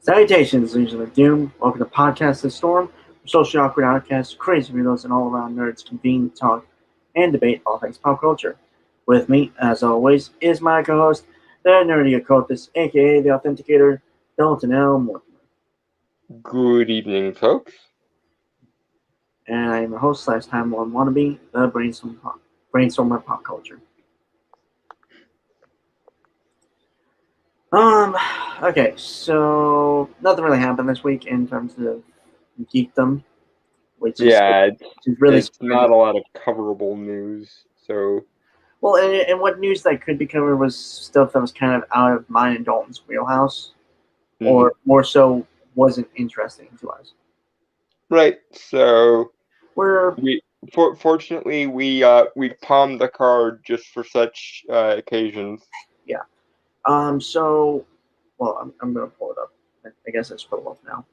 Salutations, Legion of Doom. Welcome to Podcast The Storm, where socially awkward outcasts, crazy weirdos, and all-around nerds convene to talk and debate all things pop culture. With me, as always, is my co-host, the nerdy occultist, aka the Authenticator, Dalton L. Mortimer. Good evening, folks. And I am your host / Time Lord wannabe, the Brainstormer Pop Culture. Okay, so nothing really happened this week in terms of geekdom, which is really it's not a lot of coverable news. So, well, and what news that could be covered was stuff that was kind of out of mine and Dalton's wheelhouse, or more so wasn't interesting to us. Right. So fortunately we palmed the card just for such occasions. Yeah. So, well, I'm going to pull it up. I guess it's pulled up now.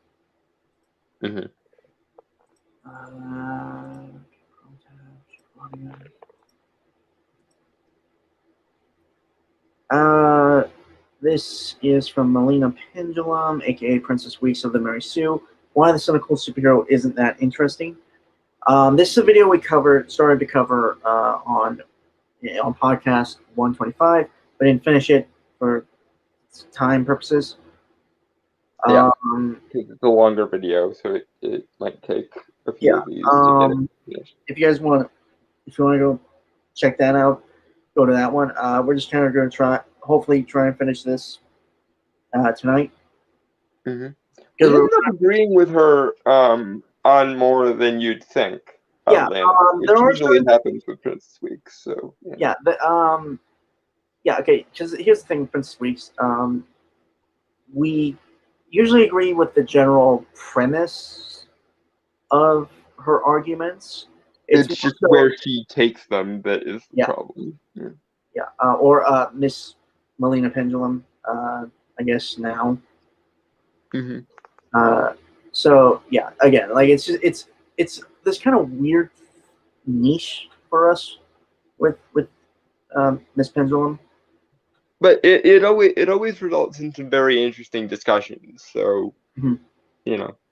This is from Melina Pendulum, aka Princess Weeks of the Mary Sue. Why the cynical superhero isn't that interesting. This is a video we started to cover on podcast 125, but didn't finish it for time purposes. Yeah, it's a longer video, so it might take a few of these to get it finished. If you want to go check that out, go to that one. We're just kind of going to hopefully try and finish this tonight. You ended up agreeing with her on more than you'd think. Which usually happens with Princess Weeks. So okay. Because here's the thing, with Princess Weeks. We usually agree with the general premise of her arguments. It's just where she takes them that is the problem. Or Miss Melina Pendulum, I guess now. So yeah, again, like it's this kind of weird niche for us with Miss Pendulum. But it always results in some very interesting discussions. So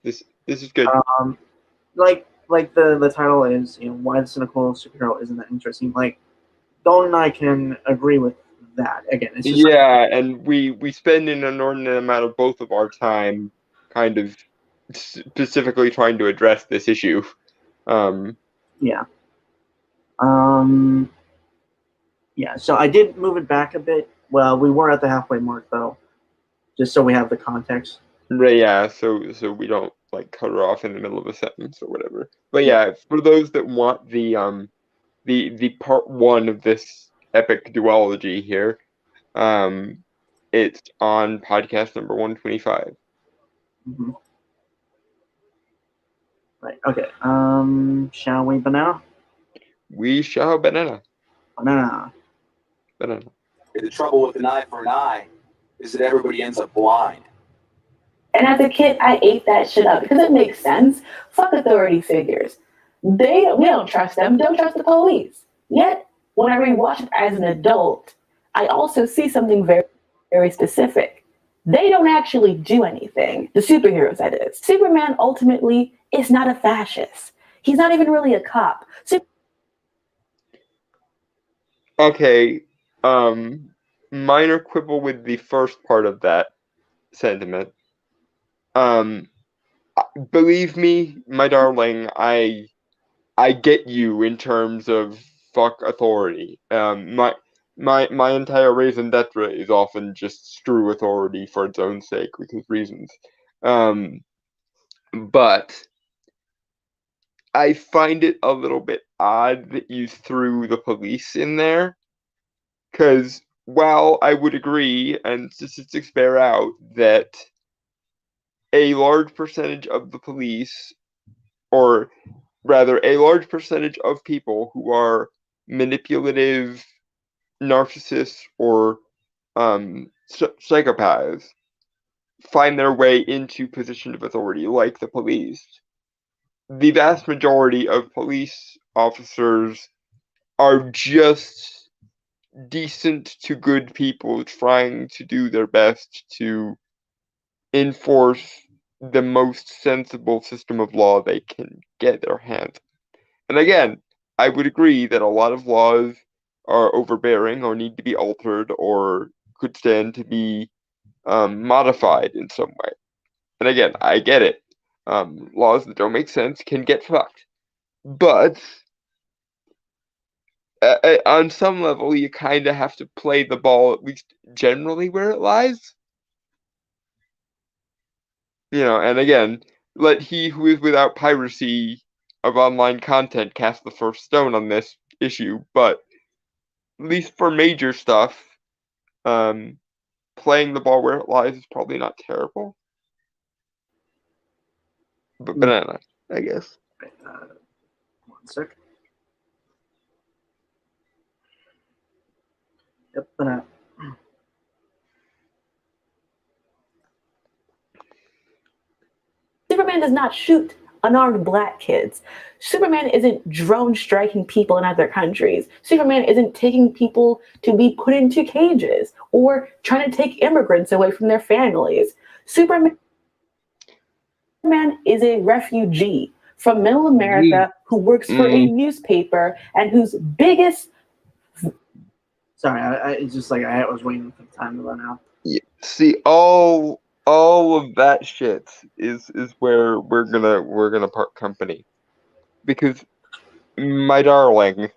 this is good. Like the title is, why the cynical superhero isn't that interesting. Like Dalton and I can agree with that. Again, it's just and we spend an inordinate amount of both of our time kind of specifically trying to address this issue. So I did move it back a bit. Well, we were at the halfway mark though, just so we have the context. Right, yeah, so we don't like cut her off in the middle of a sentence or whatever. But for those that want the part one of this epic duology here, it's on podcast number 125. Right. Okay. Shall we banana? We shall banana. Banana. The trouble with an eye for an eye is that everybody ends up blind. And as a kid, I ate that shit up because it makes sense. Fuck authority figures. We don't trust them. Don't trust the police. Yet, when I rewatch it as an adult, I also see something very, very specific. They don't actually do anything. The superheroes, that is. Superman ultimately is not a fascist. He's not even really a cop. Okay, minor quibble with the first part of that sentiment. Um, believe me, my darling, I get you in terms of fuck authority. My entire raison d'etre is often just screw authority for its own sake because reasons. But I find it a little bit odd that you threw the police in there, because while I would agree, and statistics bear out, that a large percentage of the police, or rather, a large percentage of people who are manipulative, narcissists, or psychopaths find their way into positions of authority, like the police. The vast majority of police officers are just decent to good people trying to do their best to enforce the most sensible system of law they can get their hands on. And again, I would agree that a lot of laws are overbearing or need to be altered or could stand to be modified in some way. And again, I get it. Laws that don't make sense can get fucked. But on some level, you kind of have to play the ball, at least generally, where it lies. And again, let he who is without piracy of online content cast the first stone on this issue, but at least for major stuff, playing the ball where it lies is probably not terrible. But banana, I guess. One sec. Yep, banana. Superman does not shoot unarmed black kids. Superman isn't drone striking people in other countries. Superman isn't taking people to be put into cages or trying to take immigrants away from their families. Superman is a refugee from Middle America who works for a newspaper and whose biggest... Sorry, I just like I was waiting for the time to run out. Yeah, see, all of that shit is where we're gonna part company, because my darling,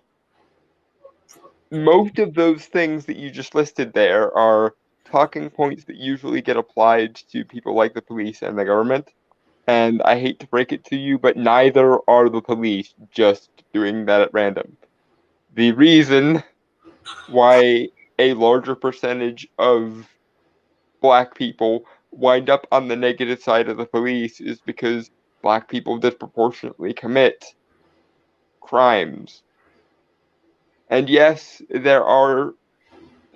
most of those things that you just listed there are talking points that usually get applied to people like the police and the government. And I hate to break it to you, but neither are the police just doing that at random. The reason why a larger percentage of black people wind up on the negative side of the police is because black people disproportionately commit crimes. And yes, there are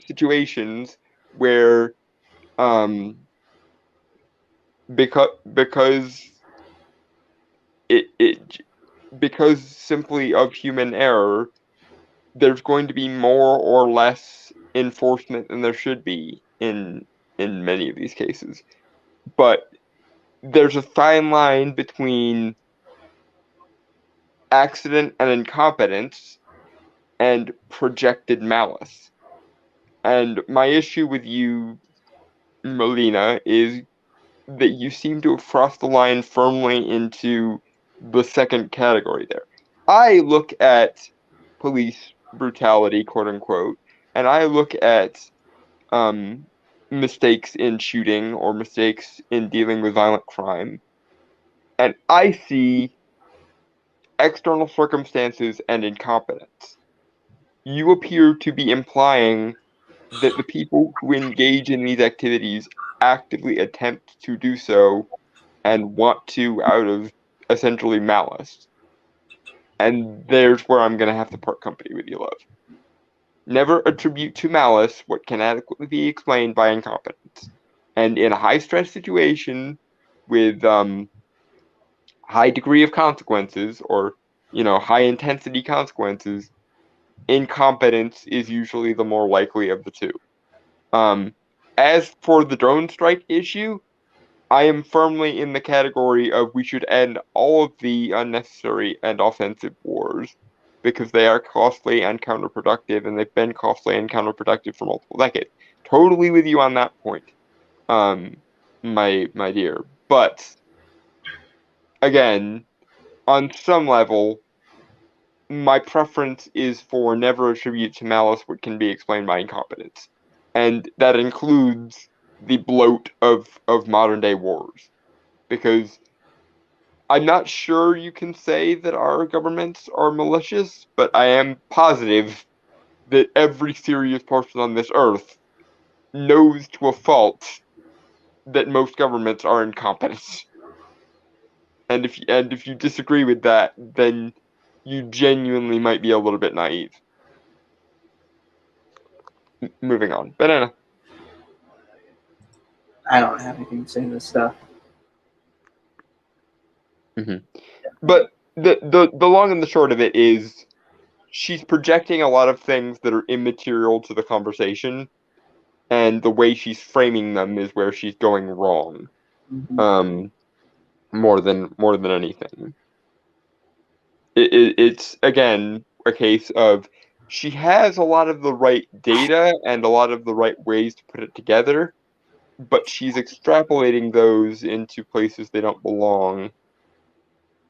situations where because it because simply of human error, there's going to be more or less enforcement than there should be in many of these cases. But there's a fine line between accident and incompetence and projected malice. And my issue with you, Melina, is that you seem to have crossed the line firmly into the second category there. I look at police brutality, quote unquote, and I look at mistakes in shooting or mistakes in dealing with violent crime, and I see external circumstances and incompetence. You appear to be implying that the people who engage in these activities actively attempt to do so and want to out of essentially malice. And there's where I'm going to have to part company with you, love. Never attribute to malice what can adequately be explained by incompetence. And in a high-stress situation with high degree of consequences, or high-intensity consequences, incompetence is usually the more likely of the two. As for the drone strike issue, I am firmly in the category of we should end all of the unnecessary and offensive wars because they are costly and counterproductive, and they've been costly and counterproductive for multiple decades. Totally with you on that point, my dear. But again, on some level, my preference is for never attribute to malice what can be explained by incompetence, and that includes the bloat of modern day wars, because I'm not sure you can say that our governments are malicious, but I am positive that every serious person on this earth knows to a fault that most governments are incompetent. And if you disagree with that, then you genuinely might be a little bit naive. Moving on. Banana. I don't have anything to say to this stuff. But the long and the short of it is she's projecting a lot of things that are immaterial to the conversation, and the way she's framing them is where she's going wrong. Mhm. More than anything. It's again a case of she has a lot of the right data and a lot of the right ways to put it together, but she's extrapolating those into places they don't belong,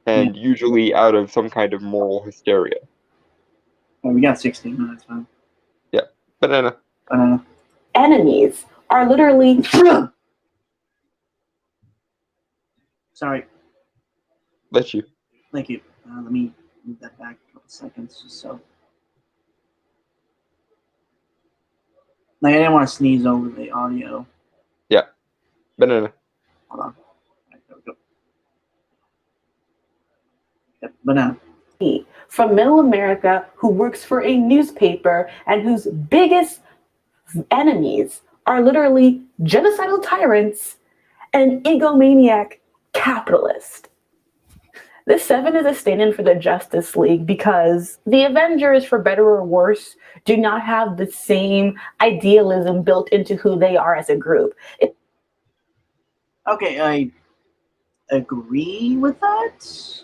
and usually out of some kind of moral hysteria. Well, we got 16 minutes, man. Yeah. Banana. Enemies are literally Sorry. Let you. Thank you. Let me move that back a couple seconds, just so. Like, I didn't want to sneeze over the audio. Yeah. Banana. Hold on. Right, there we go. Yep, banana. from Middle America who works for a newspaper and whose biggest enemies are literally genocidal tyrants and egomaniac capitalist. This 7 is a stand-in for the Justice League because the Avengers, for better or worse, do not have the same idealism built into who they are as a group. Okay, I agree with that.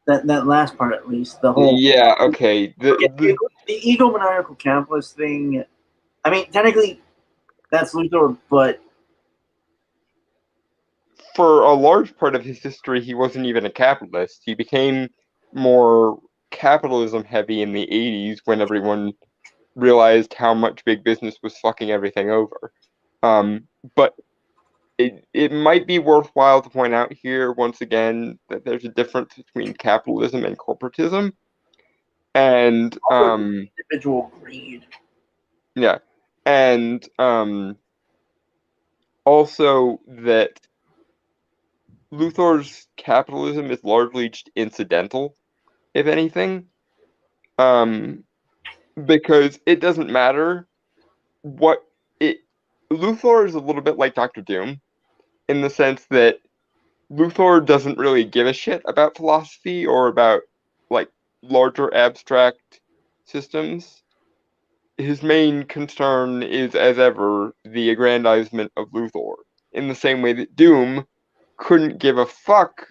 That last part, at least. The whole Yeah, okay. the egomaniacal capitalist thing. I mean, technically, that's Luthor, but for a large part of his history, he wasn't even a capitalist. He became more capitalism heavy in the 80s when everyone realized how much big business was fucking everything over. But it might be worthwhile to point out here once again that there's a difference between capitalism and corporatism. And individual greed. yeah. And also that Luthor's capitalism is largely just incidental, if anything. Because it doesn't matter what it. Luthor is a little bit like Doctor Doom, in the sense that Luthor doesn't really give a shit about philosophy or about like larger abstract systems. His main concern is, as ever, the aggrandizement of Luthor, in the same way that Doom couldn't give a fuck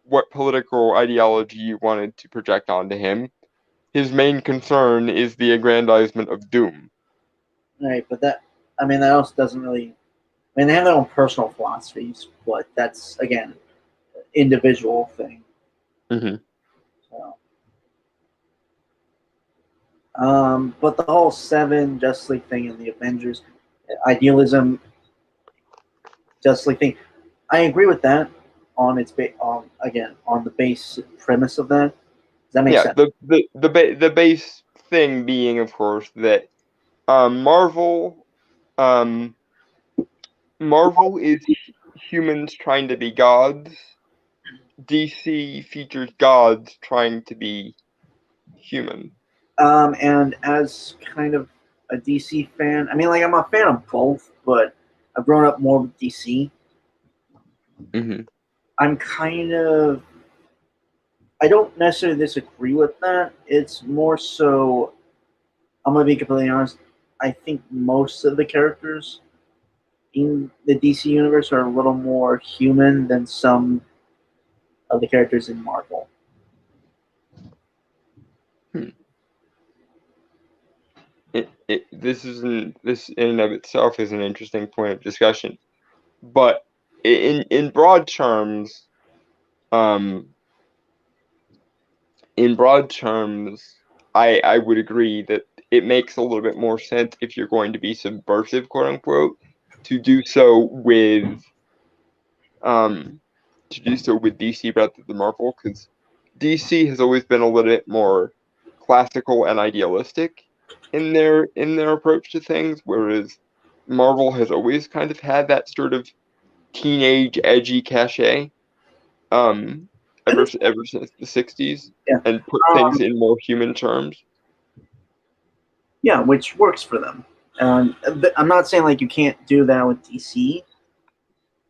what political ideology you wanted to project onto him. His main concern is the aggrandizement of Doom. Right, but that also doesn't really. I mean, they have their own personal philosophies, but that's again, individual thing. Mm-hmm. So, but the whole 7 Justice League thing and the Avengers idealism, Justice League thing, I agree with that on its on the base premise of that. Does that make sense? The base thing being, of course, that Marvel is humans trying to be gods. DC features gods trying to be human. And as kind of a DC fan, I mean, like, I'm a fan of both, but I've grown up more with DC. Mm-hmm. I'm kind of. I don't necessarily disagree with that. It's more so. I'm gonna be completely honest. I think most of the characters in the DC universe are a little more human than some of the characters in Marvel. this in and of itself is an interesting point of discussion, but in broad terms, um, I would agree that it makes a little bit more sense if you're going to be subversive, quote unquote, to do so with DC rather than Marvel, because DC has always been a little bit more classical and idealistic in their approach to things, whereas Marvel has always kind of had that sort of teenage edgy cachet, ever since the '60s, Yeah. and put things in more human terms. Yeah, which works for them. I'm not saying like you can't do that with DC.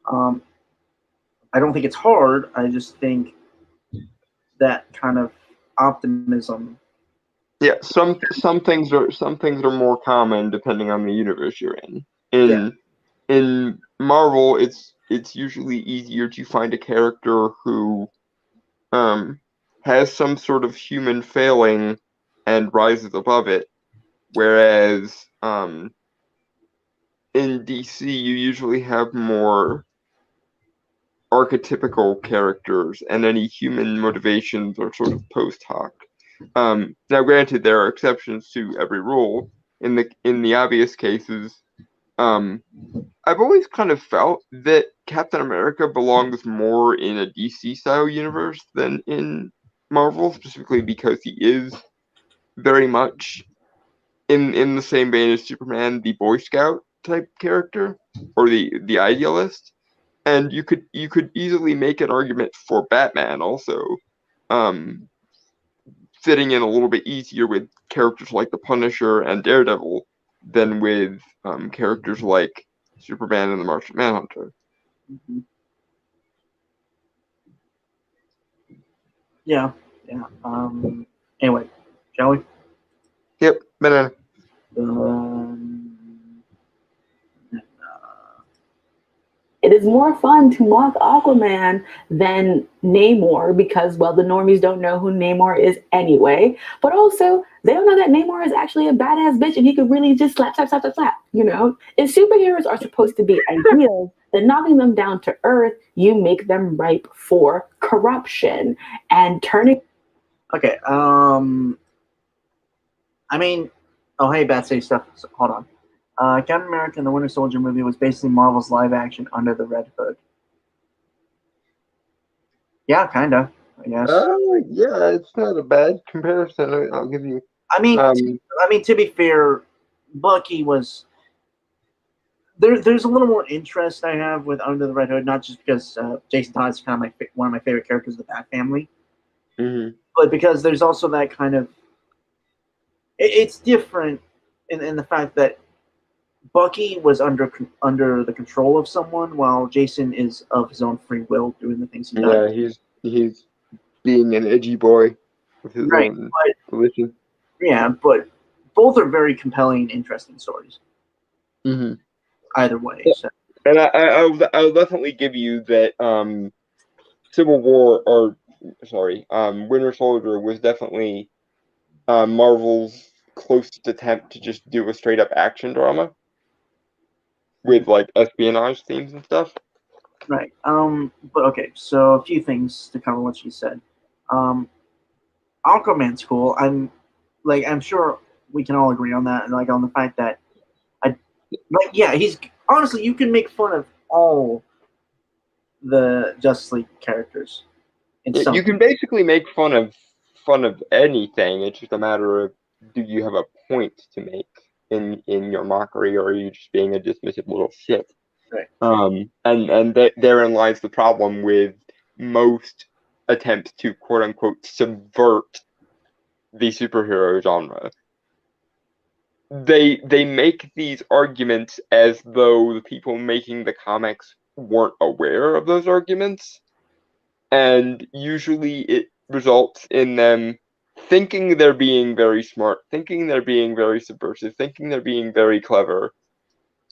I don't think it's hard. I just think that kind of optimism. Yeah, some things are more common depending on the universe you're in. In Marvel, it's usually easier to find a character who has some sort of human failing and rises above it, whereas in DC you usually have more archetypical characters, and any human motivations are sort of post hoc. Now, granted, there are exceptions to every rule. In the obvious cases, I've always kind of felt that Captain America belongs more in a DC style universe than in Marvel, specifically because he is very much in the same vein as Superman, the Boy Scout type character, or the idealist. And you could easily make an argument for Batman also, fitting in a little bit easier with characters like the Punisher and Daredevil than with characters like Superman and the Martian Manhunter. Mm-hmm. Yeah. Anyway, shall we? Yep, banana. It is more fun to mock Aquaman than Namor because, well, the normies don't know who Namor is anyway. But also, they don't know that Namor is actually a badass bitch and he could really just slap. You know, if superheroes are supposed to be ideals, then knocking them down to earth, you make them ripe for corruption and turning. Okay. I mean, oh hey, bad say stuff. So, hold on. Captain America and the Winter Soldier movie was basically Marvel's live action Under the Red Hood. Yeah, kinda. I guess. Yeah, it's not a bad comparison. I'll give you. I mean, to be fair, Bucky was. There's a little more interest I have with Under the Red Hood, not just because Jason Todd is kind of one of my favorite characters of the Bat family, but because there's also that kind of. It's different in the fact that Bucky was under the control of someone, while Jason is of his own free will doing the things he does. Yeah, he's being an edgy boy with his own volition. Yeah, but both are very compelling, interesting stories. Mm-hmm. Either way. So. And I'll definitely give you that Winter Soldier was definitely Marvel's closest attempt to just do a straight up action drama with like espionage themes and stuff. Right. But okay, so a few things to cover what she said. Aquaman's cool. I'm sure we can all agree on that, and like on the fact that he's honestly, you can make fun of all the Justice League characters. You can basically make fun of anything. It's just a matter of, do you have a point to make in your mockery, or are you just being a dismissive little shit? Right. And therein lies the problem with most attempts to quote unquote subvert the superhero genre. They make these arguments as though the people making the comics weren't aware of those arguments, and usually it results in them thinking they're being very smart, thinking they're being very subversive, thinking they're being very clever,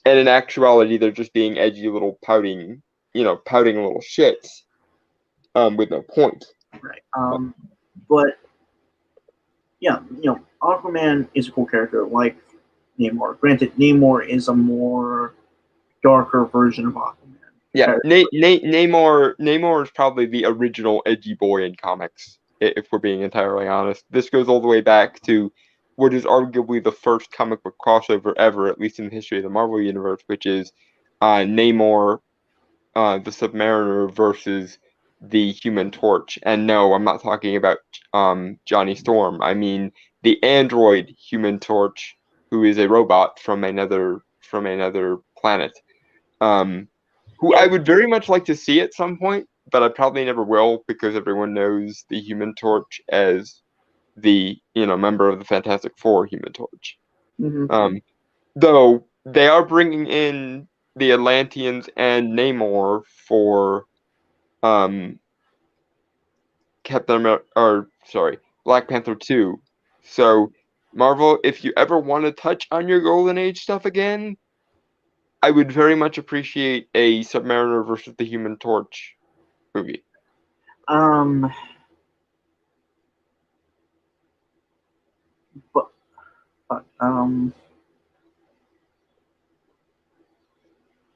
and in actuality they're just being edgy little pouting little shits with no point. Right. But yeah, Aquaman is a cool character. Like Namor. Granted, Namor is a more darker version of Aquaman. Yeah, Namor is probably the original edgy boy in comics, if we're being entirely honest. This goes all the way back to what is arguably the first comic book crossover ever, at least in the history of the Marvel Universe, which is Namor, the Submariner versus the Human Torch. And no, I'm not talking about Johnny Storm. I mean the android Human Torch, who is a robot from another planet. Who Yeah. I would very much like to see at some point, but I probably never will because everyone knows the Human Torch as the member of the Fantastic Four Human Torch. Mm-hmm. Though they are bringing in the Atlanteans and Namor for Black Panther 2. So Marvel, if you ever want to touch on your Golden Age stuff again, I would very much appreciate a Submariner versus the Human Torch movie. But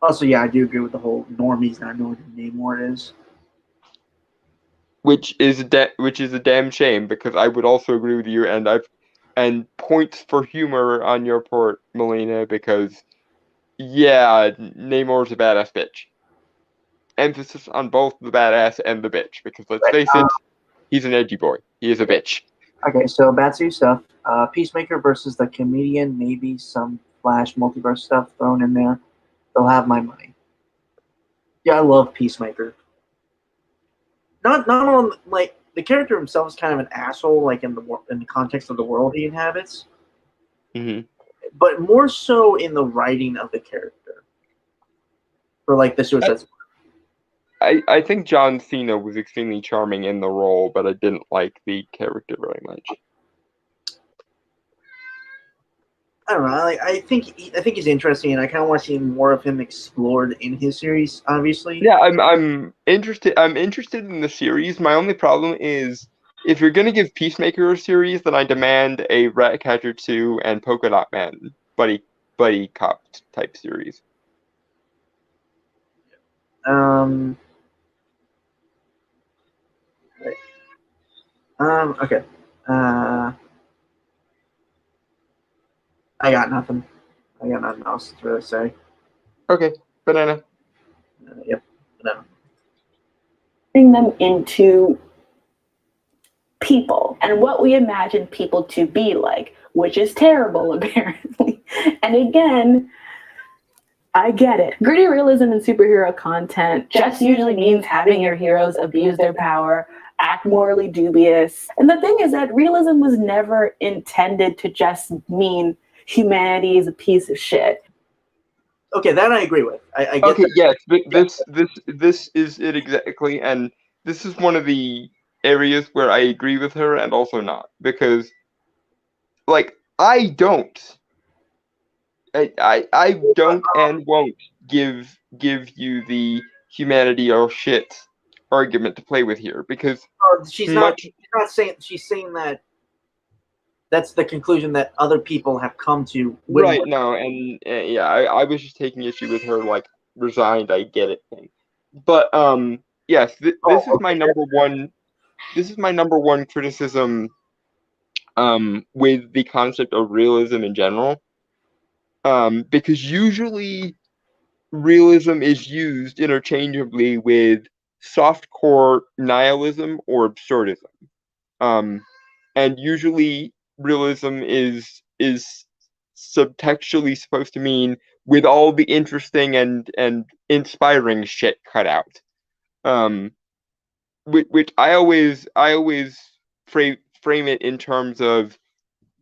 also, yeah, I do agree with the whole normies not knowing who Namor is. Which is a damn shame because I would also agree with you, and points for humor on your part, Melina, because yeah, Namor's a badass bitch. Emphasis on both the badass and the bitch, because let's face it, he's an edgy boy. He is a bitch. Okay, so Batsu stuff. Peacemaker versus the Comedian, maybe some Flash multiverse stuff thrown in there. They'll have my money. Yeah, I love Peacemaker. Not on like the character himself is kind of an asshole, like in the context of the world he inhabits, but more so in the writing of the character. For like the Suicide Squad. I think John Cena was extremely charming in the role, but I didn't like the character very much. I don't know. I think he's interesting, and I kind of want to see more of him explored in his series. Obviously, yeah, I'm interested. I'm interested in the series. My only problem is if you're gonna give Peacemaker a series, then I demand a Ratcatcher 2 and Polka Dot Man buddy cop type series. Okay. I got nothing. I got nothing else to really say. Okay, banana. Yep, banana. Bring them into people and what we imagine people to be like, which is terrible, apparently. And again, I get it. Gritty realism in superhero content just usually means having your heroes abuse their power, act morally dubious. And the thing is that realism was never intended to just mean humanity is a piece of shit. Okay, that I agree with. I get Okay, that. yes, this is it exactly, and this is one of the areas where I agree with her and also not, because like I don't and won't give you the humanity or shit argument to play with here, because she's not saying, she's saying that that's the conclusion that other people have come to. Right, no, and yeah, I was just taking issue with her like resigned, I get it thing. But yes, this is my number one. This is my number one criticism with the concept of realism in general. Because usually realism is used interchangeably with softcore nihilism or absurdism. And usually realism is subtextually supposed to mean with all the interesting and inspiring shit cut out. Which I always frame it in terms of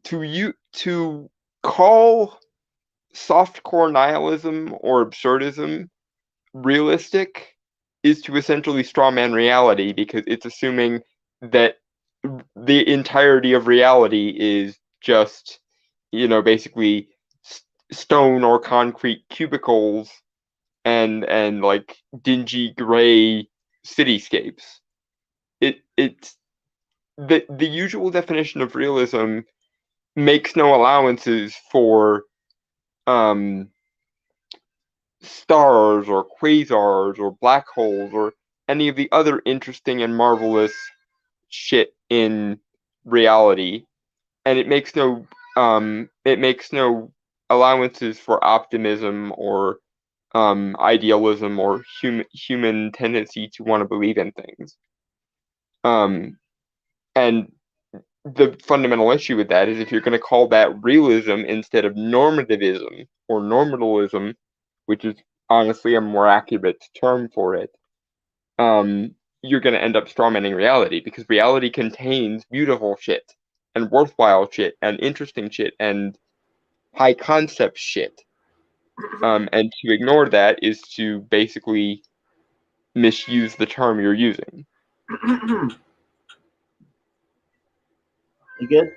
to call softcore nihilism or absurdism realistic is to essentially strawman reality, because it's assuming that the entirety of reality is just basically stone or concrete cubicles and like dingy gray cityscapes. It's the usual definition of realism makes no allowances for stars or quasars or black holes or any of the other interesting and marvelous shit in reality, and it makes no allowances for optimism or idealism or human tendency to want to believe in things. And the fundamental issue with that is if you're going to call that realism instead of normativism or normalism, which is honestly a more accurate term for it, you're going to end up strawmanning reality, because reality contains beautiful shit and worthwhile shit and interesting shit and high concept shit. And to ignore that is to basically misuse the term you're using. You good?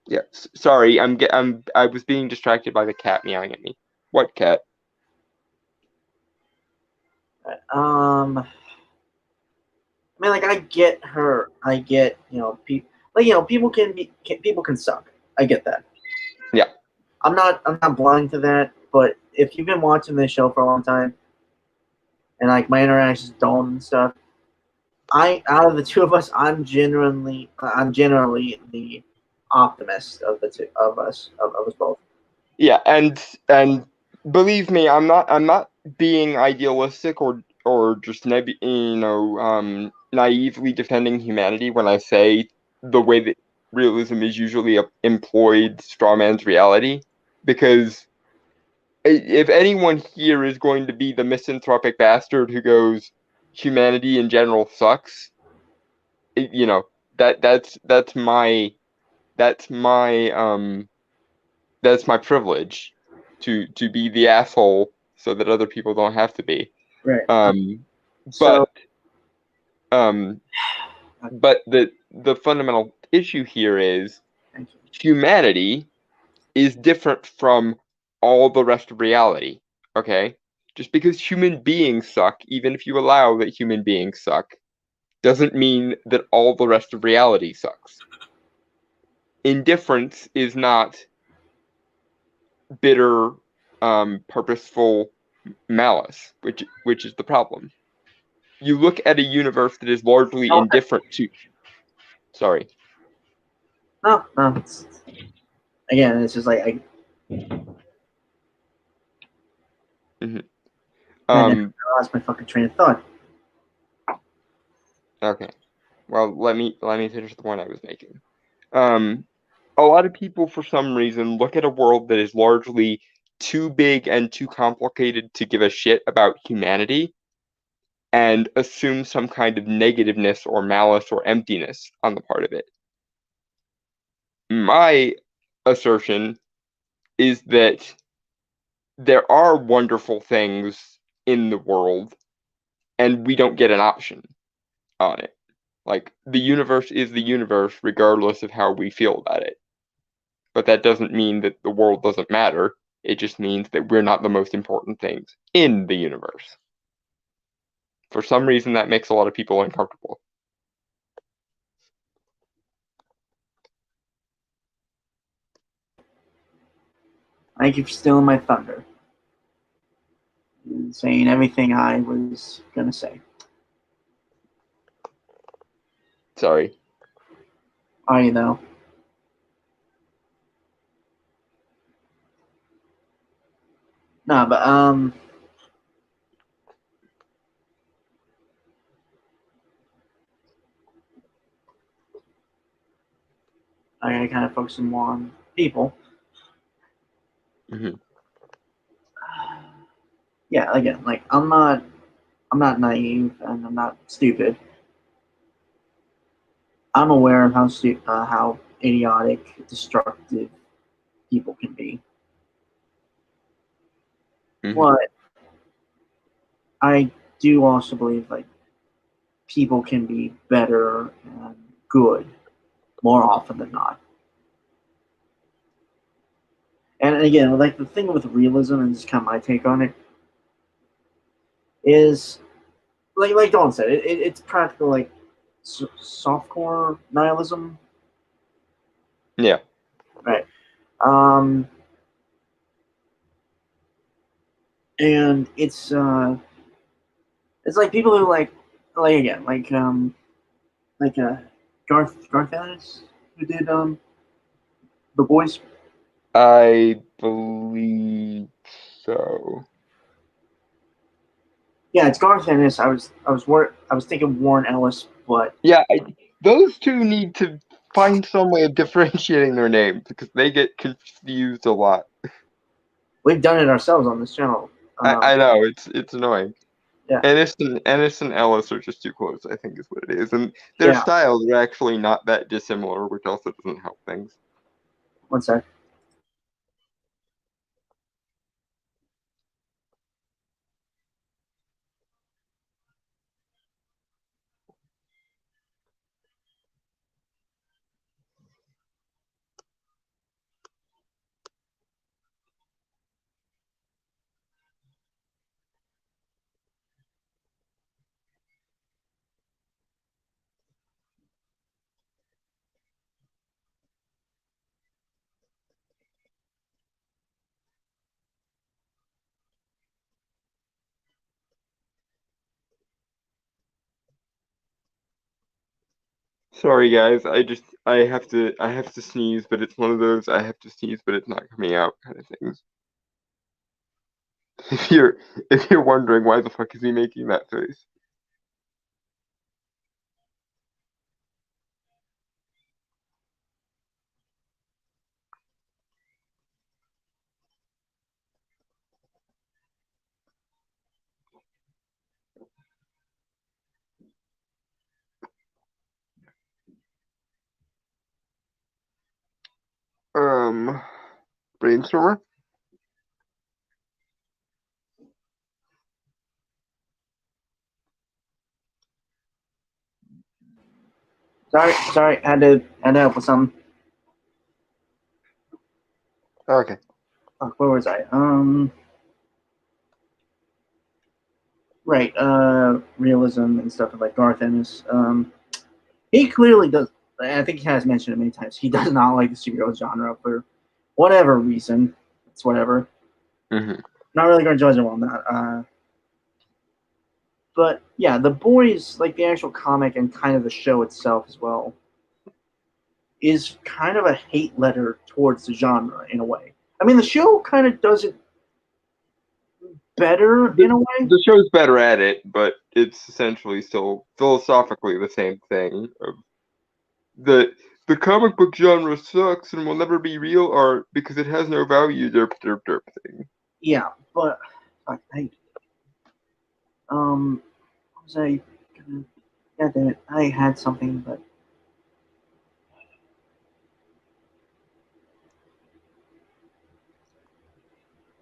Yeah, sorry, I was being distracted by the cat meowing at me. What cat? I mean, like, I get her. I get, people. Like, people people can suck. I get that. Yeah. I'm not blind to that. But if you've been watching this show for a long time, and like my interactions with Dawn and stuff, out of the two of us, I'm generally the optimist of the two of us both. Yeah, and believe me, I'm not being idealistic or just naively defending humanity when I say the way that realism is usually employed strawmans reality, because if anyone here is going to be the misanthropic bastard who goes, humanity in general sucks, that's my that's my privilege to be the asshole so that other people don't have to be. Right. But the fundamental issue here is humanity is different from all the rest of reality. Okay? Just because human beings suck, even if you allow that human beings suck, doesn't mean that all the rest of reality sucks. Indifference is not bitter, purposeful malice, which is the problem. You look at a universe that is largely indifferent to. Sorry. No. Again, it's just like I lost my fucking train of thought. Okay. Well, let me finish the point I was making. A lot of people, for some reason, look at a world that is largely too big and too complicated to give a shit about humanity and assume some kind of negativeness or malice or emptiness on the part of it. My assertion is that there are wonderful things in the world and we don't get an option on it. Like, the universe is the universe regardless of how we feel about it. But that doesn't mean that the world doesn't matter. It just means that we're not the most important things in the universe. For some reason, that makes a lot of people uncomfortable. Thank you for stealing my thunder. And saying everything I was gonna say. Sorry. Are you though? No, but I gotta kind of focus more on people. Mm-hmm. Yeah, again, like I'm not naive and I'm not stupid. I'm aware of how idiotic, destructive people can be. Mm-hmm. But I do also believe like people can be better and good more often than not. And again, like the thing with realism, and just kind of my take on it, is like Dawn said, it's practical like softcore nihilism. Yeah. Right. and it's like people who like again like Garth Ennis who did The Boys. I believe so. Yeah, it's Garth Ennis. I was thinking Warren Ellis, but Yeah, those two need to find some way of differentiating their names because they get confused a lot. we've done it ourselves on this channel. I know it's annoying. Yeah. Ennis and Ellis are just too close, I think is what it is, and their Yeah. styles are actually not that dissimilar, which also doesn't help things. One sec. Sorry guys, I have to sneeze, but it's one of those I have to sneeze, but it's not coming out kind of things. If you're wondering why the fuck is he making that face. Brainstormer? Sorry, had to help with something. Okay. Fuck, where was I? Right, realism and stuff like Garth Ennis. He clearly does. I think he has mentioned it many times. He does not like the superhero genre for whatever reason. It's whatever. Mm-hmm. Not really going to judge him on that. But yeah, The Boys, like the actual comic and kind of the show itself as well, is kind of a hate letter towards the genre in a way. I mean, the show kind of does it better in a way. The show's better at it, but it's essentially still philosophically the same thing. Of the comic book genre sucks and will never be real art because it has no value. Derp derp derp thing. Yeah, but fuck, what was I gonna? God damn it! I had something, but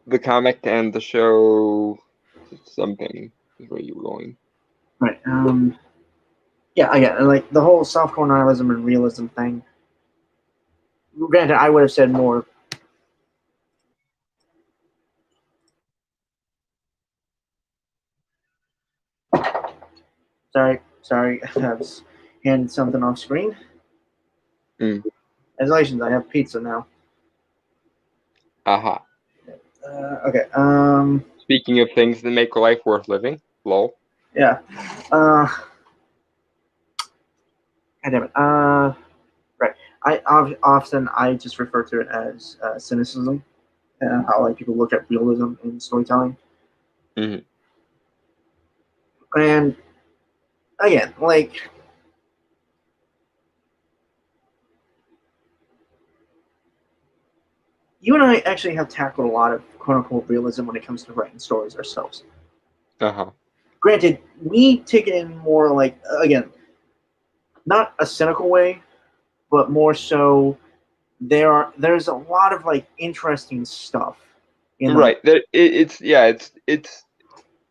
The comic and the show something is where you were going. right. Yeah, I get it. Like the whole softcore nihilism and realism thing. Granted, I would have said more. Sorry, I was handing something off screen. Mm. Congratulations, I have pizza now. Aha. Okay. Speaking of things that make life worth living, lol. Yeah. God damn it. Right. I just refer to it as cynicism, how like people look at realism in storytelling. Mm-hmm. And again, like you and I actually have tackled a lot of quote unquote realism when it comes to writing stories ourselves. Uh-huh. Granted, we take it in more like again, not a cynical way, but more so there's a lot of like interesting stuff in Right. It's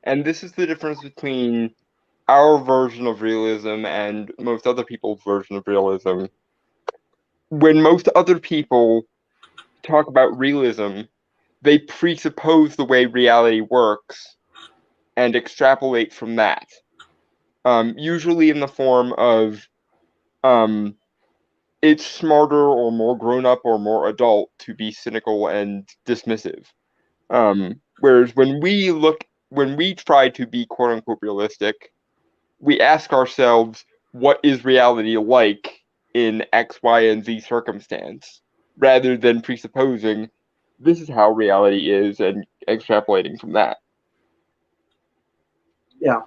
and this is the difference between our version of realism and most other people's version of realism. When most other people talk about realism, they presuppose the way reality works and extrapolate from that. Usually in the form of it's smarter or more grown up or more adult to be cynical and dismissive. Whereas when we try to be quote unquote realistic, we ask ourselves, what is reality like in X, Y, and Z circumstance, rather than presupposing this is how reality is and extrapolating from that. Yeah.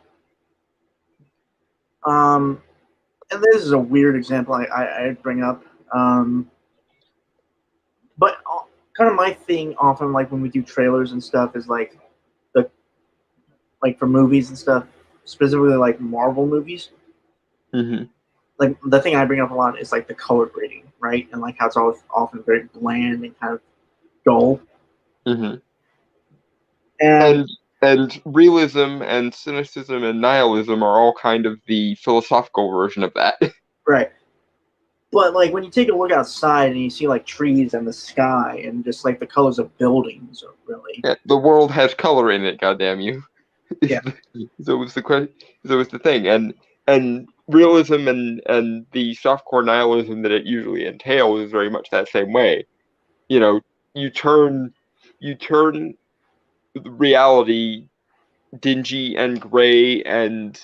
And this is a weird example I bring up. But kind of my thing often, like when we do trailers and stuff, is like for movies and stuff, specifically like Marvel movies. Mm-hmm. Like the thing I bring up a lot is like the color grading, right? And like how it's always often very bland and kind of dull. Mm-hmm. And And realism and cynicism and nihilism are all kind of the philosophical version of that. right. But like when you take a look outside and you see like trees and the sky and just like the colors of buildings, really. Yeah, the world has color in it, goddamn you. Yeah. So was the question. So was the thing, and realism and the softcore nihilism that it usually entails is very much that same way. You know, you turn reality dingy and gray and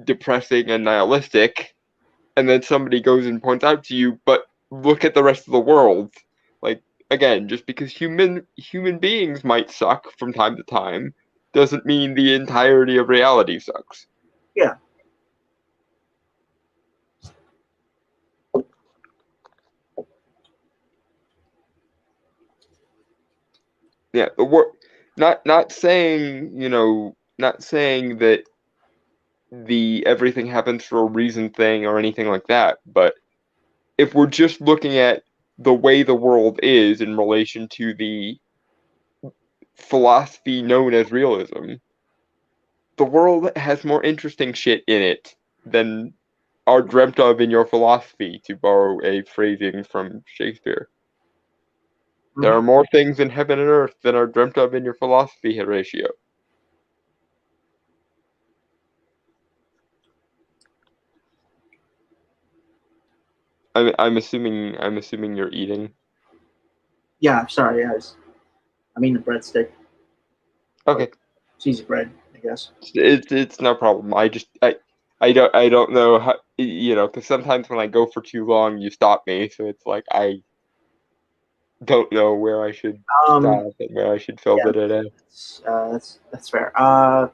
depressing and nihilistic, and then somebody goes and points out to you, but look at the rest of the world. Like, again, just because human beings might suck from time to time doesn't mean the entirety of reality sucks. Yeah. Yeah, not saying, not saying that the everything happens for a reason thing or anything like that, but if we're just looking at the way the world is in relation to the philosophy known as realism, the world has more interesting shit in it than are dreamt of in your philosophy, to borrow a phrasing from Shakespeare. There are more things in heaven and earth than are dreamt of in your philosophy, Horatio. I'm assuming you're eating. Yeah, I'm sorry, guys. I mean the breadstick. Okay. Cheesy bread, I guess. It's no problem. I don't know how, because sometimes when I go for too long, you stop me. So it's like I don't know where I should stop and where I should fill Yeah, it in. that's fair. Yeah,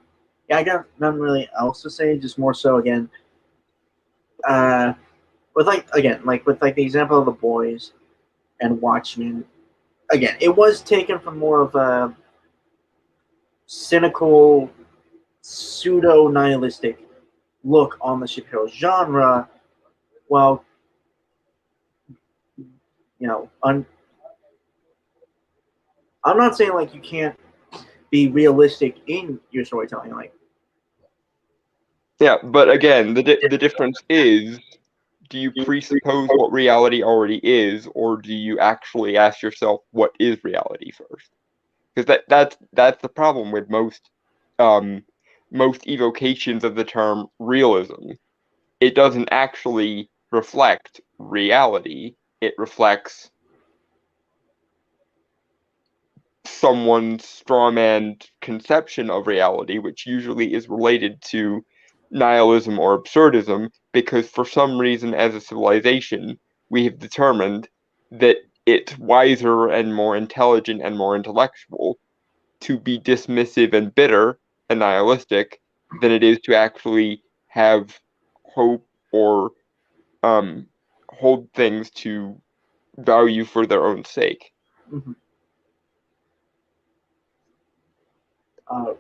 I got nothing really else to say. Just more so again, with the example of the boys and Watchmen. Again, it was taken from more of a cynical, pseudo nihilistic look on the superhero genre. Well, I'm not saying like you can't be realistic in your storytelling. Like, Yeah, but again, the difference is, do you presuppose what reality already is, or do you actually ask yourself what is reality first? Because that's the problem with most evocations of the term realism. It doesn't actually reflect reality. It reflects someone's strawman conception of reality, which usually is related to nihilism or absurdism, because for some reason, as a civilization, we have determined that it's wiser and more intelligent and more intellectual to be dismissive and bitter and nihilistic than it is to actually have hope or hold things to value for their own sake. mm-hmm.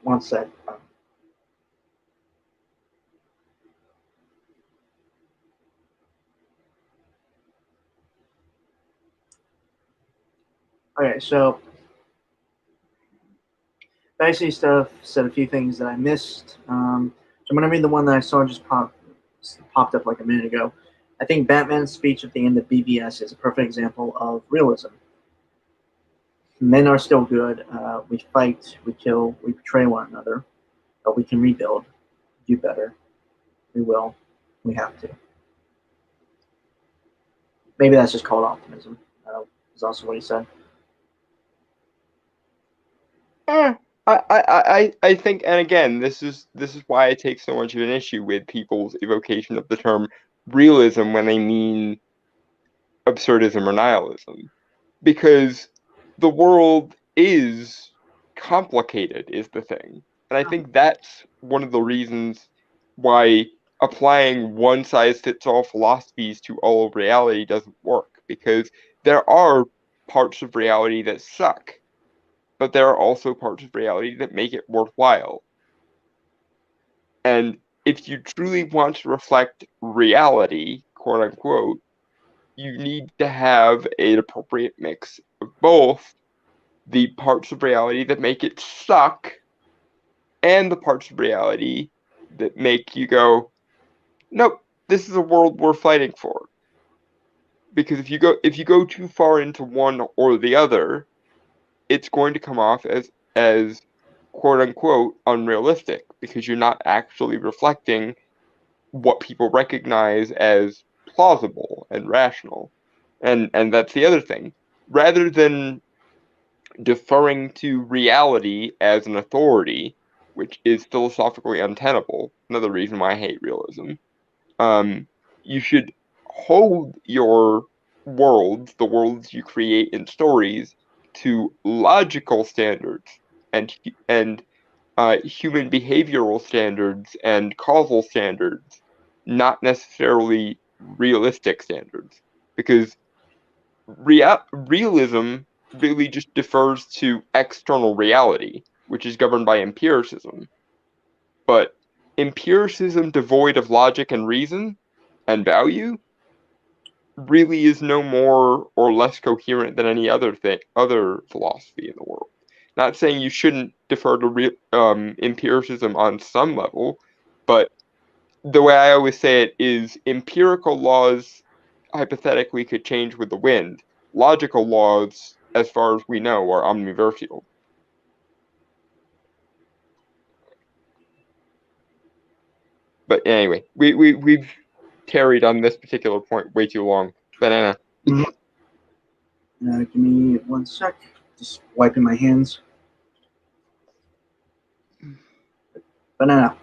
One sec. Okay, so basically stuff said a few things that I missed. So I'm gonna read the one that I saw just popped up like a minute ago. I think Batman's speech at the end of BBS is a perfect example of realism. Men are still good. We fight, we kill, we betray one another, but we can rebuild, do better. We will. We have to. Maybe that's just called optimism. Is also what he said. I think, and again, this is why I take so much of an issue with people's evocation of the term realism when they mean absurdism or nihilism, because the world is complicated, is the thing, and I think that's one of the reasons why applying one-size-fits-all philosophies to all of reality doesn't work, because there are parts of reality that suck, but there are also parts of reality that make it worthwhile. And if you truly want to reflect reality, quote unquote, you need to have an appropriate mix of both the parts of reality that make it suck and the parts of reality that make you go, nope, this is a world worth fighting for. Because if you go too far into one or the other, it's going to come off as quote unquote unrealistic, because you're not actually reflecting what people recognize as plausible and rational. And that's the other thing. Rather than deferring to reality as an authority, which is philosophically untenable, another reason why I hate realism, you should hold your worlds, the worlds you create in stories, to logical standards and human behavioral standards and causal standards, not necessarily realistic standards, because realism really just defers to external reality, which is governed by empiricism. But empiricism devoid of logic and reason and value really is no more or less coherent than any other philosophy in the world. Not saying you shouldn't defer to empiricism on some level, but the way I always say it is empirical laws hypothetically could change with the wind. Logical laws, as far as we know, are omniversal. But anyway, we've tarried on this particular point way too long. Banana. Give me 1 sec. Just wiping my hands. Banana.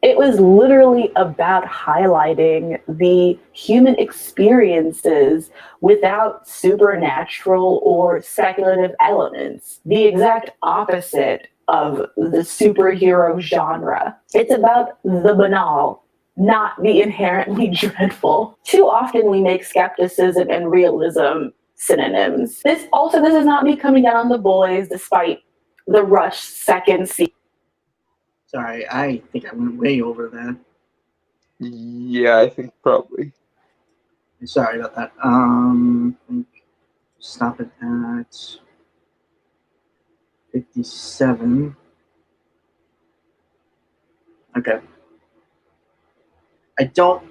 It was literally about highlighting the human experiences without supernatural or speculative elements. The exact opposite of the superhero genre. It's about the banal, not the inherently dreadful. Too often we make skepticism and realism synonyms. This is not me coming down on the boys despite the rush second season. Sorry, I think I went way over that. Yeah, I think probably. Sorry about that. Stop it at 57. Okay. I don't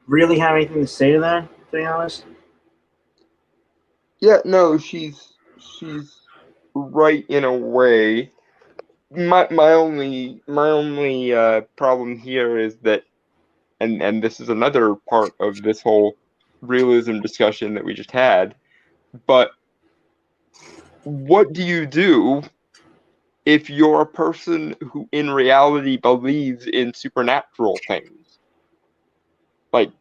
really have anything to say to that, to be honest. Yeah, no, she's right in a way. My only problem here is that, and this is another part of this whole realism discussion that we just had, but what do you do if you're a person who in reality believes in supernatural things? Like,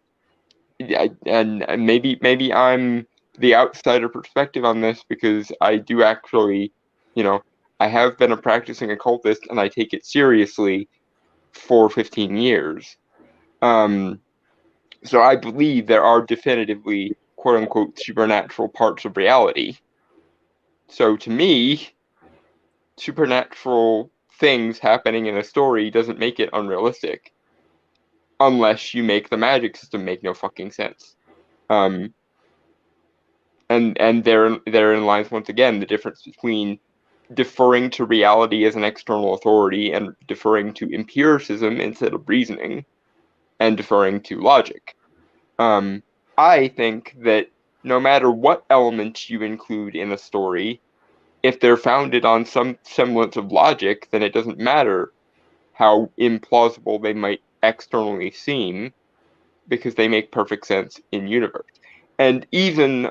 and maybe I'm the outsider perspective on this, because I do actually, I have been a practicing occultist and I take it seriously for 15 years. So I believe there are definitively quote unquote supernatural parts of reality. So to me, supernatural things happening in a story doesn't make it unrealistic, unless you make the magic system make no fucking sense. And therein lies once again the difference between deferring to reality as an external authority and deferring to empiricism instead of reasoning, and deferring to logic. I think that no matter what elements you include in a story, if they're founded on some semblance of logic, then it doesn't matter how implausible they might externally seem, because they make perfect sense in universe. And even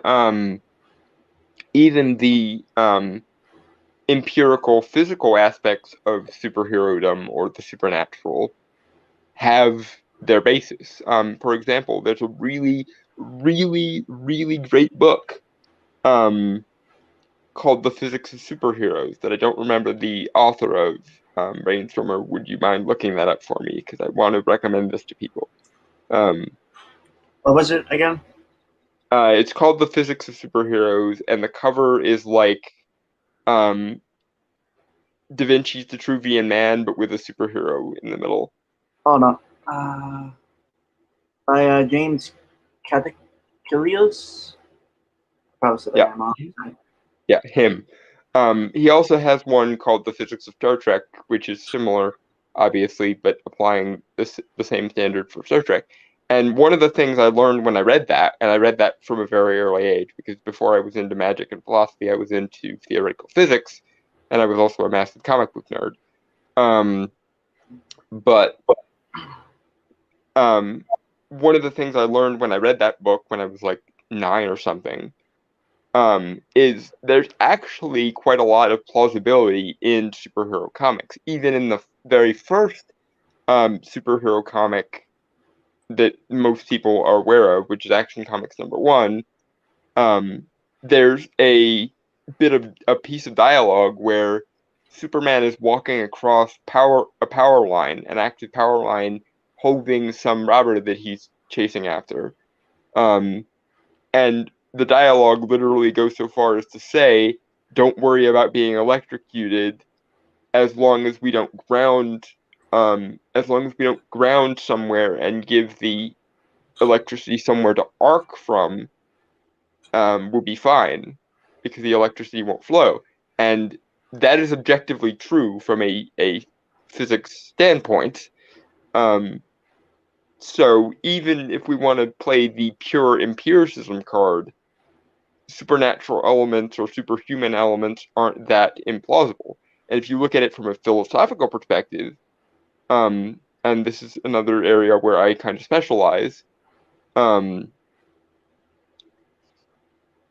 even the empirical physical aspects of superherodom or the supernatural have their basis. For example, there's a really, really, really great book called The Physics of Superheroes that I don't remember the author of. Brainstormer, would you mind looking that up for me? Because I want to recommend this to people. What was it again? It's called The Physics of Superheroes, and the cover is like Da Vinci's The Vitruvian Man, but with a superhero in the middle. Oh no. By James Catechilios. Probably said that wrong. Yeah, him. He also has one called The Physics of Star Trek, which is similar, obviously, but applying the same standard for Star Trek. And one of the things I learned when I read that, and I read that from a very early age, because before I was into magic and philosophy, I was into theoretical physics, and I was also a massive comic book nerd. But one of the things I learned when I read that book when I was like 9 or something, is there's actually quite a lot of plausibility in superhero comics. Even in the very first superhero comic that most people are aware of, which is Action Comics #1, there's a piece of dialogue where Superman is walking across a power line, an active power line, holding some robber that he's chasing after. And the dialogue literally goes so far as to say, "Don't worry about being electrocuted, as long as we don't ground, somewhere and give the electricity somewhere to arc from, we'll be fine, because the electricity won't flow." And that is objectively true from a physics standpoint. So even if we want to play the pure empiricism card, supernatural elements or superhuman elements aren't that implausible. And if you look at it from a philosophical perspective, and this is another area where I kind of specialize,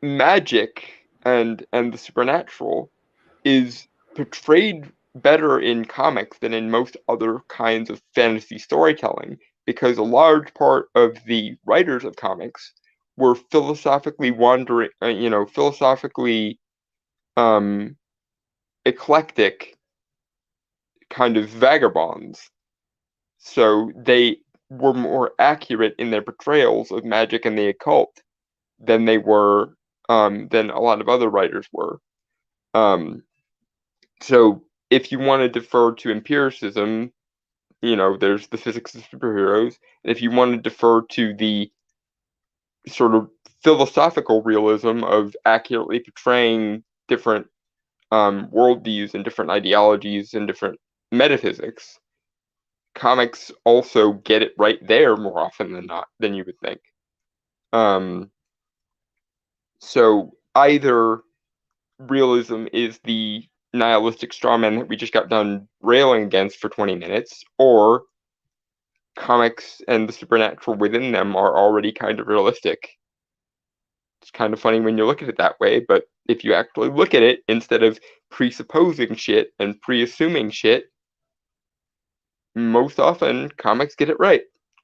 magic and the supernatural is portrayed better in comics than in most other kinds of fantasy storytelling, because a large part of the writers of comics were philosophically wandering, philosophically eclectic kind of vagabonds. So they were more accurate in their portrayals of magic and the occult than they were, than a lot of other writers were. So if you want to defer to empiricism, there's the physics of superheroes. And if you want to defer to the sort of philosophical realism of accurately portraying different worldviews and different ideologies and different metaphysics, comics also get it right there more often than you would think. So either realism is the nihilistic strawman that we just got done railing against for 20 minutes, or comics and the supernatural within them are already kind of realistic. It's kind of funny when you look at it that way, but if you actually look at it, instead of presupposing shit and pre-assuming shit, most often comics get it right,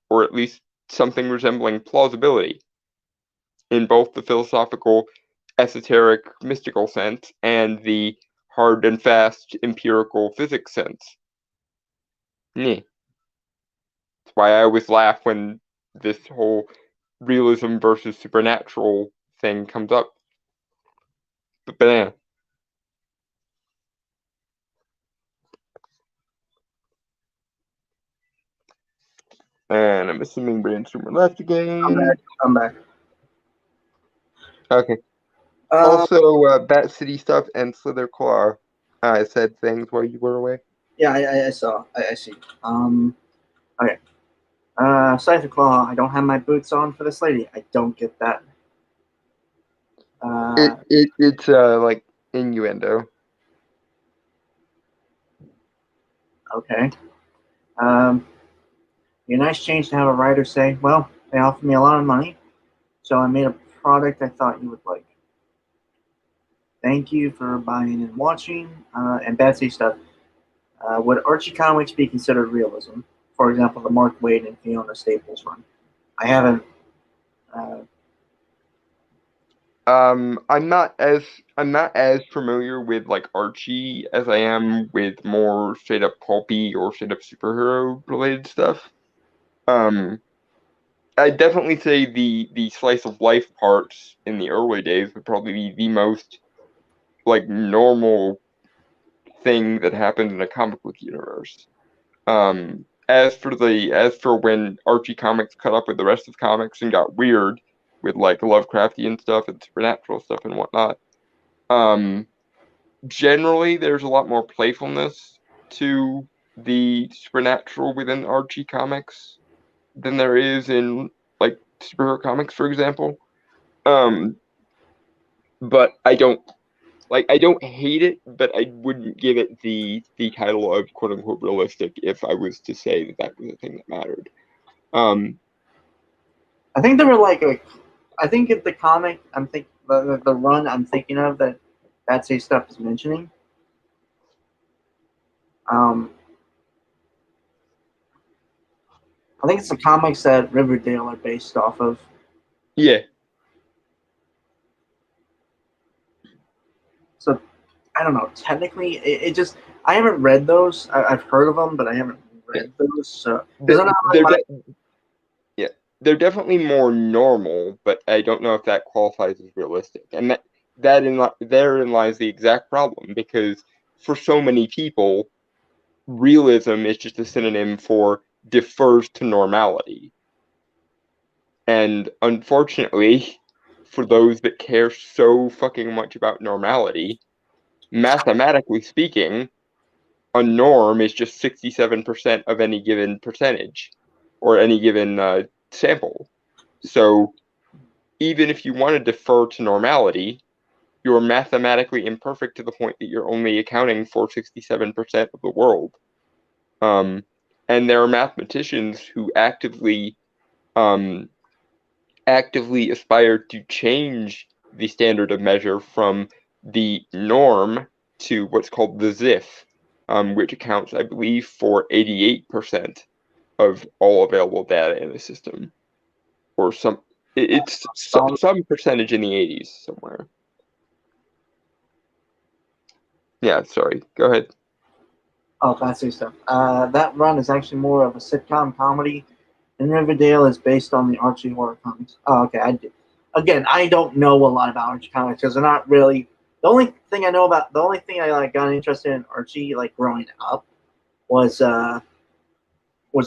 or at least something resembling plausibility, in both the philosophical, esoteric, mystical sense and the hard and fast empirical physics sense. Yeah. That's why I always laugh when this whole realism versus supernatural thing comes up. But banana. And I'm assuming Brainstormer left again. I'm back. Okay. Also, Bat City stuff and Slither Claw said things while you were away. Yeah, I saw. I see. Okay. Slither Claw, I don't have my boots on for this lady. I don't get that. It's like innuendo. Okay. Be a nice change to have a writer say, well, they offered me a lot of money, so I made a product I thought you would like. Thank you for buying and watching. And Betsy stuff. Would Archie comics be considered realism? For example, the Mark Waid and Fiona Staples run. I haven't. I'm not as familiar with like Archie as I am with more straight up pulpy or straight up superhero related stuff. I'd definitely say the slice of life parts in the early days would probably be the most like normal thing that happened in a comic book universe. As for when Archie comics cut up with the rest of comics and got weird with like Lovecraftian stuff and supernatural stuff and whatnot, generally there's a lot more playfulness to the supernatural within Archie comics than there is in like superhero comics, for example. But I don't hate it, but I wouldn't give it the title of quote unquote realistic if I was to say that was the thing that mattered. I think there were I think at the comic, the run I'm thinking of that Betsy stuff is mentioning. I think it's the comics that Riverdale are based off of. Yeah. So I don't know. Technically, it just I haven't read those. I've heard of them, but I haven't read those. So They're definitely more normal, but I don't know if that qualifies as realistic. And therein lies the exact problem, because for so many people, realism is just a synonym for defers to normality. And unfortunately, for those that care so fucking much about normality, mathematically speaking, a norm is just 67% of any given percentage or any given sample. So even if you want to defer to normality, you're mathematically imperfect to the point that you're only accounting for 67% of the world. And there are mathematicians who actively aspire to change the standard of measure from the norm to what's called the ZIF, which accounts, I believe, for 88% of all available data in the system, or it's some percentage in the 80s somewhere. Yeah, sorry. Go ahead. Oh, classic stuff. That run is actually more of a sitcom comedy, and Riverdale is based on the Archie horror comics. Oh, okay. I don't know a lot about Archie comics because they're not really. The only thing I got interested in Archie like growing up was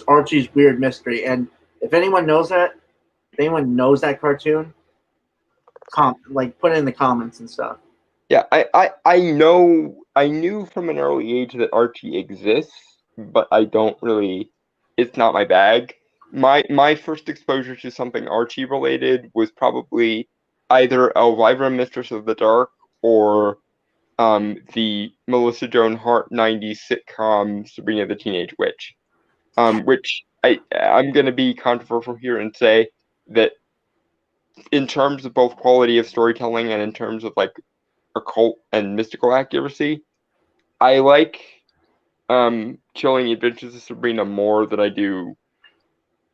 Archie's Weird Mystery, and if anyone knows that cartoon, put it in the comments and stuff. Yeah, I knew from an early age that Archie exists, but I don't really. It's not my bag. My first exposure to something Archie related was probably either Elvira, Mistress of the Dark, or the Melissa Joan Hart '90s sitcom Sabrina the Teenage Witch. Which I'm gonna be controversial here and say that in terms of both quality of storytelling and in terms of like occult and mystical accuracy, I like Chilling Adventures of Sabrina more than I do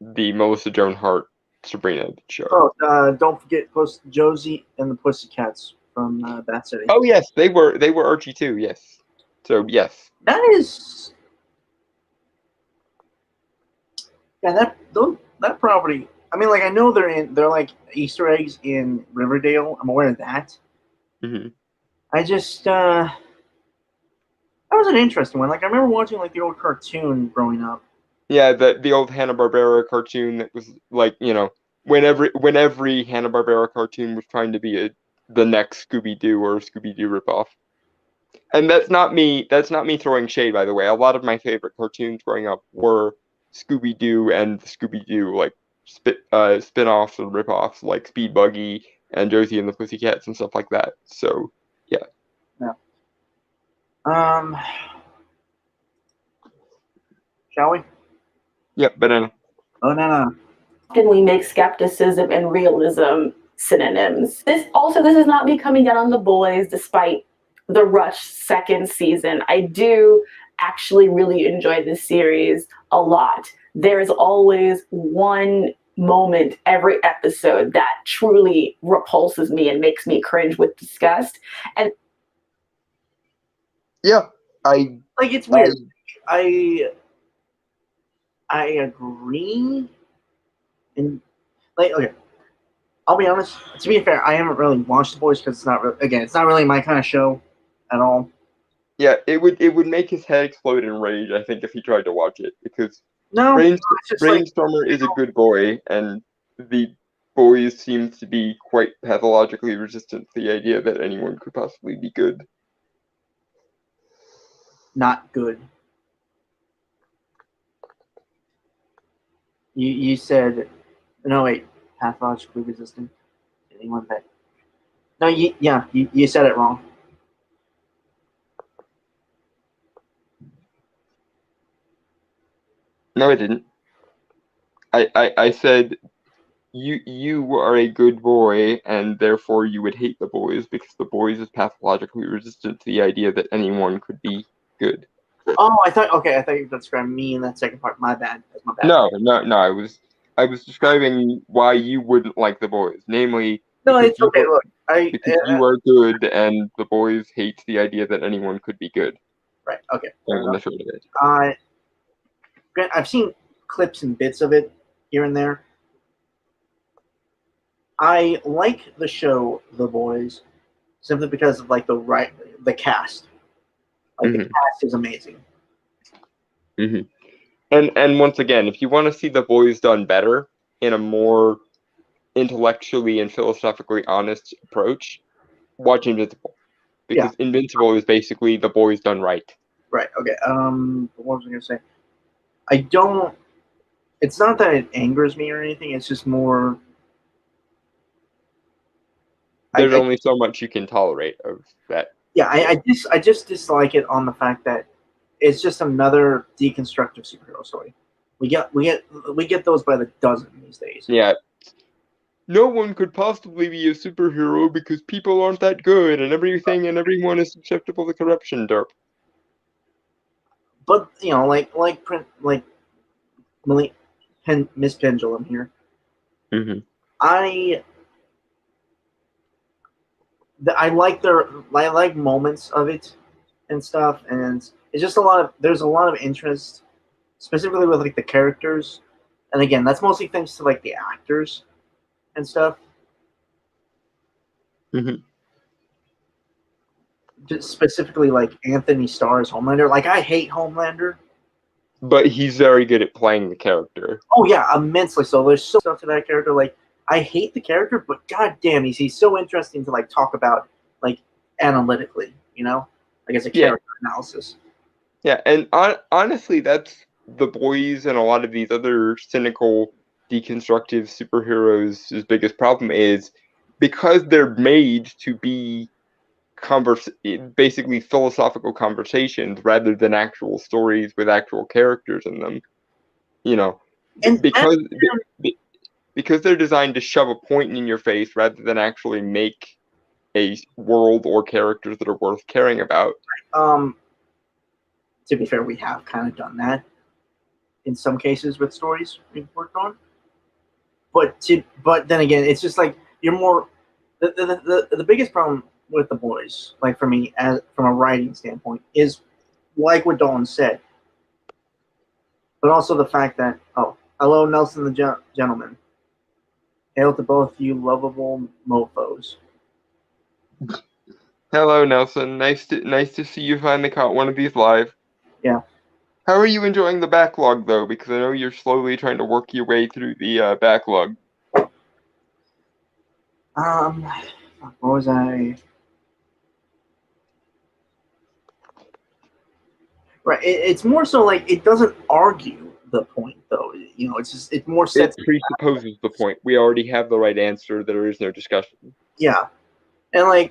the Melissa Joan Hart Sabrina show. Oh, don't forget Josie and the Pussycats from Bat City. Oh yes, they were Archie too. Yes, so yes. That is. Yeah, that property. I mean, like I know they're like Easter eggs in Riverdale. I'm aware of that. Mm-hmm. I just that was an interesting one. Like I remember watching like the old cartoon growing up. Yeah, the old Hanna-Barbera cartoon that was like, you know, when every Hanna-Barbera cartoon was trying to be the next Scooby-Doo or Scooby-Doo ripoff. And that's not me throwing shade, by the way. A lot of my favorite cartoons growing up were Scooby-Doo and Scooby-Doo like spin-offs and ripoffs like Speed Buggy and Josie and the Pussycats and stuff like that. So yeah. Shall we? Yep, banana. Banana. Often we make skepticism and realism synonyms. This is not me coming down on The Boys, despite the rushed second season. I do actually really enjoy this series a lot. There is always one moment every episode that truly repulses me and makes me cringe with disgust. And yeah, it's weird. I agree, and okay. I'll be honest. To be fair, I haven't really watched The Boys because it's not really my kind of show at all. Yeah, it would make his head explode in rage, I think, if he tried to watch it, because Brainstormer is a good boy, and the Boys seems to be quite pathologically resistant to the idea that anyone could possibly be good. Not good. You said no, wait, pathologically resistant to anyone that. No, you said it wrong. No, I didn't. I said you are a good boy, and therefore you would hate The Boys because The Boys is pathologically resistant to the idea that anyone could be good. Oh, I thought you were describing me in that second part. My bad. That's my bad. No. I was describing why you wouldn't like The Boys, namely. No, it's okay. Look, because you are good, and The Boys hate the idea that anyone could be good. Right. Okay. I've seen clips and bits of it here and there. I like the show The Boys simply because of the cast. The cast is amazing. Mm-hmm. And once again, if you want to see The Boys done better in a more intellectually and philosophically honest approach, watch Invincible. Because Invincible is basically The Boys done right. Right. Okay. What was I gonna say? It's not that it angers me or anything. It's just more. There's only so much you can tolerate of that. Yeah, I just dislike it on the fact that it's just another deconstructive superhero story. We get those by the dozen these days. Yeah. No one could possibly be a superhero because people aren't that good, and everything and everyone is susceptible to corruption, derp. But Miss Pendulum here. Mm-hmm. I like moments of it and stuff, and it's just there's a lot of interest, specifically with the characters, and again, that's mostly thanks to the actors and stuff. Mm-hmm. Just specifically Anthony Starr's Homelander. I hate Homelander. But he's very good at playing the character. Oh yeah, immensely so. There's so much to that character. I hate the character, but goddamn, he's so interesting to talk about analytically, as a character analysis. Yeah, and honestly, that's The Boys and a lot of these other cynical, deconstructive superheroes' biggest problem is because they're made to be basically philosophical conversations rather than actual stories with actual characters in them. And because they're designed to shove a point in your face rather than actually make a world or characters that are worth caring about. To be fair, we have kind of done that in some cases with stories we've worked on. But then again, it's just you're more the biggest problem with The Boys, for me, from a writing standpoint, is what Dalton said, but also the fact that hello, Nelson the Gentleman. Hail to both you lovable mofos. Hello, Nelson. Nice to see you finally caught one of these live. Yeah. How are you enjoying the backlog, though? Because I know you're slowly trying to work your way through the backlog. What was I? Right. It's more so it doesn't argue the point, though. It's just it more sets. It presupposes the point. We already have the right answer. There is no discussion. Yeah, and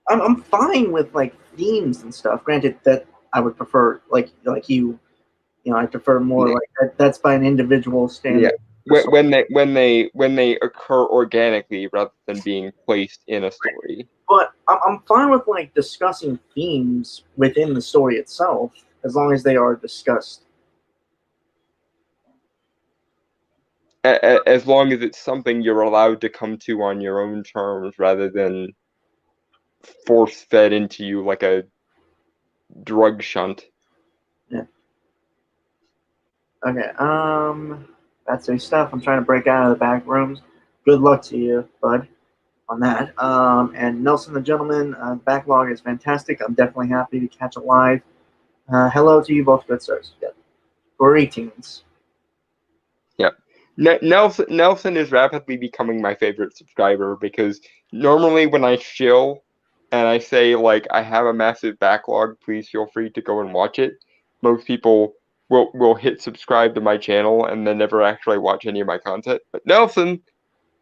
I'm fine with themes and stuff. Granted, that I would prefer I prefer more that's by an individual standard. when they occur organically rather than being placed in a story. But I'm fine with like discussing themes within the story itself, as long as they are discussed. As long as it's something you're allowed to come to on your own terms rather than force fed into you like a drug shunt. Yeah. Okay. That's the stuff. I'm trying to break out of the back rooms. Good luck to you, bud, on that. And Nelson the Gentleman, backlog is fantastic. I'm definitely happy to catch it live. Hello to you both, good sirs. Yeah. Greetings. Yep. Nelson is rapidly becoming my favorite subscriber because normally when I shill and I say like I have a massive backlog, please feel free to go and watch it. Most people will hit subscribe to my channel and then never actually watch any of my content. But Nelson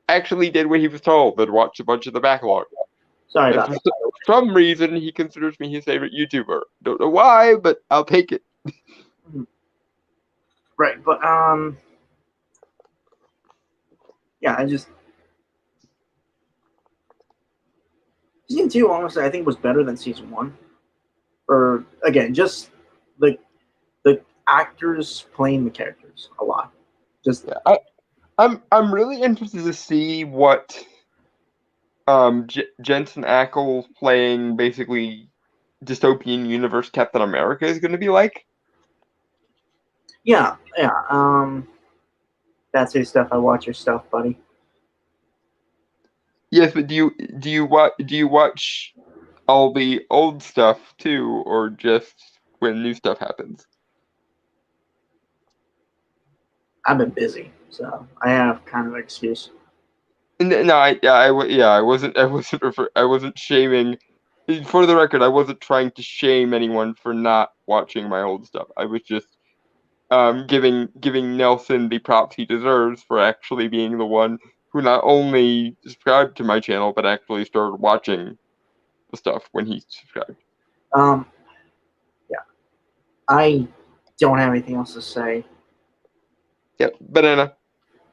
actually did what he was told and watched a bunch of the backlog. Sorry And about for that. some reason he considers me his favorite YouTuber. Don't know why, but I'll take it. Right, but yeah, season 2, honestly, I think was better than season 1. Or again, just the actors playing the characters a lot. Just Yeah, I'm really interested to see what Jensen Ackles playing basically dystopian universe Captain America is going to be like. yeah. That's your stuff. I watch your stuff, buddy. Yes, but do you watch all the old stuff too, or just when new stuff happens? I've been busy, so I have kind of an excuse. No, I wasn't shaming. For the record, I wasn't trying to shame anyone for not watching my old stuff. I was just giving Nelson the props he deserves for actually being the one who not only subscribed to my channel but actually started watching the stuff when he subscribed. Yeah, I don't have anything else to say. Yep, banana.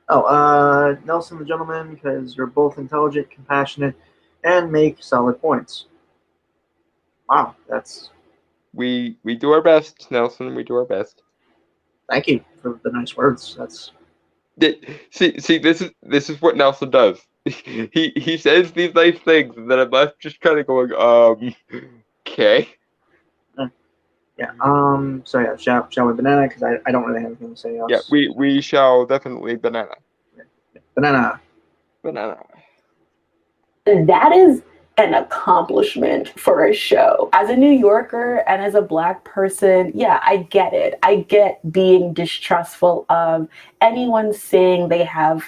Oh, Nelson the Gentleman, because you're both intelligent, compassionate, and make solid points. Wow, that's We do our best, Nelson. We do our best. thank you for the nice words. That's See, this is what Nelson does. He says these nice things, and then I'm left just kind of going, okay. yeah. So yeah, shall we banana? Because I don't really have anything to say else. Yeah, we shall definitely banana. Banana. Banana. That is an accomplishment for a show. As a New Yorker and as a Black person, yeah, I get it. I get being distrustful of anyone saying they have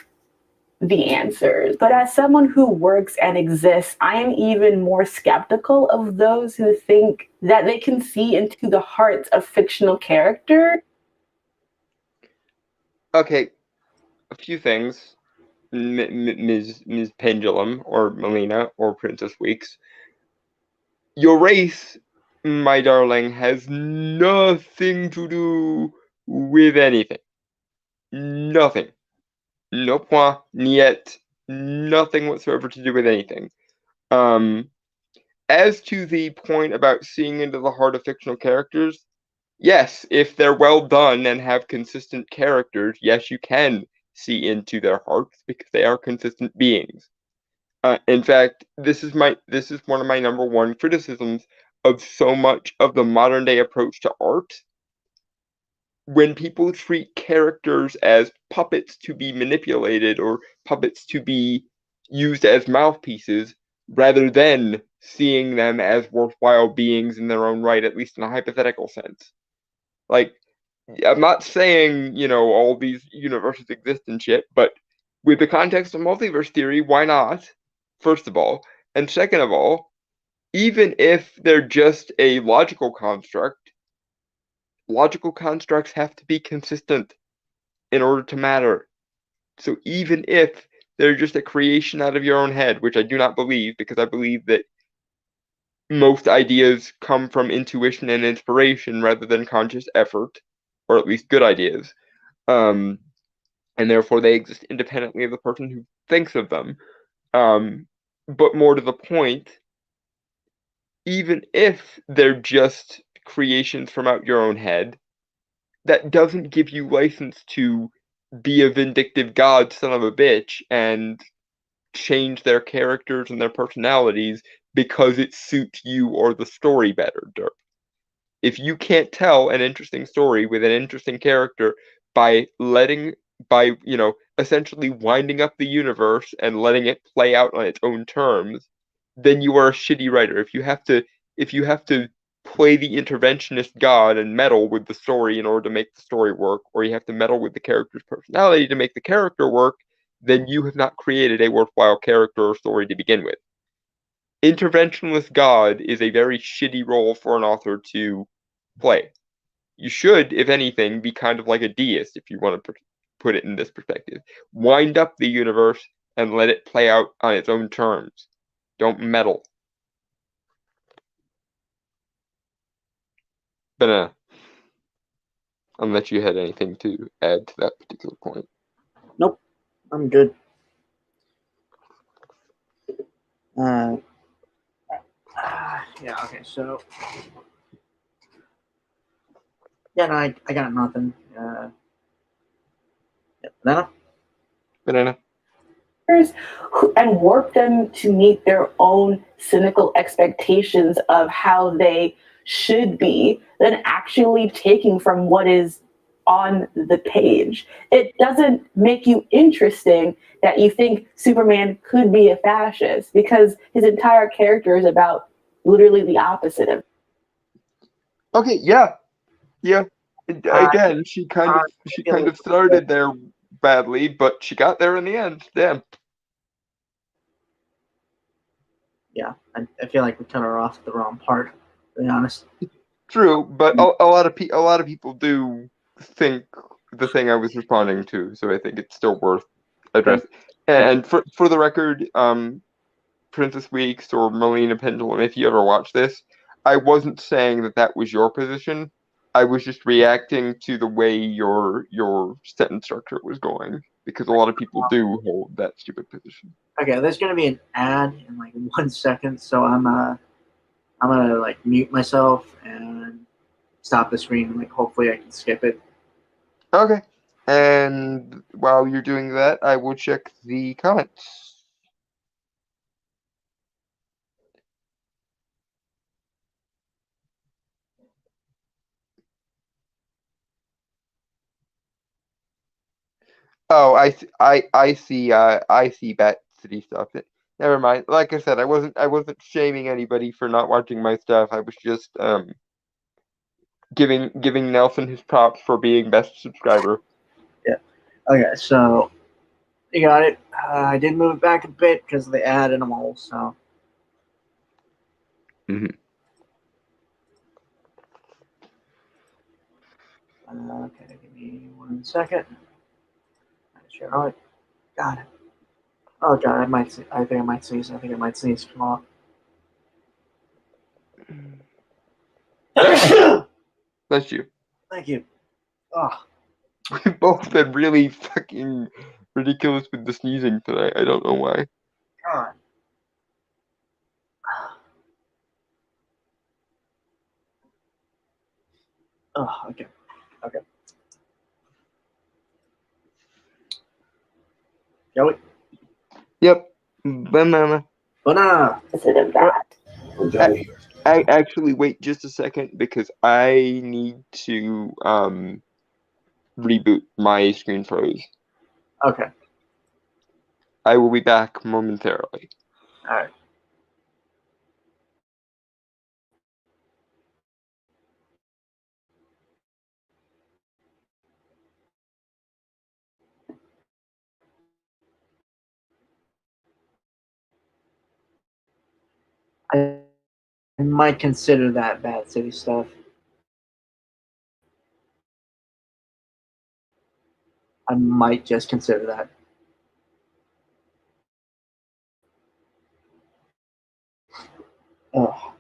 the answers. But as someone who works and exists, I am even more skeptical of those who think that they can see into the hearts of fictional characters. Okay, a few things. Ms. Pendulum, or Melina, or Princess Weeks. Your race, my darling, has nothing to do with anything. Nothing. No point, niet, nothing whatsoever to do with anything. As to the point about seeing into the heart of fictional characters, yes, if they're well done and have consistent characters, yes, you can see into their hearts because they are consistent beings. In fact, this is one of my number one criticisms of so much of the modern day approach to art. When people treat characters as puppets to be manipulated or puppets to be used as mouthpieces, rather than seeing them as worthwhile beings in their own right, at least in a hypothetical sense. Like, I'm not saying, all these universes exist and shit, but with the context of multiverse theory, why not? First of all. And second of all, even if they're just a logical constructs have to be consistent in order to matter. So even if they're just a creation out of your own head, which I do not believe, because I believe that most ideas come from intuition and inspiration rather than conscious effort, or at least good ideas. and therefore they exist independently of the person who thinks of them. But more to the point, even if they're just creations from out your own head, that doesn't give you license to be a vindictive god son of a bitch and change their characters and their personalities because it suits you or the story better, Derp. If you can't tell an interesting story with an interesting character by essentially winding up the universe and letting it play out on its own terms, then you are a shitty writer. If you have to play the interventionist god and meddle with the story in order to make the story work, or you have to meddle with the character's personality to make the character work, then you have not created a worthwhile character or story to begin with. Interventionist god is a very shitty role for an author to play. You should, if anything, be kind of like a deist if you want to put it in this perspective. Wind up the universe and let it play out on its own terms. Don't meddle. Banana. Unless you had anything to add to that particular point. Nope, I'm good. Yeah, okay, so. Yeah, no, I got nothing. Yeah, Banana? Banana. And warp them to meet their own cynical expectations of how they should be than actually taking from what is on the page. It doesn't make you interesting that you think Superman could be a fascist because his entire character is about literally the opposite of. Okay, yeah. Again, she kind of started there badly, but she got there in the end. Damn. Yeah, I feel like we cut her off at the wrong part, to be honest. True, but a lot of people do think the thing I was responding to, so I think it's still worth addressing. And for the record, Princess Weeks or Melina Pendulum, if you ever watch this, I wasn't saying that was your position. I was just reacting to the way your sentence structure was going, because a lot of people do hold that stupid position. Okay, there's gonna be an ad in like 1 second, so I'm gonna like mute myself and stop the screen. Like hopefully I can skip it. Okay. And while you're doing that, I will check the comments. Oh, I see. I see Bat City stuff. Never mind. Like I said, I wasn't shaming anybody for not watching my stuff. I was just giving Nelson his props for being best subscriber. Yeah. Okay, so you got it. I did move it back a bit because of the ad and all. So. Mm-hmm. Okay, give me 1 second. Sure. Oh, got it. Oh god, I think I might sneeze. I think I might sneeze. Come on. Bless you. Thank you. Oh. We've both been really fucking ridiculous with the sneezing today. I don't know why. God. Oh, okay. Okay. Shall we? Yep. Banana. Banana. Opposite of that. I actually wait just a second because I need to reboot. My screen froze. Okay. I will be back momentarily. All right. I might consider that Bad City stuff. I might just consider that. Oh.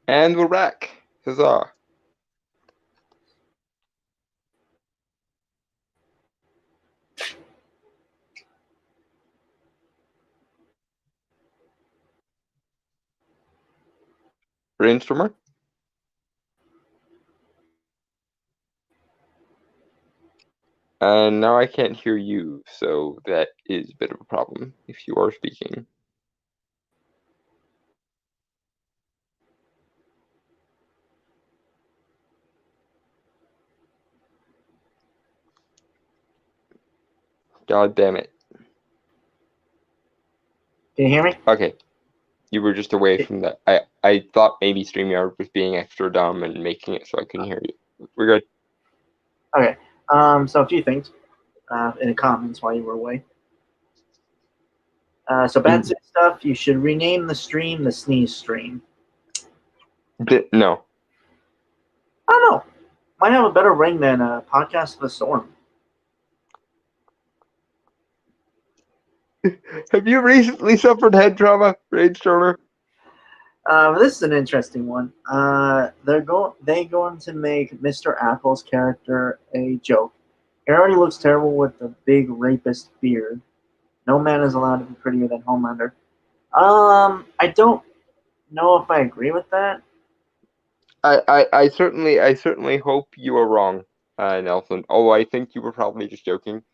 And we're back. Huzzah. Brainstormer? And now I can't hear you, so that is a bit of a problem if you are speaking. God damn it. Can you hear me? Okay. You were just away from that. I thought maybe StreamYard was being extra dumb and making it so I couldn't hear you. We're good. Okay. So a few things in the comments while you were away. So bad Sid stuff. You should rename the stream the Sneeze Stream. No. I don't know. Might have a better ring than Podcast of the Storm. Have you recently suffered head trauma, Brainstormer? This is an interesting one. They're going to make Mr. Apple's character a joke. He already looks terrible with the big rapist beard. No man is allowed to be prettier than Homelander. I don't know if I agree with that. I certainly hope you are wrong, Nelson. Although I think you were probably just joking.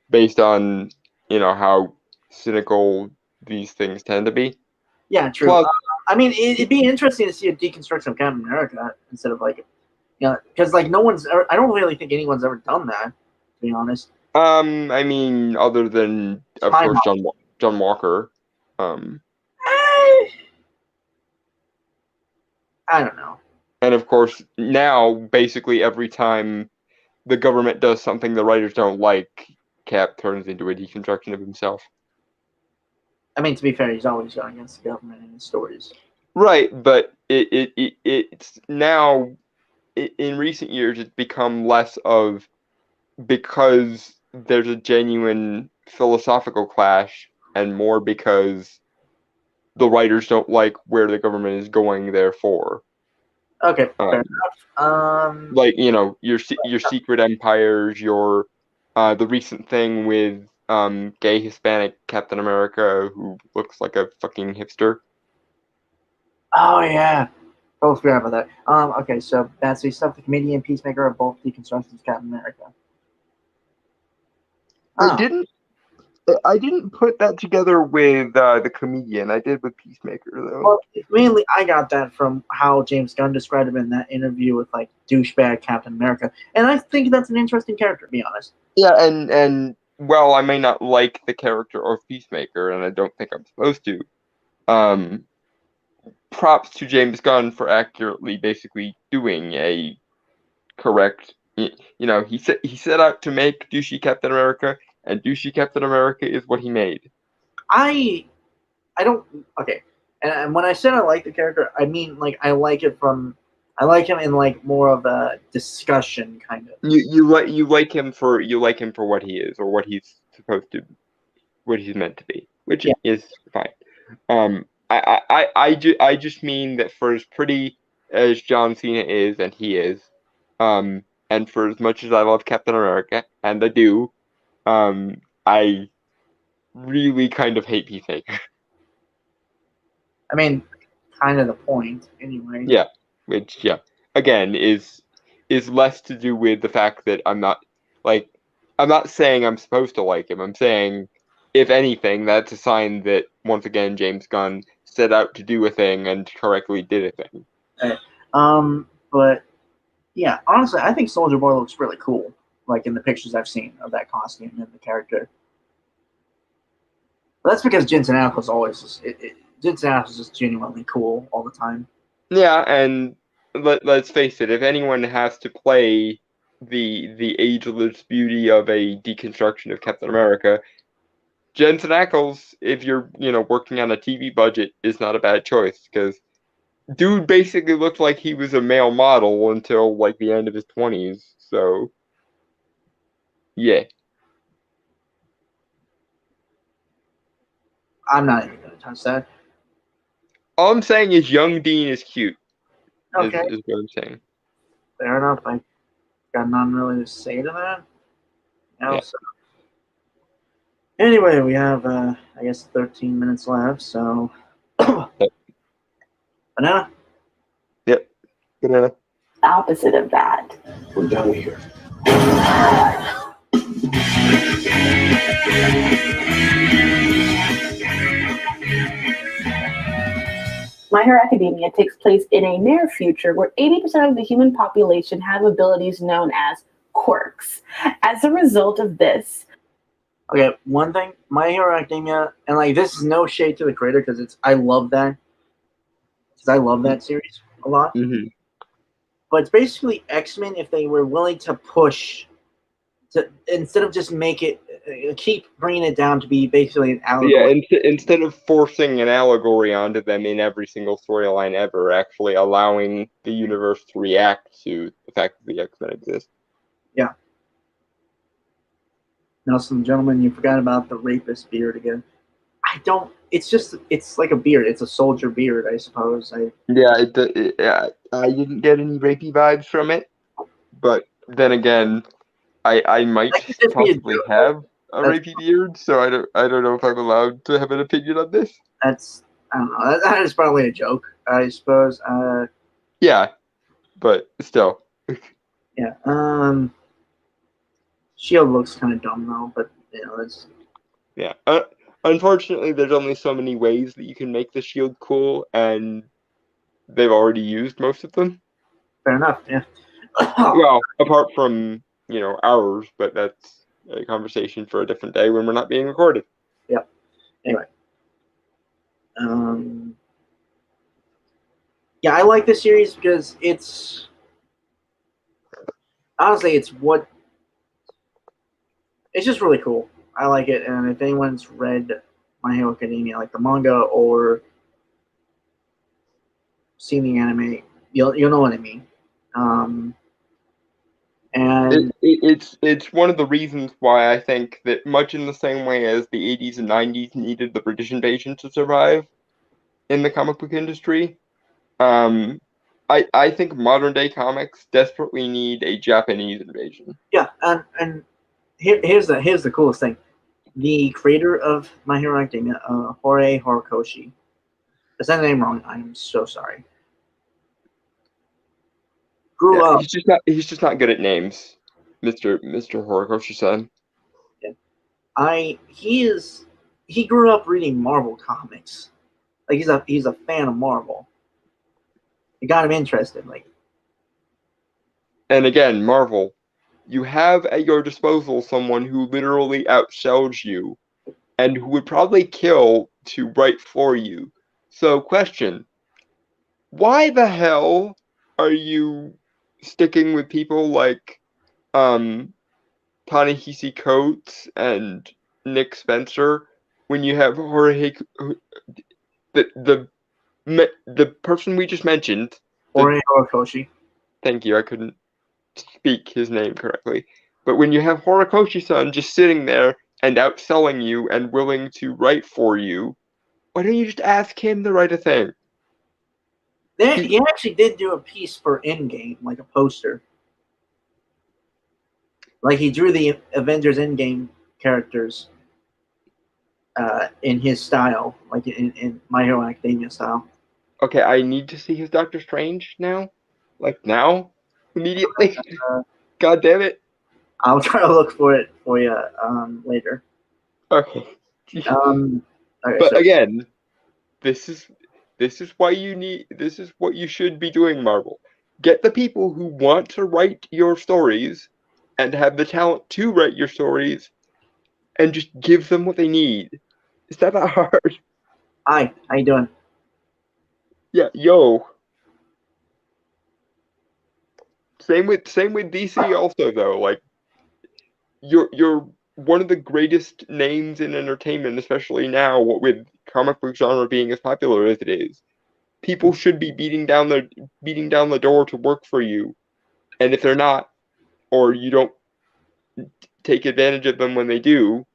Based on how cynical these things tend to be. Yeah, true. Plus, I mean, it'd be interesting to see a deconstruction of Captain America instead of because no one's. I don't really think anyone's ever done that. To be honest. I mean, other than of course John Walker. I don't know. And of course, now basically every time the government does something the writers don't like, Cap turns into a deconstruction of himself. I mean, to be fair, he's always gone against the government in his stories. Right, but it's now in recent years it's become less of because there's a genuine philosophical clash and more because the writers don't like where the government is going, therefore. Okay, fair enough. Like your secret empires, your the recent thing with gay Hispanic Captain America who looks like a fucking hipster. Oh yeah, both forgot about that. Okay, so Batsy stuff. The comedian Peacemaker are both deconstructions of Captain America. I didn't put that together with the comedian. I did with Peacemaker though. Well, mainly I got that from how James Gunn described him in that interview with douchebag Captain America, and I think that's an interesting character, to be honest. Yeah, and well, I may not like the character of Peacemaker, and I don't think I'm supposed to. Props to James Gunn for accurately, basically doing a correct. He set out to make douchey Captain America, and douchey Captain America is what he made. I don't. Okay, and when I said I like the character, I mean I like him in more of a discussion kind of. You like him for what he is or what he's supposed to, what he's meant to be, which is fine. I just mean that for as pretty as John Cena is, and he is, and for as much as I love Captain America, and I do, I really kind of hate Peacemaker. I mean, kind of the point, anyway. Yeah, which again is less to do with the fact that I'm not saying I'm supposed to like him. I'm saying, if anything, that's a sign that once again James Gunn set out to do a thing and correctly did a thing. But yeah, honestly, I think Soldier Boy looks really cool. In the pictures I've seen of that costume and the character. But that's because Jensen Ackles always Jensen Ackles is just genuinely cool all the time. Yeah, and let's face it, if anyone has to play the ageless beauty of a deconstruction of Captain America, Jensen Ackles, if you're working on a TV budget, is not a bad choice, because dude basically looked like he was a male model until the end of his 20s. So yeah, I'm not even gonna touch that. All I'm saying is young Dean is cute. Okay, Is what I'm saying. fair enough. I got nothing really to say to that. Yeah. So. Anyway, we have, I guess, 13 minutes left, so... Banana? Yep. Banana. Opposite of that. We're done here. My Hero Academia takes place in a near future where 80% of the human population have abilities known as quirks. As a result of this, Okay, one thing, My Hero Academia, and like this is no shade to the creator because I love that series a lot. Mm-hmm. But it's basically X-Men if they were willing to push to instead of just make it keep bringing it down to be basically an allegory. Yeah, instead of forcing an allegory onto them in every single storyline ever, actually allowing the universe to react to the fact that the X-Men exist. Yeah. Nelson, gentlemen, you forgot about the rapist beard again. It's like a beard. It's a soldier beard, I suppose. Yeah, I didn't get any rapey vibes from it, but then again, I might That could just be a possibly joke. have a That's- rapey beard, so I don't know if I'm allowed to have an opinion on this. I don't know. That is probably a joke, I suppose. Yeah, but still. Yeah. Shield looks kind of dumb though, but it's Yeah. Unfortunately, there's only so many ways that you can make the shield cool, and they've already used most of them. fair enough. Yeah. Well, apart from ours, but that's a conversation for a different day when we're not being recorded. Yep. Anyway. Yeah, I like this series because it's honestly it's just really cool. I like it, and if anyone's read My Hero Academia, like the manga or seen the anime, you'll know what I mean. And It's one of the reasons why I think that much in the same way as the 80s and 90s needed the British invasion to survive in the comic book industry, I think modern day comics desperately need a Japanese invasion. yeah, and here's the coolest thing: the creator of My Hero Academia, Hore Horikoshi. I said the name wrong. I'm so sorry. Grew Yeah, up. he's just not good at names, Mr. Horikoshi-san. He grew up reading Marvel comics. Like he's a fan of Marvel. It got him interested. Like, And again, Marvel, you have at your disposal someone who literally outsells you and who would probably kill to write for you. So, question, why the hell are you sticking with people like Ta-Nehisi Coates and Nick Spencer when you have Jorge, the person we just mentioned? Hore Horikoshi. Thank you, I couldn't speak his name correctly. But when you have Horikoshi-san just sitting there and outselling you and willing to write for you, why don't you just ask him to write a thing? He actually did do a piece for Endgame, like a poster. Like he drew the Avengers Endgame characters in his style, like in My Hero Academia style. Okay, I need to see his Doctor Strange now. Like now? Immediately? God damn it. I'll try to look for it for you later. Okay. Okay, But so again, this is what you should be doing, Marvel. Get the people who want to write your stories and have the talent to write your stories and just give them what they need. Is that not hard? hi, how you doing? Yeah, yo. Same with DC also though. Like you're one of the greatest names in entertainment, especially now with comic book genre being as popular as it is. People should be beating down the door to work for you. And if they're not, or you don't take advantage of them when they do,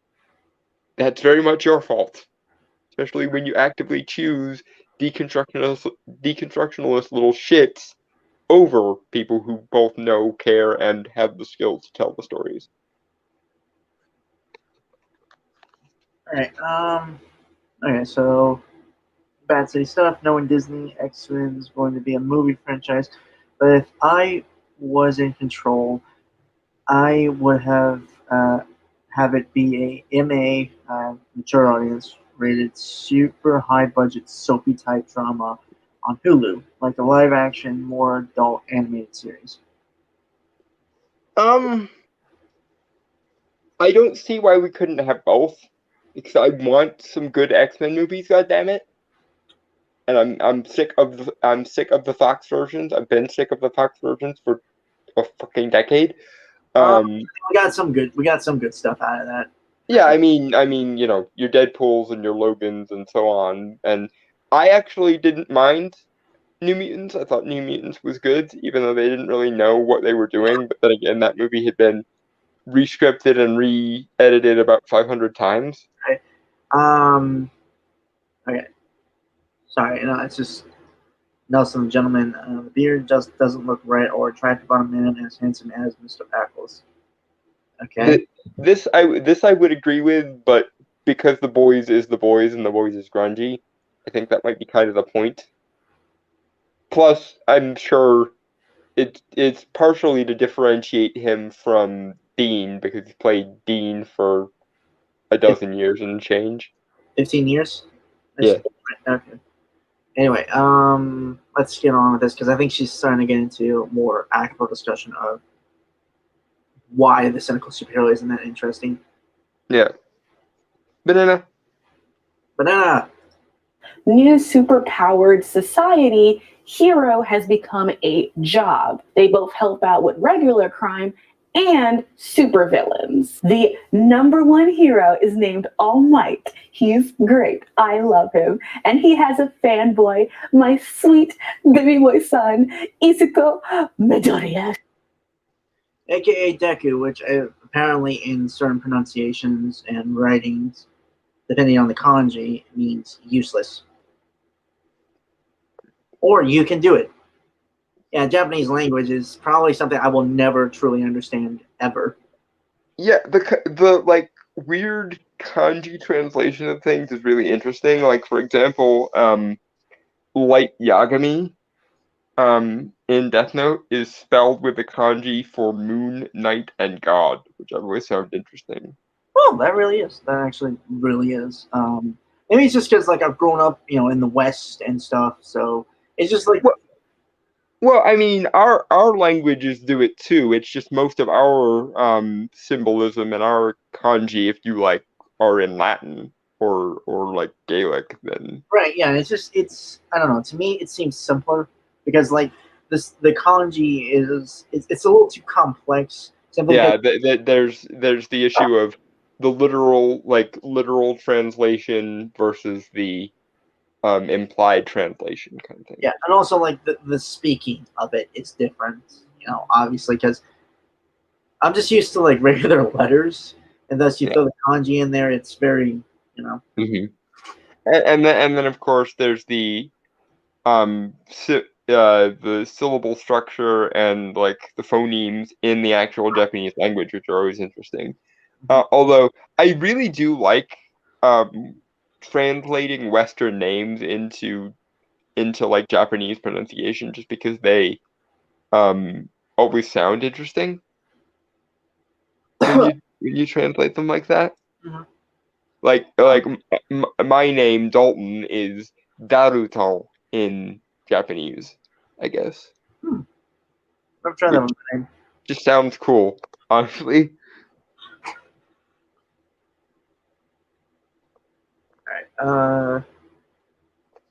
that's very much your fault. Especially when you actively choose deconstructionalist little shits over people who both know, care, and have the skills to tell the stories. Alright, okay, so Bad City stuff, knowing Disney, X-Men is going to be a movie franchise. But if I was in control, I would have it be a MA, mature audience rated, super high budget soapy type drama on Hulu, like a live action, more adult animated series. I don't see why we couldn't have both, because I want some good X-Men movies, goddammit. And I'm sick of the Fox versions. I've been sick of the Fox versions for a fucking decade. We got some good stuff out of that. Yeah, I mean, you know, your Deadpools and your Logans and so on. And I actually didn't mind New Mutants. I thought New Mutants was good, even though they didn't really know what they were doing. But then again, that movie had been re-scripted and re-edited about 500 times. Okay. Okay. Sorry, it's just Nelson, the gentleman. The beard just doesn't look right or attractive on a man as handsome as Mr. Ackles. Okay. This I would agree with, but because The Boys is The Boys and The Boys is grungy, I think that might be kind of the point. Plus, I'm sure it's partially to differentiate him from Dean, because he played Dean for a dozen years and change. 15 years? Yeah. Okay. Anyway, let's get on with this, because I think she's starting to get into a more actual discussion of why the cynical superhero isn't that interesting. Yeah. Banana. New superpowered society, hero has become a job. They both help out with regular crime and supervillains. The number one hero is named All Might. He's great. I love him. And he has a fanboy, my sweet baby boy son, Izuku Midoriya. AKA Deku, which apparently in certain pronunciations and writings, depending on the kanji, means useless. Or you can do it. Yeah, Japanese language is probably something I will never truly understand, ever. Yeah, the like weird kanji translation of things is really interesting. Like, for example, Light Yagami in Death Note is spelled with the kanji for moon, night, and god, which I've always found interesting. Well, that really is. That actually really is. Maybe it's just because like I've grown up, in the West and stuff, so it's just like. Well, I mean, our languages do it too. It's just most of our symbolism and our kanji, if you like, are in Latin or like Gaelic. Then Right. Yeah. It's I don't know. To me, it seems simpler because like the kanji it's a little too complex. Simply yeah, there's the issue of the literal translation versus the implied translation kind of thing. Yeah, and also like the speaking of it is different. Obviously because I'm just used to like regular letters, and thus you throw the kanji in there. It's very Mm-hmm. And then of course there's the the syllable structure and like the phonemes in the actual Japanese language, which are always interesting. Although I really do like translating Western names into like Japanese pronunciation, just because they always sound interesting when you translate them like that. Mhm. Like my name Dalton is Daruto in Japanese, I guess. I'm trying that one. Just sounds cool, honestly. All right.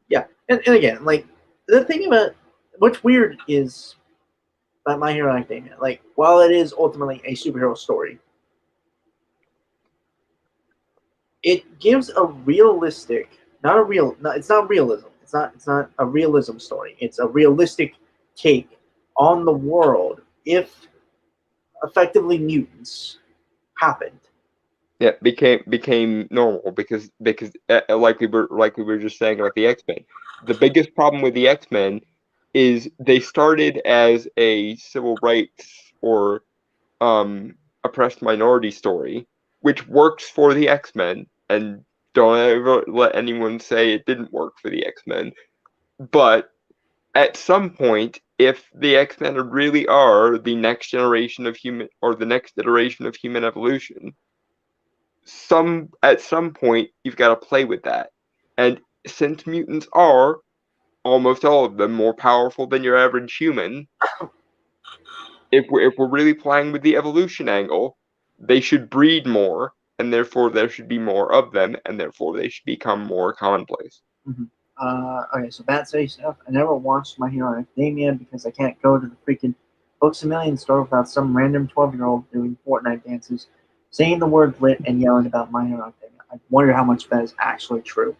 Yeah, and again, like the thing about what's weird is about My Hero Academia. Like, while it is ultimately a superhero story, it gives a realistic, it's not realism. It's not a realism story. It's a realistic take on the world if effectively mutants happened. Yeah, became normal because like we were just saying about the X-Men. The biggest problem with the X-Men is they started as a civil rights or oppressed minority story, which works for the X-Men, and don't ever let anyone say it didn't work for the X-Men. But at some point, if the X-Men really are the next generation of human or the next iteration of human evolution, at some point you've got to play with that. And since mutants are almost all of them more powerful than your average human, if we're really playing with the evolution angle, they should breed more, and therefore there should be more of them, and therefore they should become more commonplace. Mm-hmm. Okay, so bad say stuff. I never watched My Hero Academia because I can't go to the freaking Books a Million store without some random 12-year-old doing Fortnite dances, saying the word lit, and yelling about My Hero Academia. I wonder how much that is actually true.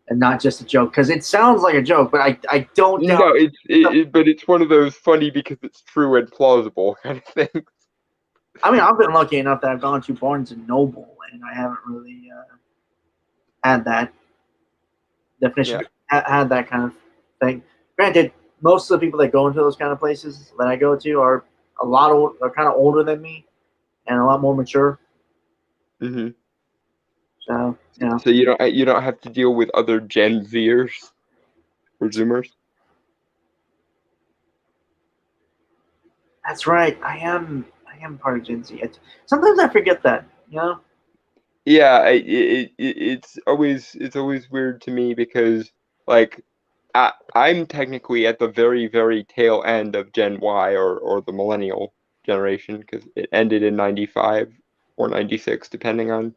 And not just a joke, because it sounds like a joke, but I don't doubt. No, but it's one of those funny because it's true and plausible kind of things. I mean, I've been lucky enough that I've gone to Barnes and Noble, and I haven't really had that definition, had that kind of thing. Granted, most of the people that go into those kind of places that I go to are kind of older than me, and a lot more mature. Mm-hmm. So, you know. So you don't have to deal with other Gen Zers or Zoomers. That's right. I am part of Gen Z. Sometimes I forget that. You know. Yeah, it's always weird to me because like I'm technically at the very very tail end of Gen Y or the millennial generation because it ended in 95 or 96 depending on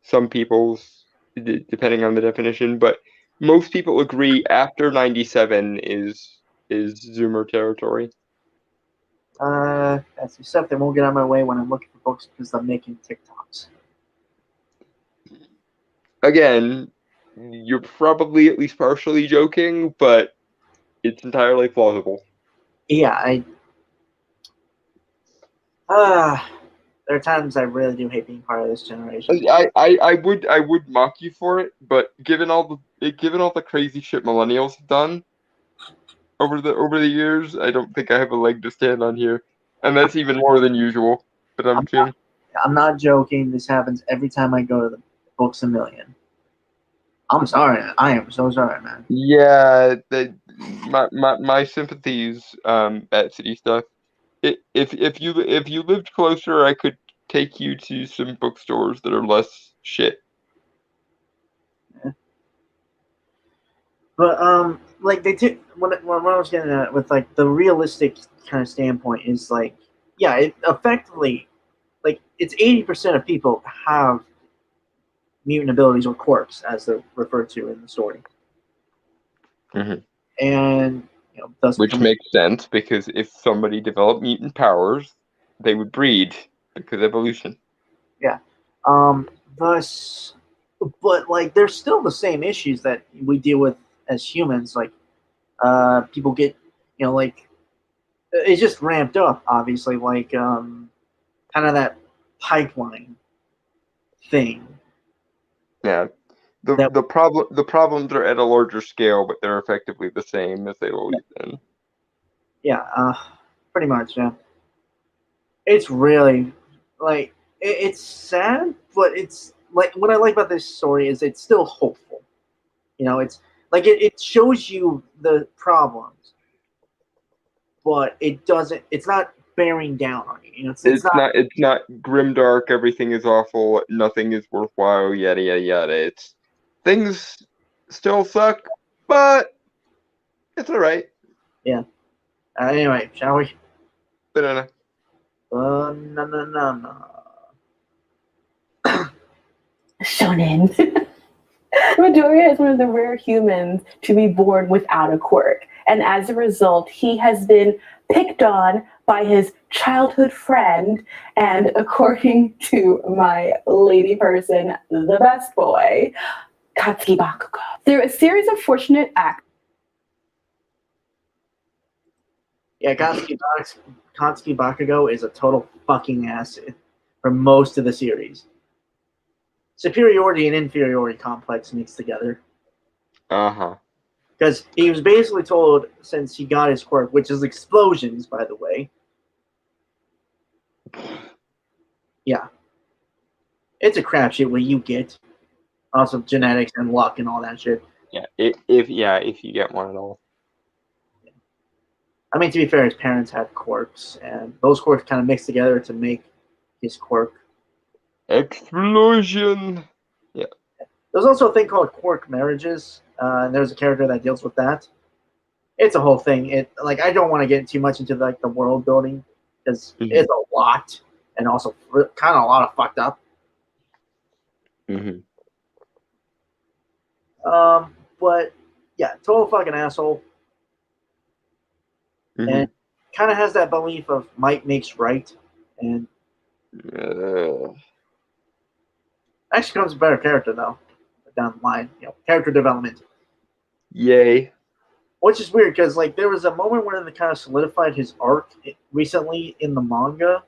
some people's depending on the definition, but most people agree after 97 is Zoomer territory. That's the stuff that won't get out of my way when I'm looking for books because I'm making TikToks. Again, you're probably at least partially joking, but it's entirely plausible. Yeah, there are times I really do hate being part of this generation. I would mock you for it, but given all the crazy shit millennials have done over the years, I don't think I have a leg to stand on here, and that's even more than usual. But I'm not joking. This happens every time I go to the Books a Million. I'm sorry. I am so sorry, man. yeah, my sympathies at city stuff. If you lived closer, I could take you to some bookstores that are less shit. Yeah. But like they took what I was getting at with like the realistic kind of standpoint is like, yeah, it effectively like it's 80% of people have mutant abilities or quirks as they're referred to in the story, Mm-hmm. and thus which makes sense because if somebody developed mutant powers, they would breed because evolution. Yeah. Thus, but like, there's still the same issues that we deal with as humans. Like, people get, like, it's just ramped up. Obviously, like, kind of that pipeline thing. Yeah. The problems are at a larger scale, but they're effectively the same as they've always been. Yeah. Pretty much. Yeah. It's really like it's sad, but it's like what I like about this story is it's still hopeful. It's like it shows you the problems, but it doesn't. It's not bearing down on you. It's not grimdark. Everything is awful. Nothing is worthwhile. Yada yada yada. It's things still suck, but it's all right. Yeah. Anyway, shall we? Banana. No. Shonen. Midoriya is one of the rare humans to be born without a quirk. And as a result, he has been picked on by his childhood friend and, according to my lady person, the best boy, Katsuki Bakugo. Through a series of fortunate acts. Yeah, Katsuki Bakugo is a total fucking ass for most of the series. superiority and inferiority complex mixed together. Uh-huh. Because he was basically told, since he got his quirk, which is explosions, by the way. Yeah. It's a crapshoot what you get. Also genetics and luck and all that shit. Yeah, if you get one at all. I mean, to be fair, his parents had quirks, and those quirks kind of mixed together to make his quirk. Explosion! There's also a thing called quirk marriages, and there's a character that deals with that. It's a whole thing. I don't want to get too much into the world building because it's a lot, and also kind of a lot of fucked up. Mm-hmm. But yeah, total fucking asshole, and kind of has that belief of might makes right, and actually becomes a better character though down the line. Character development. Yay. Which is weird because there was a moment where they kind of solidified his arc recently in the manga,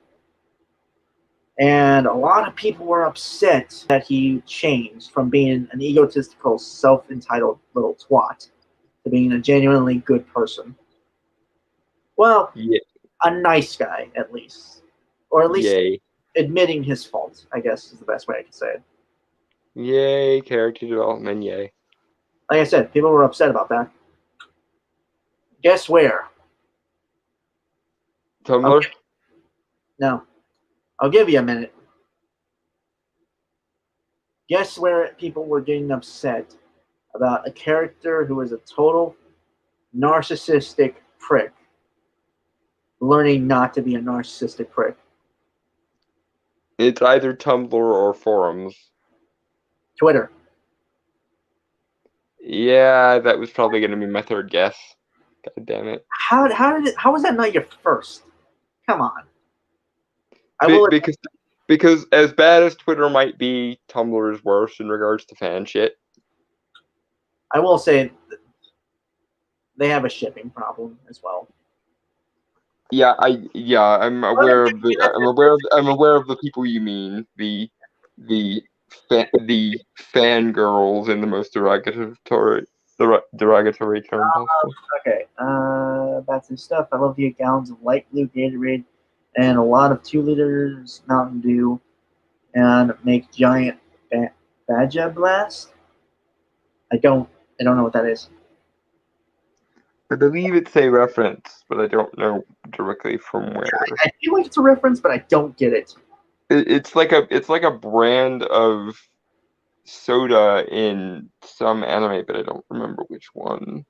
and a lot of people were upset that he changed from being an egotistical, self-entitled little twat to being a genuinely good person. Well, a nice guy at least, or at least admitting his fault, I guess is the best way I can say it. Yay, character development, yay. Like I said, people were upset about that. Guess where? Tumblr? Okay. No. I'll give you a minute. Guess where people were getting upset about a character who is a total narcissistic prick learning not to be a narcissistic prick? It's either Tumblr or forums. Twitter. Yeah, that was probably going to be my third guess. God damn it. How was that not your first? Come on. Because as bad as Twitter might be, Tumblr is worse in regards to fan shit. I will say they have a shipping problem as well. Yeah, I'm aware of the people you mean. The fangirls in the most derogatory term possible. Okay, that's his stuff. I love the gallons of light blue Gatorade and a lot of 2 liters Mountain Dew, and make giant Baja Blast. I don't know what that is. I believe it's a reference, but I don't know directly from where. I feel like it's a reference, but I don't get it. It's like a brand of soda in some anime, but I don't remember which one.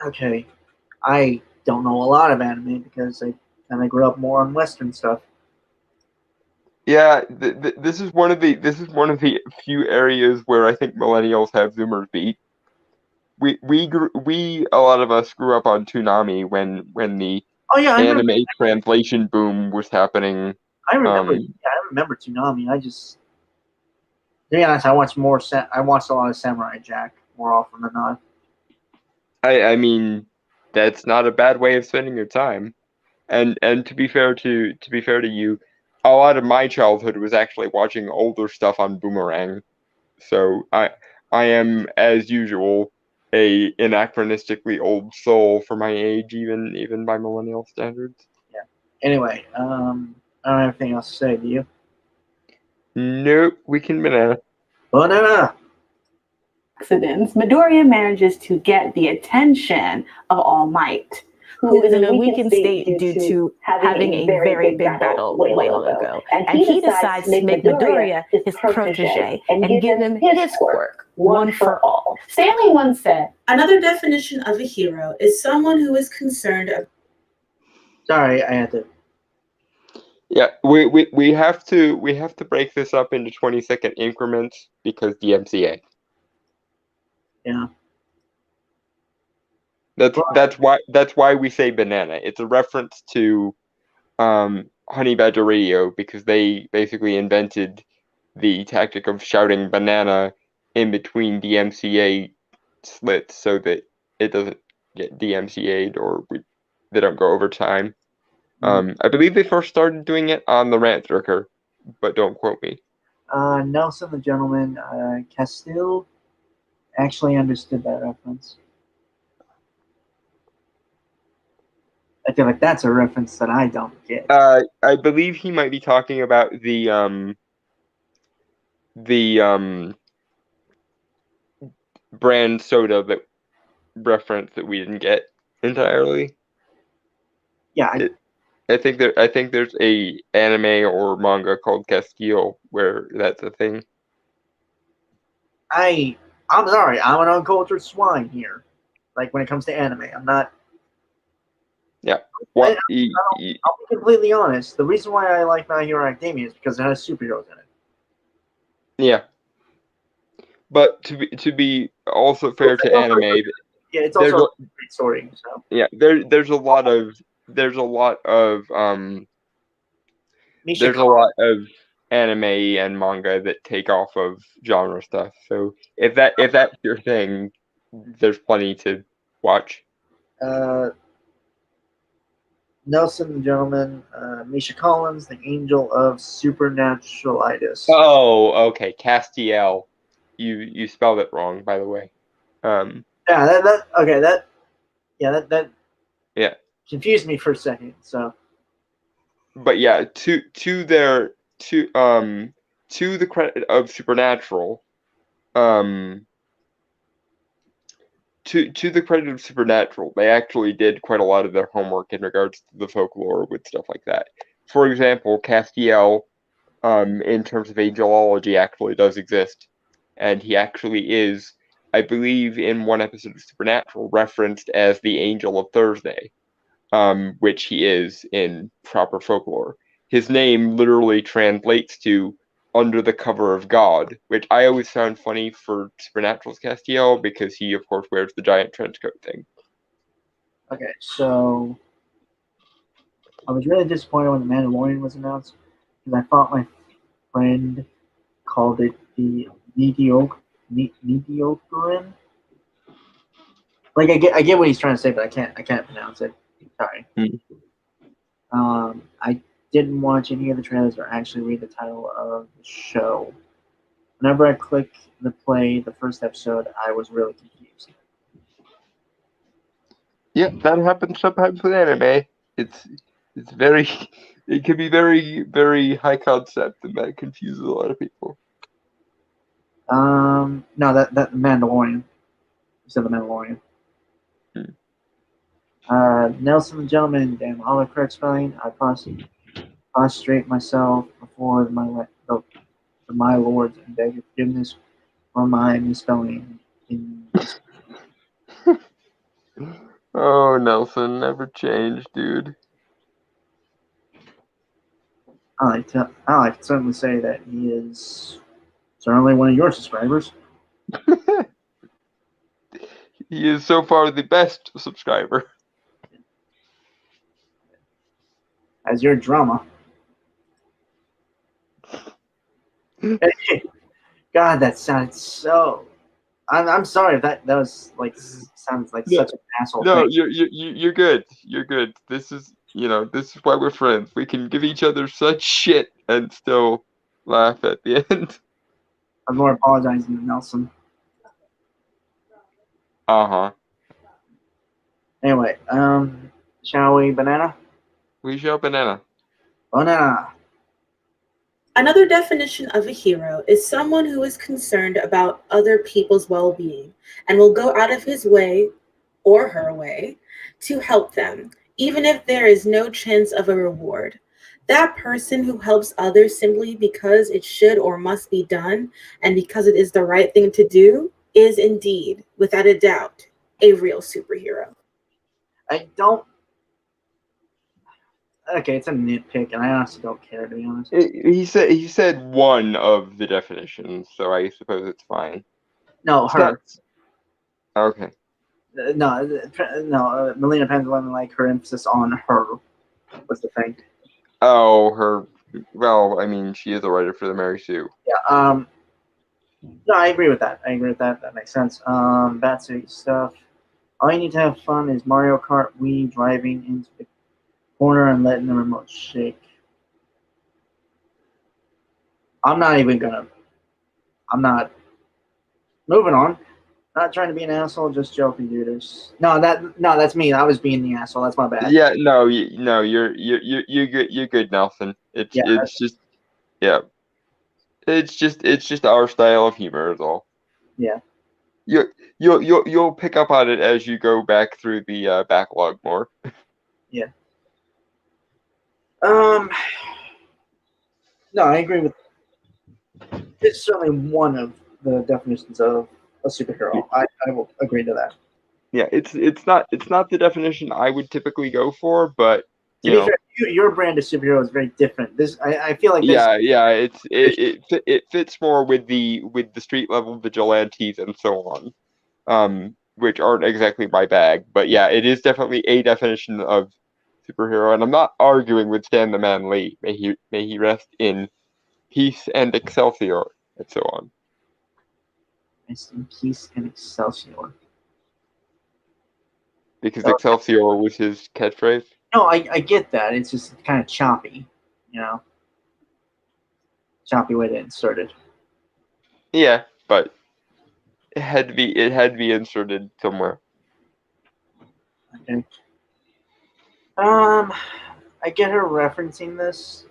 Okay, I don't know a lot of anime because I kind of grew up more on Western stuff. Yeah, this is one of the few areas where I think millennials have Zoomers beat. A lot of us grew up on Toonami when the anime translation boom was happening. I remember Toonami. To be honest, I watched a lot of Samurai Jack more often than not. I mean, that's not a bad way of spending your time. And to be fair to you, a lot of my childhood was actually watching older stuff on Boomerang. So I am, as usual, a anachronistically old soul for my age, even by millennial standards. Yeah. Anyway, I don't have anything else to say. Do you? Nope. We can banana. Banana. Accidents. Midoriya manages to get the attention of All Might, who is in a weakened state due to having a very big battle way long ago. And he decides to make Midoriya his protege and give him his quirk, one for all. Stanley once said, "Another definition of a hero is someone who is concerned." Sorry, I had to. Yeah, we have to break this up into 20-second increments because DMCA. Yeah. That's why we say banana. It's a reference to Honey Badger Radio because they basically invented the tactic of shouting banana in between DMCA slits so that it doesn't get DMCA'd or they don't go over time. I believe they first started doing it on the Rant Jerker, but don't quote me. Nelson the Gentleman, Castile actually understood that reference. I feel like that's a reference that I don't get. I believe he might be talking about the brand soda that reference that we didn't get entirely. Yeah, I think there's a anime or manga called Castile where that's a thing. I'm sorry, I'm an uncultured swine here. Like when it comes to anime, I'm not. Yeah. I'll be completely honest. The reason why I like My Hero Academia is because it has superheroes in it. Yeah. But to be also fair to anime, yeah, it's also a great story. So yeah, there's a lot of anime and manga that take off of genre stuff. So if that's your thing, there's plenty to watch. Nelson the Gentleman, Misha Collins, the Angel of Supernaturalitis. Oh, okay, Castiel. You spelled it wrong, by the way. Yeah, that yeah, confused me for a second. So, but yeah, to the credit of Supernatural, to the credit of Supernatural, they actually did quite a lot of their homework in regards to the folklore with stuff like that. For example, Castiel, in terms of angelology, actually does exist, and he actually is, I believe, in one episode of Supernatural, referenced as the Angel of Thursday, which he is in proper folklore. His name literally translates to under the cover of God, which I always found funny for Supernatural's Castiel because he, of course, wears the giant trench coat thing. Okay, so I was really disappointed when The Mandalorian was announced because I thought my friend called it the Mediocrean. Like I get what he's trying to say, but I can't pronounce it. Sorry. I didn't watch any of the trailers or actually read the title of the show. Whenever I click the play, the first episode, I was really confused. Yeah, that happens sometimes with anime. It can be very, very high concept, and that confuses a lot of people. No, that Mandalorian. You said the Mandalorian. Nelson the Gentleman, damn, all the correct spelling. I prostrate myself before my lords and beg forgiveness for my misspelling. Oh, Nelson, never change, dude. I can certainly say that he is certainly one of your subscribers. He is so far the best subscriber. As your drama. God, that sounded so. I'm sorry if that was like sounds like such an asshole No, thing. you're good. You're good. This is why we're friends. We can give each other such shit and still laugh at the end. I'm more apologizing to Nelson. Uh-huh. Anyway, shall we banana? We shall banana. Banana. Another definition of a hero is someone who is concerned about other people's well-being and will go out of his way or her way to help them, even if there is no chance of a reward. That person who helps others simply because it should or must be done and because it is the right thing to do is indeed, without a doubt, a real superhero. I don't. Okay, it's a nitpick, and I honestly don't care, to be honest. He said one of the definitions, so I suppose it's fine. No, her. Okay. No. Melina Pendleton, like her emphasis on her was the thing. Oh, her. Well, I mean, she is a writer for the Mary Sue. Yeah. No, I agree with that. That makes sense. Bat City stuff. All you need to have fun is Mario Kart Wii driving into the corner and letting the remote shake. I'm not even gonna. I'm not moving on. Not trying to be an asshole, just joking, dude. No, that's me. I was being the asshole. That's my bad. Yeah, no, you're good. You're good, Nelson. Yeah. It's just yeah. It's just our style of humor is all. Yeah. You'll pick up on it as you go back through the backlog more. Yeah. No, I agree with. It's certainly one of the definitions of a superhero. I will agree to that. Yeah, it's not the definition I would typically go for, but To be fair, your brand of superhero is very different. I feel like this. yeah, it fits more with the street level vigilantes and so on, which aren't exactly my bag. But yeah, it is definitely a definition of superhero, and I'm not arguing with Stan the Man Lee. May he rest in peace and Excelsior and so on. Rest in peace and Excelsior. Because Excelsior was his catchphrase. No, I get that. It's just kind of choppy, you know. Choppy way to insert it. Yeah, but it had to be inserted somewhere. Okay. I get her referencing this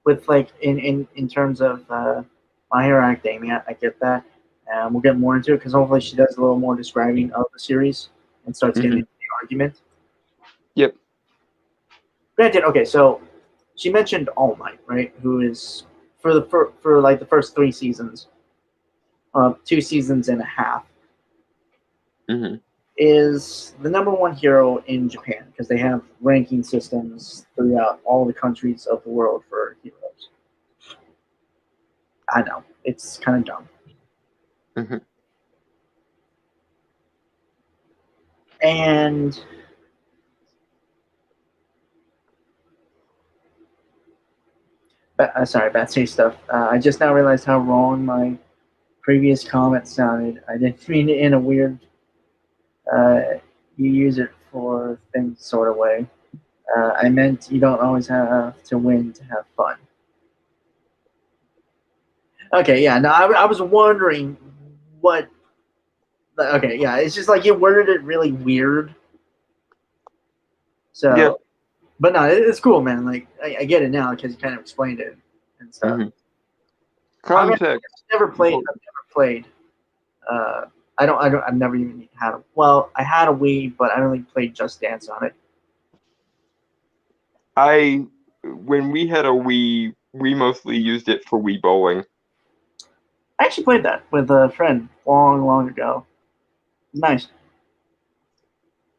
with like in terms of My Hero Academia. I get that. We'll get more into it because hopefully she does a little more describing of the series and starts getting into the argument. Yep. Granted, okay, so she mentioned All Might, right? Who is for like the first 3 seasons, 2 seasons and a half, is the #1 hero in Japan because they have ranking systems throughout all the countries of the world for heroes. I know it's kind of dumb. And sorry, Betsy stuff. I just now realized how wrong my previous comment sounded. I didn't mean it in a weird, you use it for things sort of way. I meant you don't always have to win to have fun. Okay, yeah, no, I was wondering what. Okay, yeah, it's just like you worded it really weird. So, yeah. But no, it's cool, man. Like I get it now because you kind of explained it and stuff. Context. I've never played. I've never even had a. Well, I had a Wii, but I only played Just Dance on it. When we had a Wii, we mostly used it for Wii bowling. I actually played that with a friend long ago. Nice.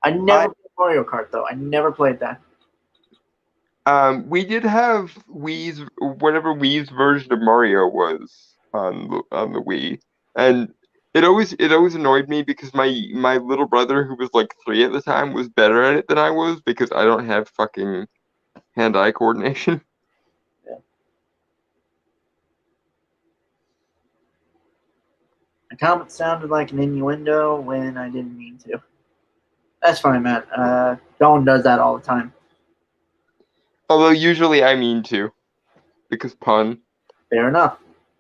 I never played Mario Kart though. I never played that. We did have whatever Wii's version of Mario was on the Wii, and it always annoyed me because my little brother, who was like 3 at the time, was better at it than I was because I don't have fucking hand-eye coordination. Yeah. My comment sounded like an innuendo when I didn't mean to. That's fine, Matt. Dawn does that all the time. Although usually I mean to, because pun. Fair enough.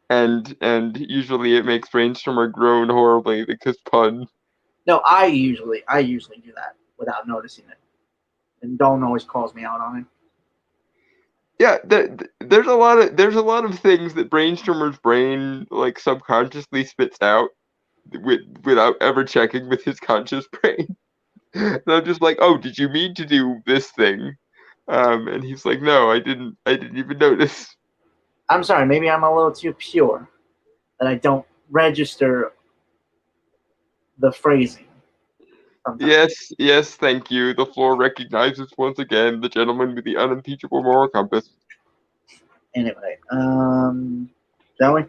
And usually it makes Brainstormer groan horribly because pun. No, I usually do that without noticing it, and Dawn always calls me out on it. Yeah, there's a lot of things that Brainstormer's brain like subconsciously spits out without ever checking with his conscious brain. And I'm just like, oh, did you mean to do this thing? And he's like, no, I didn't even notice. I'm sorry, maybe I'm a little too pure that I don't register the phrasing. Sometimes. Yes, thank you. The floor recognizes once again the gentleman with the unimpeachable moral compass. Anyway, shall we?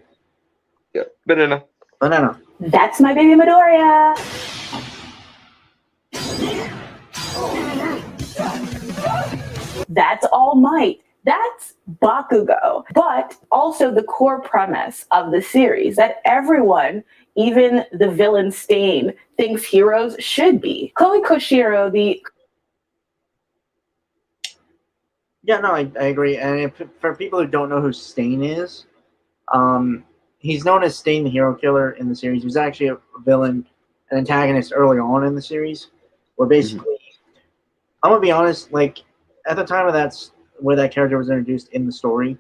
Yeah, banana. That's my baby Midoriya. That's All Might. That's Bakugo. But also the core premise of the series that everyone, even the villain Stain, thinks heroes should be. Chloe Koshiro, Yeah, no, I agree. And for people who don't know who Stain is, He's known as Stain the Hero Killer in the series. He was actually a villain, an antagonist early on in the series, where basically, I'm gonna be honest, like at the time of where that character was introduced in the story,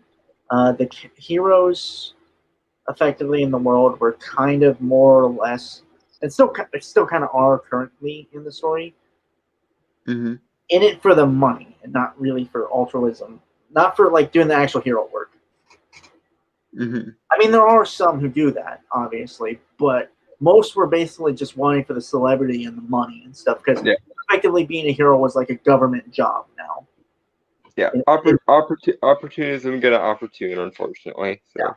the heroes effectively in the world were kind of more or less, and still kind of are currently in the story, Mm-hmm. in it for the money and not really for altruism, not for like doing the actual hero work. Mm-hmm. I mean, there are some who do that, obviously, but most were basically just wanting for the celebrity and the money and stuff, because effectively being a hero was like a government job now. Yeah, opportunism gonna opportune, unfortunately. So. Yeah.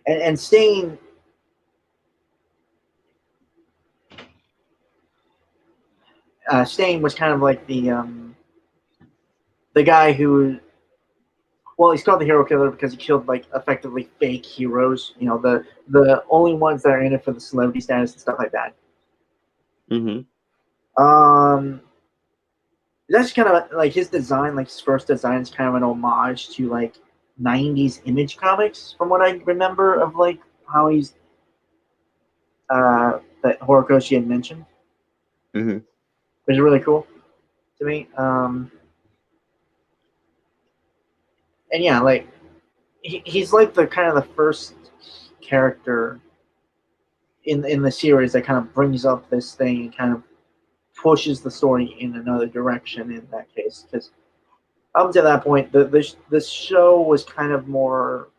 And Stain, Stain was kind of like the guy who, well, he's called the hero killer because he killed like effectively fake heroes. You know, the only ones that are in it for the celebrity status and stuff like that. Mm-hmm. That's kind of like his design, like his first design is kind of an homage to like 90s Image comics, from what I remember of like how he's that Horikoshi had mentioned. Mm-hmm. Which is really cool to me. And yeah, like he's like the kind of the first character in the series that kind of brings up this thing and kind of pushes the story in another direction in that case, because up to that point the show was kind of more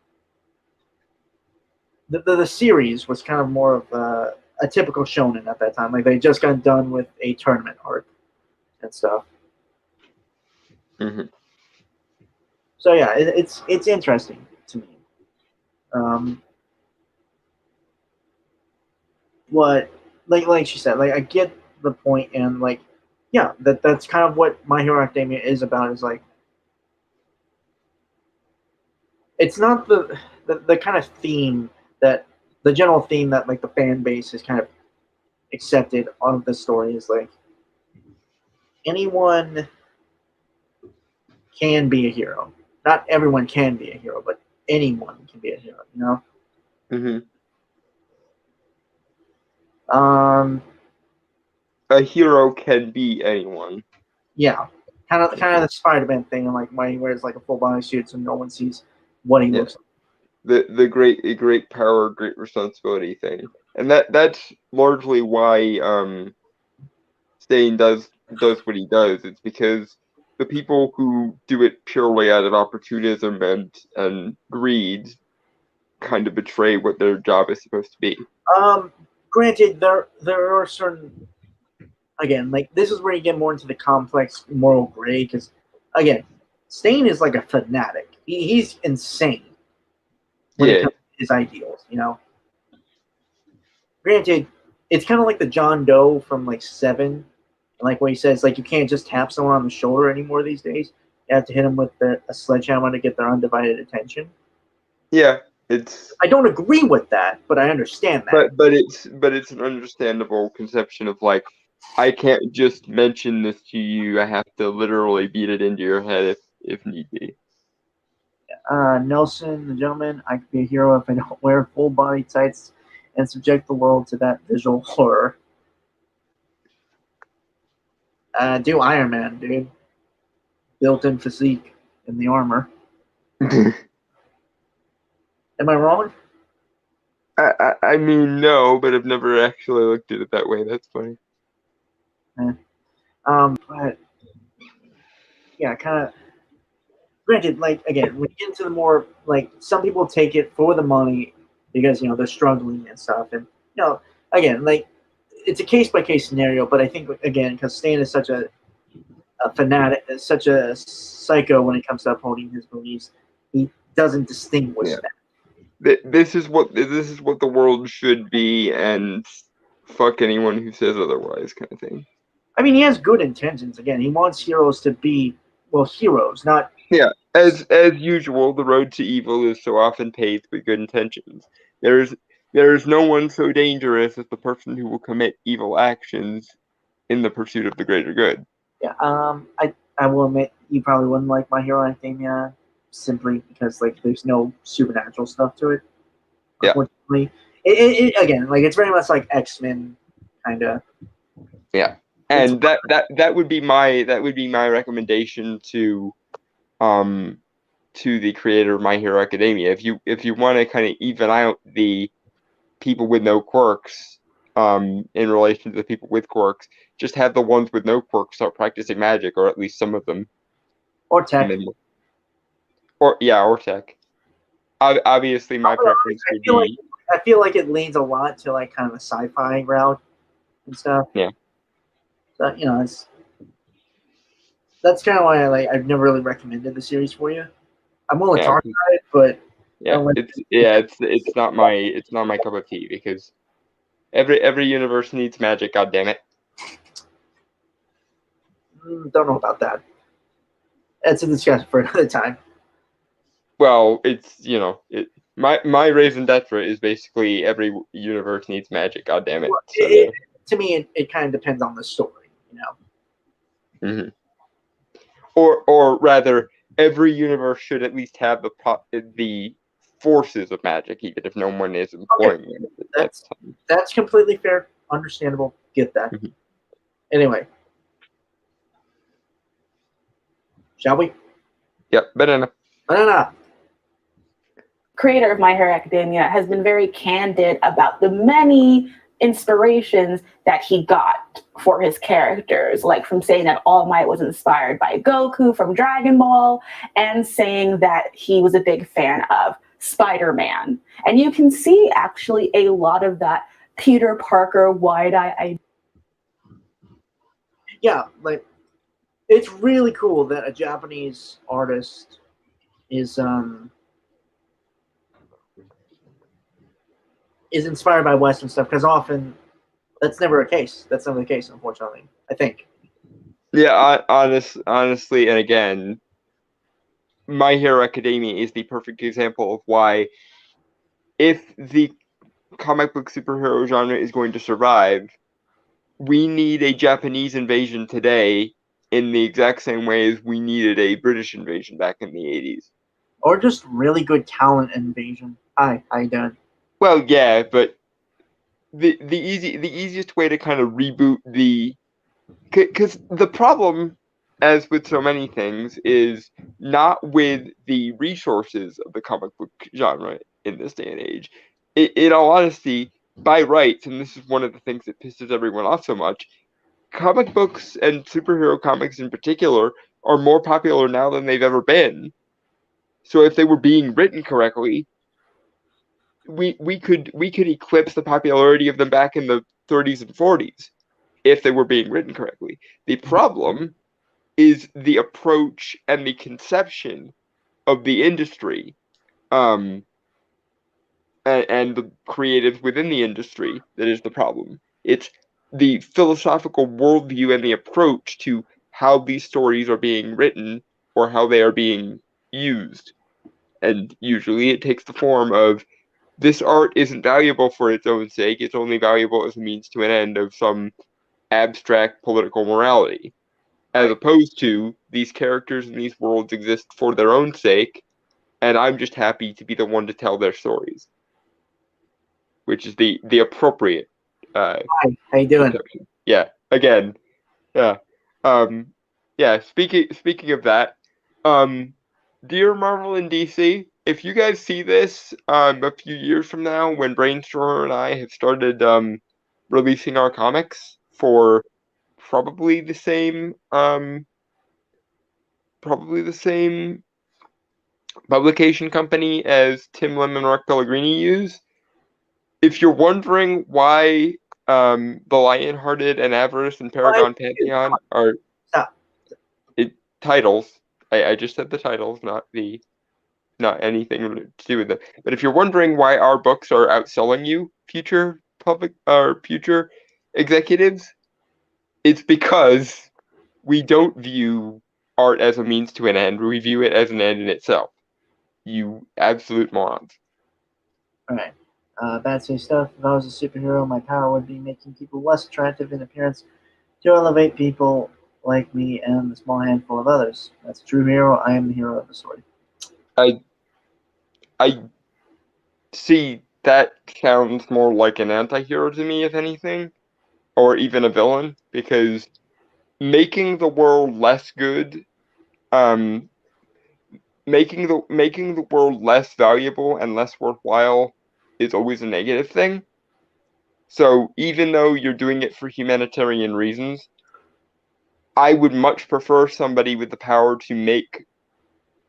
the series was kind of more of a typical shonen at that time. Like they just got done with a tournament arc and stuff. Mm-hmm. So yeah, it's interesting to me. What like she said, like I get the point, and like yeah, that's kind of what My Hero Academia is about. Is like it's not the kind of theme that the general theme that like the fan base has kind of accepted of the story is like anyone can be a hero. Not everyone can be a hero, but anyone can be a hero. You know. Mm-hmm. A hero can be anyone. Yeah, kind of the Spider-Man thing, and like why he wears like a full body suit so no one sees what he looks like. The great power, great responsibility thing, and that's largely why Stain does what he does. It's because the people who do it purely out of opportunism and greed kind of betray what their job is supposed to be. Granted, there are certain, again, like this is where you get more into the complex moral gray, because again, Stain is like a fanatic. He's insane when it comes to his ideals, you know. Granted, it's kind of like the John Doe from like Seven, like what he says, like you can't just tap someone on the shoulder anymore these days. You have to hit them with a sledgehammer to get their undivided attention. Yeah, I don't agree with that, but I understand that. But it's an understandable conception of like, I can't just mention this to you. I have to literally beat it into your head if need be. Nelson, the gentleman, I could be a hero if I don't wear full body tights and subject the world to that visual horror. Do Iron Man, dude. Built-in physique in the armor. Am I wrong? I mean, no, but I've never actually looked at it that way. That's funny. But yeah, kind of. Granted, like again, when you get into the more like some people take it for the money because you know they're struggling and stuff, and you know again like it's a case by case scenario. But I think again because Stan is such a fanatic, such a psycho when it comes to upholding his beliefs, he doesn't distinguish that. This is what the world should be, and fuck anyone who says otherwise, kind of thing. I mean, he has good intentions. Again, he wants heroes to be heroes, not. Yeah, as usual, the road to evil is so often paved with good intentions. There is no one so dangerous as the person who will commit evil actions in the pursuit of the greater good. Yeah. I will admit you probably wouldn't like My Hero Academia simply because like there's no supernatural stuff to it. Yeah. Unfortunately, it again like it's very much like X-Men kind of. Yeah, and that would be my recommendation to the creator of My Hero Academia. If you want to kind of even out the people with no quirks in relation to the people with quirks, just have the ones with no quirks start practicing magic, or at least some of them, Or tech. or tech. Obviously, my preference would be. I feel like it leans a lot to like kind of a sci-fi route and stuff. Yeah. So that's kind of why I've never really recommended the series for you. I'm willing to talk about it, but it's not my cup of tea because every universe needs magic. God damn it! Don't know about that. That's a discussion for another time. Well, it's my raison d'etre is basically every universe needs magic. God damn it! Well, to me, it kind of depends on the story, Mm-hmm. Or rather, every universe should at least have the forces of magic, even if no one is employing them. That's completely fair, understandable. Get that. Mm-hmm. Anyway, shall we? Yep, banana. Banana. Creator of My Hero Academia has been very candid about the many inspirations that he got for his characters, like from saying that All Might was inspired by Goku from Dragon Ball, and saying that he was a big fan of Spider-Man. And you can see actually a lot of that Peter Parker wide-eye. Yeah, like it's really cool that a Japanese artist is inspired by Western stuff, because often that's never a case. That's never the case, unfortunately, I think. Yeah, honestly, and again, My Hero Academia is the perfect example of why, if the comic book superhero genre is going to survive, we need a Japanese invasion today in the exact same way as we needed a British invasion back in the 80s. Or just really good talent invasion. Hi, how you doing? Well, yeah, but the easiest way to kind of reboot because the problem, as with so many things, is not with the resources of the comic book genre in this day and age. In all honesty, by rights, and this is one of the things that pisses everyone off so much, comic books and superhero comics in particular are more popular now than they've ever been. So if they were being written correctly, we could eclipse the popularity of them back in the 30s and 40s if they were being written correctly. The problem is the approach and the conception of the industry, and the creatives within the industry that is the problem. It's the philosophical worldview and the approach to how these stories are being written or how they are being used. And usually it takes the form of, this art isn't valuable for its own sake, it's only valuable as a means to an end of some abstract political morality, as opposed to these characters and these worlds exist for their own sake, and I'm just happy to be the one to tell their stories, which is the appropriate. Hi, how you doing? Conception. Yeah. Again. Yeah. Yeah. Speaking of that, dear Marvel and DC, if you guys see this a few years from now, when Brainstormer and I have started releasing our comics for probably the same publication company as Tim Lim and Mark Pellegrini use. If you're wondering why the Lionhearted and Avarice and Paragon Pantheon are titles, I just said the titles, not anything to do with them. But if you're wondering why our books are outselling you, future executives, it's because we don't view art as a means to an end. We view it as an end in itself. You absolute morons. Alright. Bad say stuff. If I was a superhero, my power would be making people less attractive in appearance To elevate people like me and a small handful of others. That's a true hero. I am the hero of the story. I see that sounds more like an anti-hero to me, if anything, or even a villain, because making the world less good, um, making the world less valuable and less worthwhile is always a negative thing. So even though you're doing it for humanitarian reasons, I would much prefer somebody with the power to make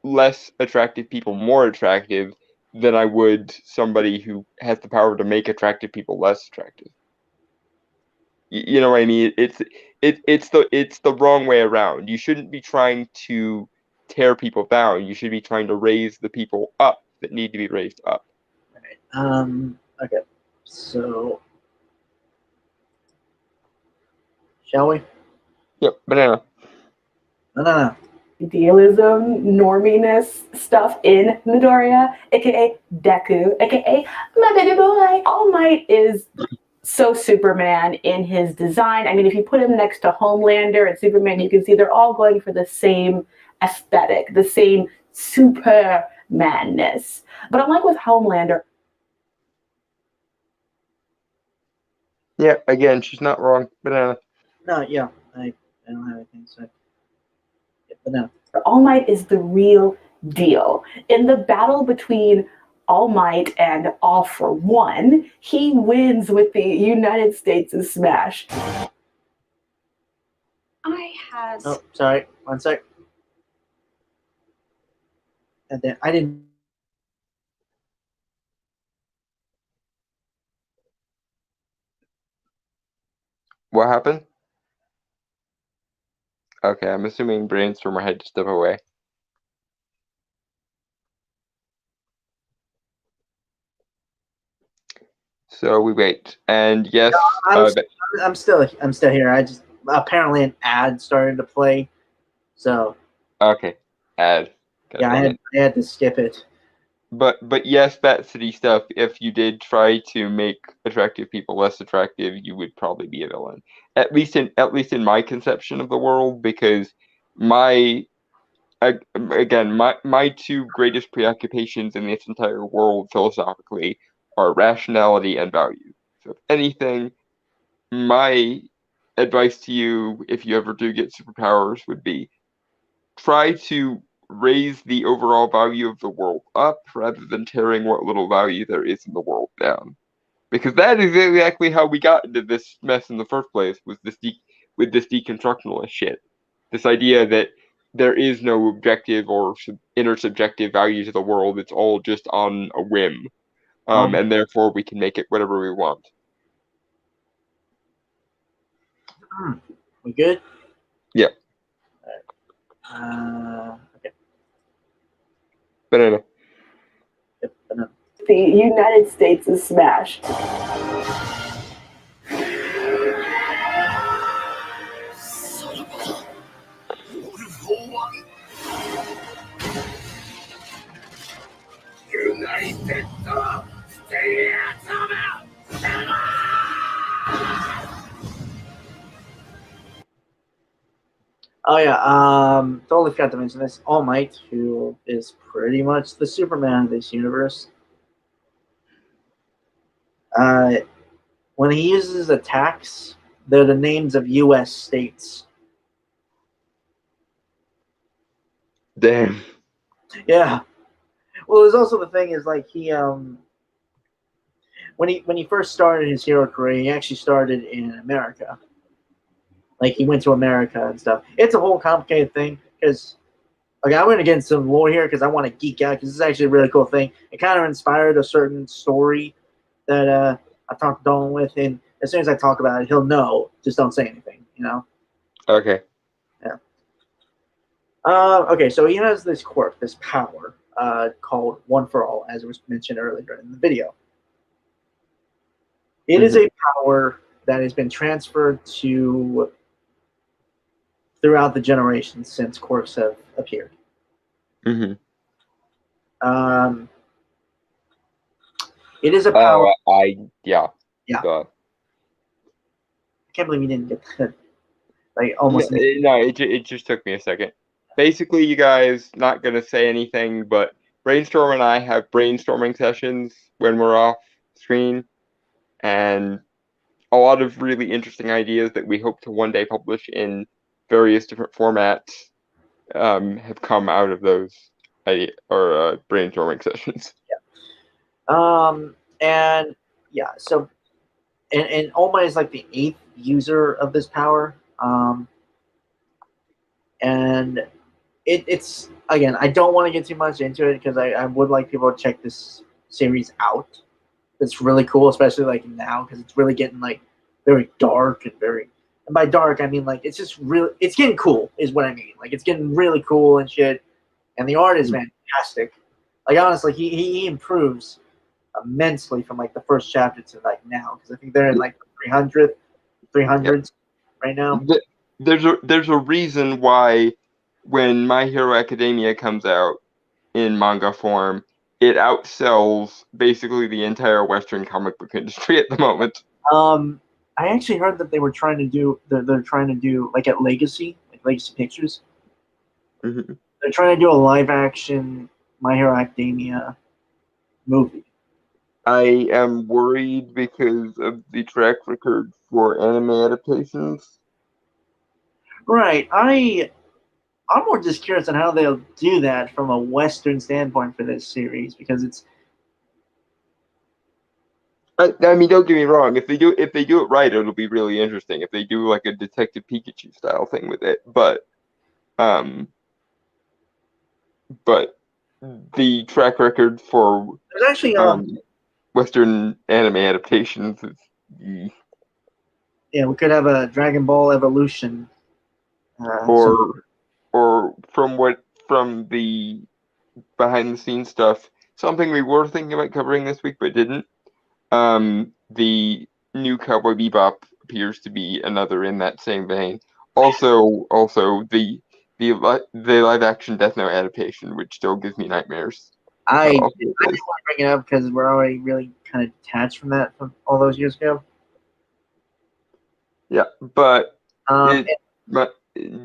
less attractive people more attractive than I would somebody who has the power to make attractive people less attractive. You know what I mean? It's the wrong way around. You shouldn't be trying to tear people down. You should be trying to raise the people up that need to be raised up. Alright. Okay. So, shall we? Yep, banana. No. Idealism, norminess stuff in Midoriya, aka Deku, aka my baby boy. All Might is so Superman in his design. I mean, if you put him next to Homelander and Superman, you can see they're all going for the same aesthetic, the same supermanness. But unlike with Homelander, Yeah, again, she's not wrong. Banana. No, yeah. I don't have anything to say. Yeah, but no. All Might is the real deal. In the battle between All Might and All for One, he wins with the United States' smash. I has Oh, sorry. One sec. And then I didn't. What happened? Okay, I'm assuming Brainstormer had to step away. So we wait. And yes, I'm still here. I just apparently an ad started to play, so okay. Add. yeah, I had to skip it. But yes, that city stuff, if you did try to make attractive people less attractive, you would probably be a villain. At least in my conception of the world, because my again, my two greatest preoccupations in this entire world philosophically are rationality and value. So if anything, my advice to you, if you ever do get superpowers, would be try to raise the overall value of the world up rather than tearing what little value there is in the world down. Because that is exactly how we got into this mess in the first place, was with this deconstructionalist shit. This idea that there is no objective or intersubjective value to the world, it's all just on a whim. And therefore we can make it whatever we want. We good? Yeah. Okay. Banana. Yep, banana. The United States' smash. Oh yeah, totally forgot to mention this. All Might, who is pretty much the Superman of this universe. When he uses attacks, they're the names of U.S. states. Damn. Yeah. Well, there's also the thing is like he when he first started his hero career, he actually started in America. Like he went to America and stuff. It's a whole complicated thing because, okay, I'm going to get into some lore here because I want to geek out because this is actually a really cool thing. It kind of inspired a certain story that I talked to Dolan with, and as soon as I talk about it, he'll know. Just don't say anything, you know. Okay. Yeah. Okay, so he has this quirk, this power called One for All, as was mentioned earlier in the video. It is a power that has been transferred to throughout the generations since quirks have appeared. Mm-hmm. It is a power. Yeah. Yeah. I can't believe you didn't get that. Like almost. No, it just took me a second. Basically, you guys not gonna say anything, but Brainstorm and I have brainstorming sessions when we're off screen, and a lot of really interesting ideas that we hope to one day publish in various different formats have come out of those brainstorming sessions. And yeah, so and Oma is like the 8th user of this power. And it's again, I don't want to get too much into it because I would like people to check this series out. It's really cool, especially like now because it's really getting like very dark and very. And by dark, I mean like it's just really, it's getting cool, is what I mean. Like it's getting really cool and shit, and the art is fantastic. Like honestly, he improves immensely from like the first chapter to like now because I think they're in like 300s right now. There's a reason why when My Hero Academia comes out in manga form, it outsells basically the entire Western comic book industry at the moment. I actually heard that they were trying to do. They're trying to do like at Legacy, like Legacy Pictures. Mm-hmm. They're trying to do a live action My Hero Academia movie. I am worried because of the track record for anime adaptations. Right. I'm more just curious on how they'll do that from a Western standpoint for this series because it's. I mean, don't get me wrong. If they do it right, it'll be really interesting. If they do like a Detective Pikachu style thing with it, but the track record for There's actually Western anime adaptations is. Yeah, we could have a Dragon Ball Evolution. Or from the behind the scenes stuff, something we were thinking about covering this week but didn't. The new Cowboy Bebop appears to be another in that same vein. Also the live action Death Note adaptation, which still gives me nightmares. I didn't want to bring it up because we're already really kind of detached from that from all those years ago. Yeah, but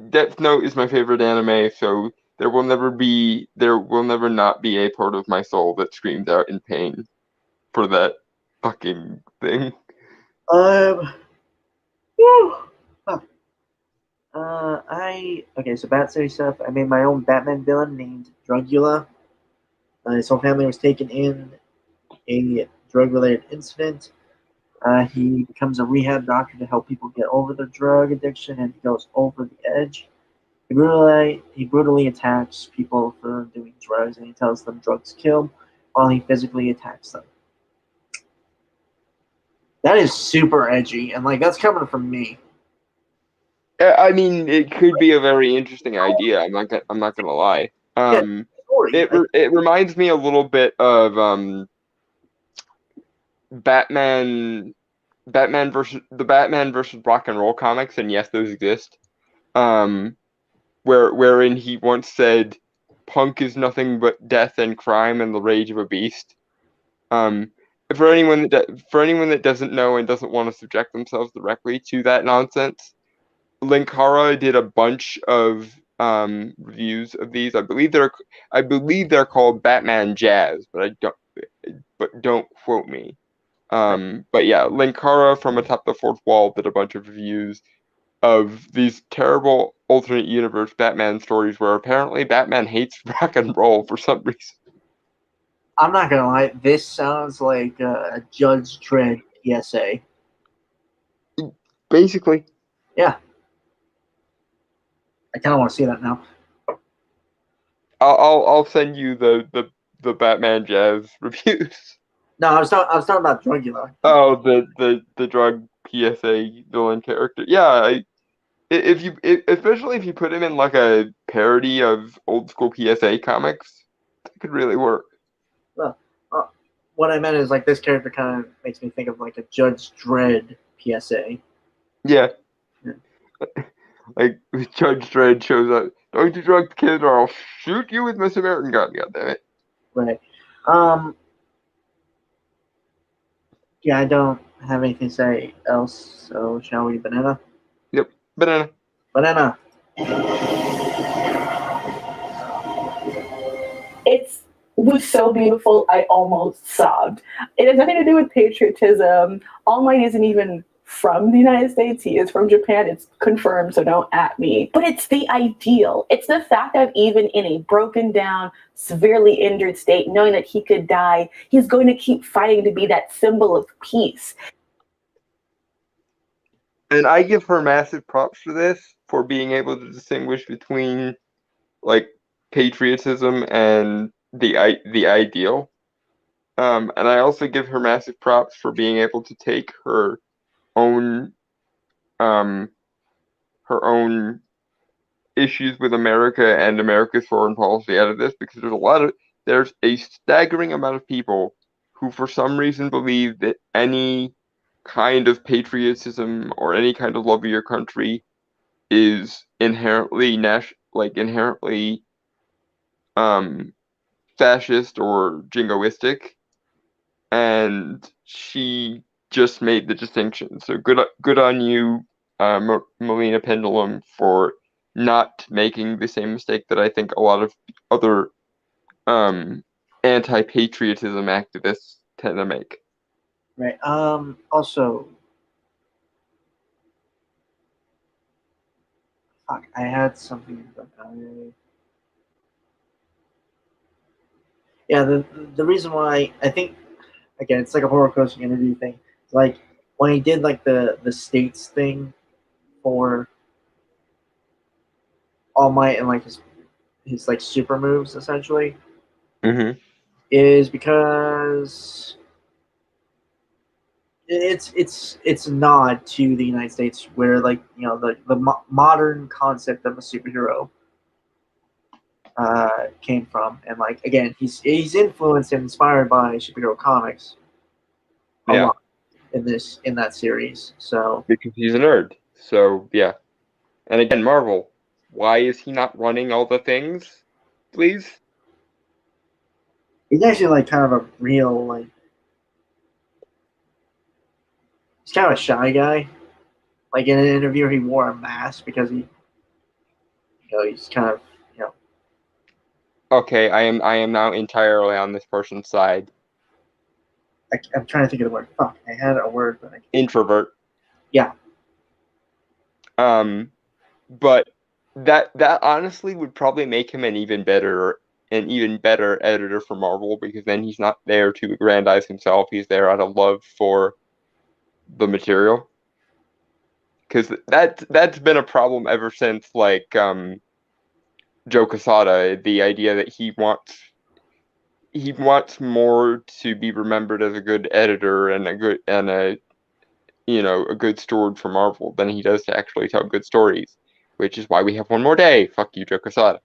Death Note is my favorite anime, so there will never not be a part of my soul that screams out in pain for that fucking thing. So Bat City stuff. I made my own Batman villain named Drugula. His whole family was taken in a drug-related incident. He becomes a rehab doctor to help people get over their drug addiction, and he goes over the edge. He brutally attacks people for doing drugs, and he tells them drugs kill, while he physically attacks them. That is super edgy, and like that's coming from me. I mean, it could be a very interesting idea. I'm not gonna lie. It reminds me a little bit of Batman versus Rock and Roll comics, and yes, those exist. Wherein he once said, "Punk is nothing but death and crime and the rage of a beast." For anyone that doesn't know and doesn't want to subject themselves directly to that nonsense, Linkara did a bunch of reviews of these. I believe they're called Batman Jazz, but don't quote me. But yeah, Linkara from Atop the Fourth Wall did a bunch of reviews of these terrible alternate universe Batman stories where apparently Batman hates rock and roll for some reason. I'm not gonna lie, this sounds like a Judge Dredd PSA. Basically. Yeah. I kind of want to see that now. I'll send you the Batman Jazz reviews. No, I was talking about Drugula. Oh, the drug PSA villain character. Yeah, especially if you put him in like a parody of old school PSA comics, that could really work. What I meant is like this character kind of makes me think of like a Judge Dredd PSA. Yeah. Like Judge Dredd shows up. Don't you drug the kid or I'll shoot you with my Samaritan gun, goddammit. Right. Yeah, I don't have anything to say else, so shall we banana? Yep, banana. Banana. It was so beautiful, I almost sobbed. It has nothing to do with patriotism. All Might isn't even from the United States. He is from Japan. It's confirmed, so don't at me. But it's the ideal. It's the fact that even in a broken down, severely injured state, knowing that he could die, he's going to keep fighting to be that symbol of peace. And I give her massive props for this, for being able to distinguish between like patriotism and the ideal. And I also give her massive props for being able to take her own issues with America and America's foreign policy out of this, because there's a staggering amount of people who for some reason believe that any kind of patriotism or any kind of love of your country is inherently inherently fascist or jingoistic, and she just made the distinction. So good on you, Melina Pendulum, for not making the same mistake that I think a lot of other anti-patriotism activists tend to make. Right. Also, fuck, I had something. Yeah, the reason why I think, again, it's like a horror coaching interview thing. Like when he did like the states thing for All Might and like his like super moves essentially, is because it's a nod to the United States, where like the modern concept of a superhero came from, and like again he's influenced and inspired by superhero comics a lot in that series. So because he's a nerd. So yeah, and again, Marvel, why is he not running all the things, please? he's actually like kind of a real like he's kind of a shy guy. Like in an interview, he wore a mask because he's kind of Okay, I am now entirely on this person's side. I'm trying to think of the word. Fuck, I had a word, but I can't. Introvert. Yeah. But that honestly would probably make him an even better editor for Marvel, because then he's not there to aggrandize himself. He's there out of love for the material. Because that's been a problem ever since like Joe Quesada, the idea that he wants more to be remembered as a good editor and a good steward for Marvel than he does to actually tell good stories, which is why we have one more day. Fuck you, Joe Quesada.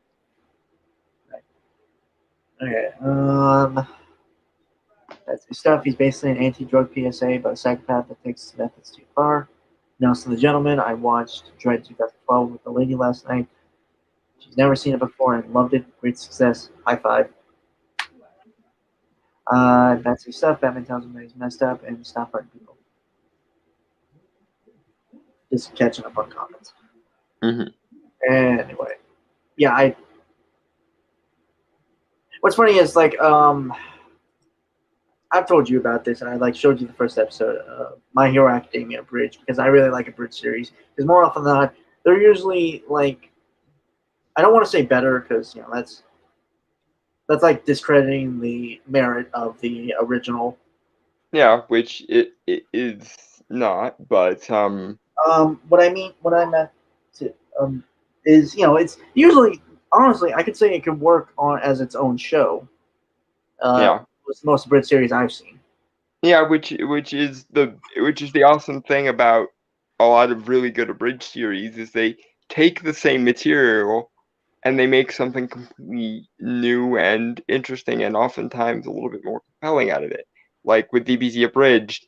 Okay. That's his stuff. He's basically an anti-drug PSA, but a psychopath that takes his methods too far. Nelson the Gentleman. I watched Dread 2012 with the lady last night. She's never seen it before and loved it. Great success. High five. That's his stuff. Batman tells him that he's messed up and stop hurting people. Just catching up on comments. Anyway, yeah, what's funny is like I've told you about this, and I like showed you the first episode of My Hero Academia Bridge, because I really like a bridge series. Because more often than not, they're usually like, I don't want to say better, because that's like discrediting the merit of the original. Yeah, which it is not, but what I meant to, is it's usually, honestly, I could say it could work on as its own show. With most bridge series I've seen. Yeah, which is the awesome thing about a lot of really good abridged series, is they take the same material and they make something completely new and interesting, and oftentimes a little bit more compelling out of it. Like with DBZ Abridged,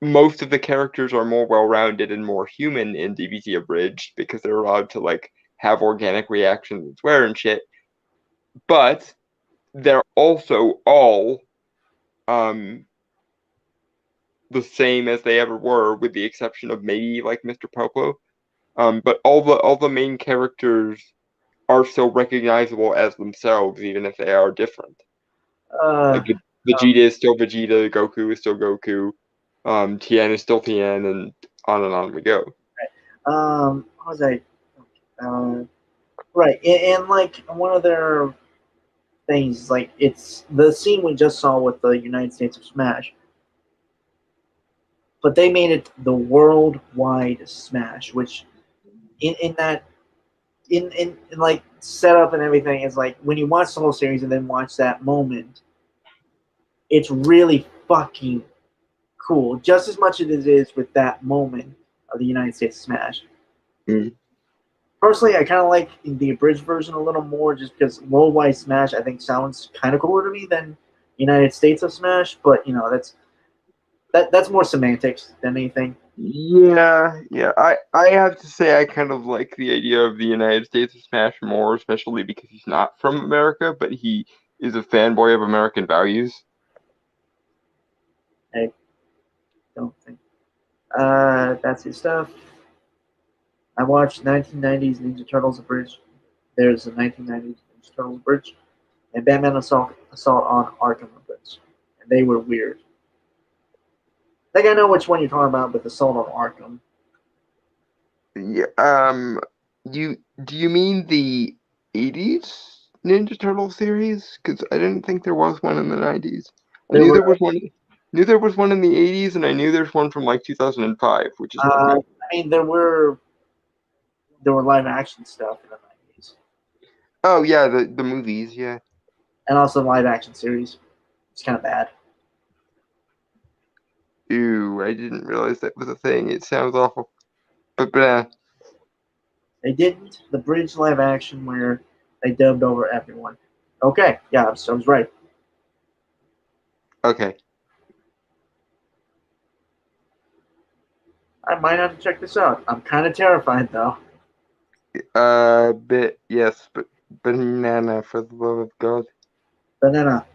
most of the characters are more well-rounded and more human in DBZ Abridged, because they're allowed to like have organic reactions and swear and shit. But they're also all the same as they ever were, with the exception of maybe like Mr. Poplo. But all the main characters are still recognizable as themselves, even if they are different. Like Vegeta is still Vegeta, Goku is still Goku, Tien is still Tien, and on we go. What was I? Right, and like one of their things, like it's the scene we just saw with the United States of Smash, but they made it the worldwide Smash, which in that in like setup and everything is like when you watch the whole series and then watch that moment, it's really fucking cool, just as much as it is with that moment of the United States of Smash. Mm. Personally, I kind of like the abridged version a little more, just because worldwide Smash I think sounds kind of cooler to me than United States of Smash. But you know, that's more semantics than anything. Yeah. I have to say I kind of like the idea of the United States of Smash more, especially because he's not from America, but he is a fanboy of American values. I don't think that's his stuff. I watched 1990s Ninja Turtles abridged. There's a 1990s Ninja Turtles abridged, and Batman Assault on Arkham abridged, and they were weird. I think I know which one you're talking about, but the Assault on Arkham. Yeah. Do you mean the 80s Ninja Turtle series? Because I didn't think there was one in the 90s. I There knew were, there was one. Knew there was one in the 80s, and I knew there's one from like 2005, which is no good. I mean, there were live action stuff in the 90s, Oh yeah, the movies, yeah. and also live action series. It's kind of bad. Ew, I didn't realize that was a thing. It sounds awful. But They didn't the bridge live action where they dubbed over everyone. Okay, yeah, I was right. okay. I might have to check this out. I'm kind of terrified though. Bit yes, but banana for the love of God. Banana.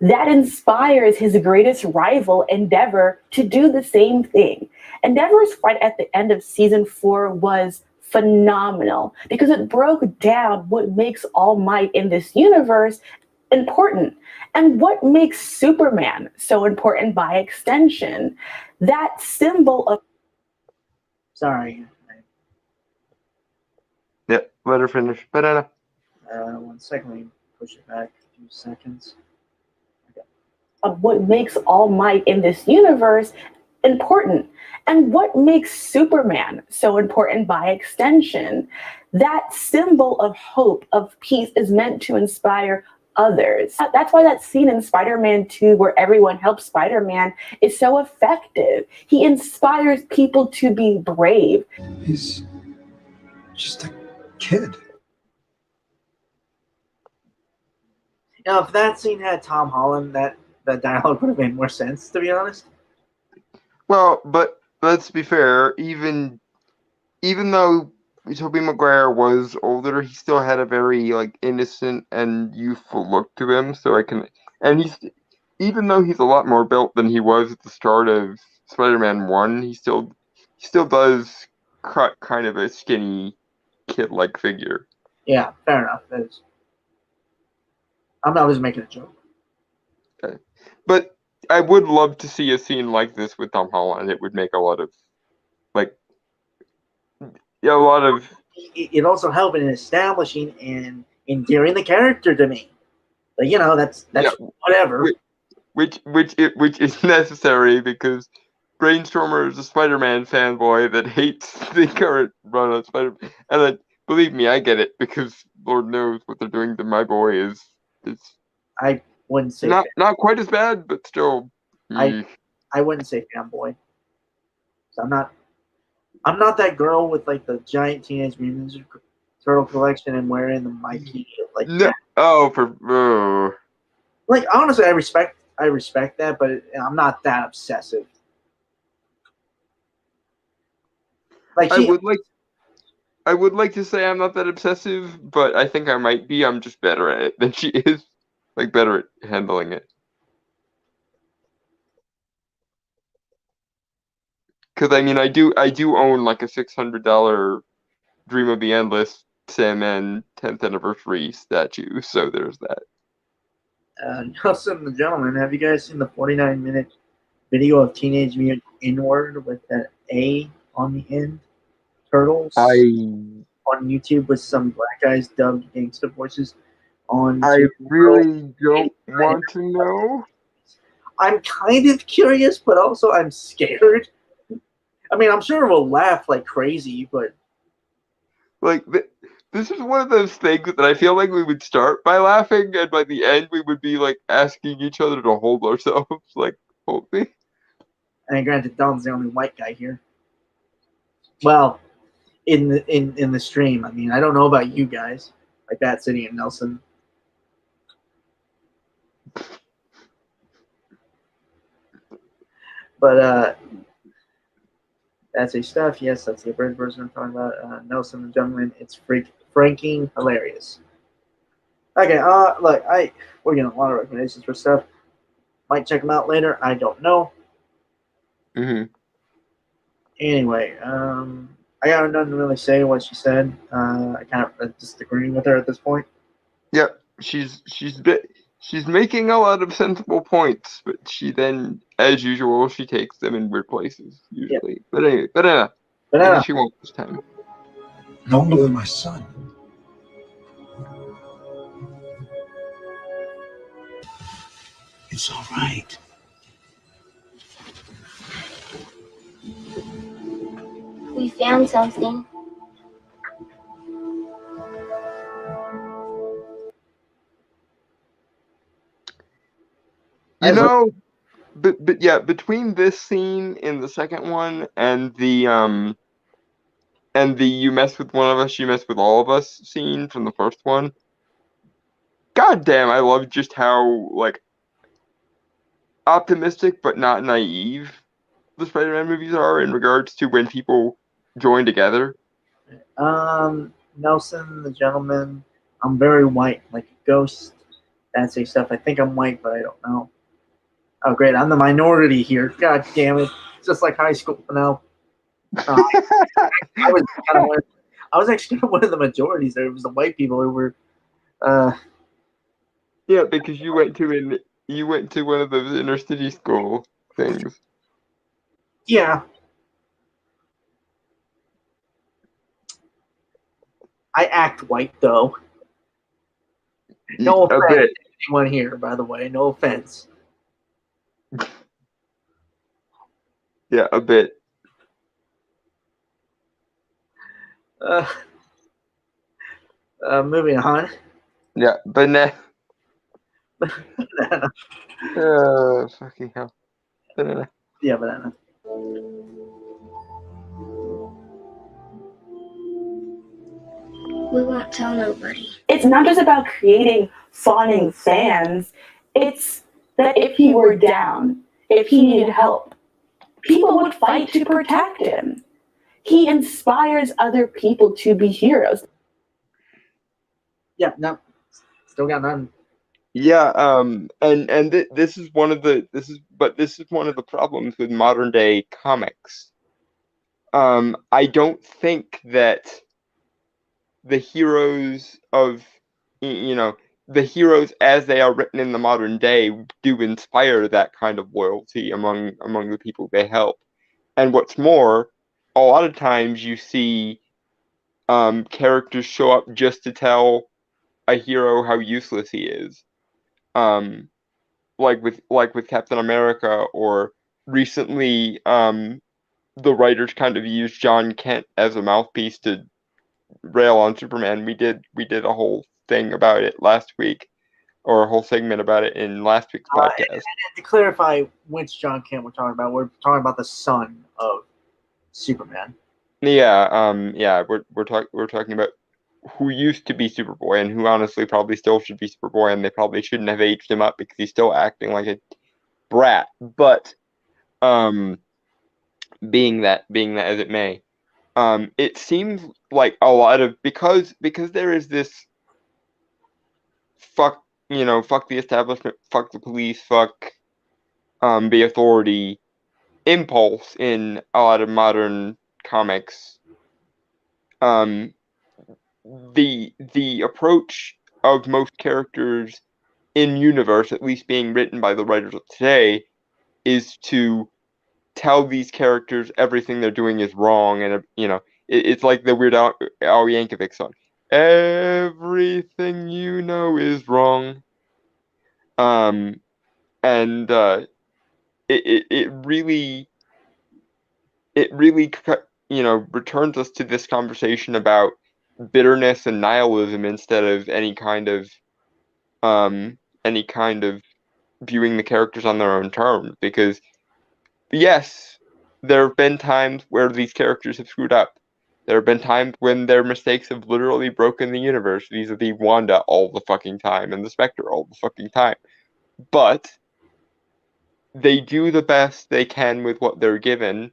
That inspires his greatest rival, Endeavor, to do the same thing. Endeavor's fight at the end of season 4 was phenomenal because it broke down what makes All Might in this universe important and what makes Superman so important by extension. That symbol of Sorry. Yep, let her finish. Banana. 1 second. Let me push it back a few seconds. of what makes All Might in this universe important and what makes Superman so important by extension. That symbol of hope, of peace, is meant to inspire others. That's why that scene in Spider-Man 2 where everyone helps Spider-Man is so effective. He inspires people to be brave. He's just a kid. You know, if that scene had Tom Holland, that dialogue would have made more sense, to be honest. Well, but let's be fair. Even though Tobey Maguire was older, he still had a very like innocent and youthful look to him. So and even though he's a lot more built than he was at the start of Spider-Man 1, he still does kind of a skinny kid-like figure. Yeah, fair enough. I'm not just making a joke. Okay. But I would love to see a scene like this with Tom Holland. It would make a lot of It also helped in establishing and endearing the character to me. But you know, that's whatever. Which is necessary because Brainstormer is a Spider-Man fanboy that hates the current run of Spider-Man. And believe me, I get it because Lord knows what they're doing to my boy is I wouldn't say not quite as bad, but still. I wouldn't say fanboy. So I'm not that girl with like the giant Teenage Mutant Ninja Turtle collection and wearing the Mikey like No. that. Oh, Like honestly, I respect that, but I'm not that obsessive. Like I would like to say I'm not that obsessive, but I think I might be. I'm just better at it than she is. Like better at handling it. Because I mean, I do own like a $600 Dream of the Endless Sandman 10th anniversary statue, so there's that. Nelson the Gentleman, have you guys seen the 49-minute video of Teenage Mutant Inward with that A on the end? Turtles on YouTube with some black guys dubbed gangster voices on I YouTube. really don't want to know. I'm kind of curious, but also I'm scared. I mean, I'm sure we'll laugh like crazy, but Like, this is one of those things that I feel like we would start by laughing, and by the end we would be like asking each other to hold ourselves. Like, hold me. and granted, Don's the only white guy here. Well, in the stream, I mean, I don't know about you guys, like Bat City and Nelson. But that's a stuff. Yes, that's the abridged version I'm talking about. Nelson the Gentleman. It's franking hilarious. Okay, look, we're getting a lot of recommendations for stuff. Might check them out later. I don't know. Anyway, I got nothing to really say what she said. I kind of disagree with her at this point. Yep, she's making a lot of sensible points, but she then, as usual, she takes them in weird places usually. Yep. But anyway, maybe she won't this time. Older than my son. It's all right. We found something. You know, but yeah, between this scene in the second one and the you mess with one of us, you mess with all of us scene from the first one. God damn, I love just how like optimistic but not naive the Spider-Man movies are in regards to when people join together. Nelson the Gentleman. I'm very white, like a ghost. That's a stuff. I think I'm white, but I don't know. Oh, great! I'm the minority here. God damn it! It's just like high school now. I was actually one of the majorities there. It was the white people who were. Yeah, because you went to one of those inner city school things. Yeah. I act white though. No offense to anyone here, by the way. No offense. Yeah, a bit. Moving on. Yeah, banana. Banana. Fucking hell. Banana. Yeah, banana. We won't tell nobody. It's not just about creating fawning fans. It's that if he were down, if he needed help, people would fight to protect him. He inspires other people to be heroes. Yeah, no. Still got none. Yeah, this is one of the problems with modern day comics. I don't think that the heroes of the heroes as they are written in the modern day do inspire that kind of loyalty among the people they help. And what's more, a lot of times you see characters show up just to tell a hero how useless he is. Like with Captain America, or recently the writers kind of used John Kent as a mouthpiece to rail on Superman. We did a whole thing about it last week, or a whole segment about it in last week's podcast. And to clarify which John Kent we're talking about the son of Superman. Yeah, we're talking about who used to be Superboy and who honestly probably still should be Superboy, and they probably shouldn't have aged him up because he's still acting like a brat. But being that as it may, it seems like a lot of because there is this fuck the establishment, fuck the police, fuck the authority impulse in a lot of modern comics. The approach of most characters in universe, at least being written by the writers of today, is to tell these characters everything they're doing is wrong, and it's like the Weird Al Yankovic song. Everything you know is wrong. And it really returns us to this conversation about bitterness and nihilism instead of any kind of viewing the characters on their own terms. Because yes, there have been times where these characters have screwed up. There have been times when their mistakes have literally broken the universe, vis-a-vis Wanda all the fucking time and the Spectre all the fucking time. But they do the best they can with what they're given,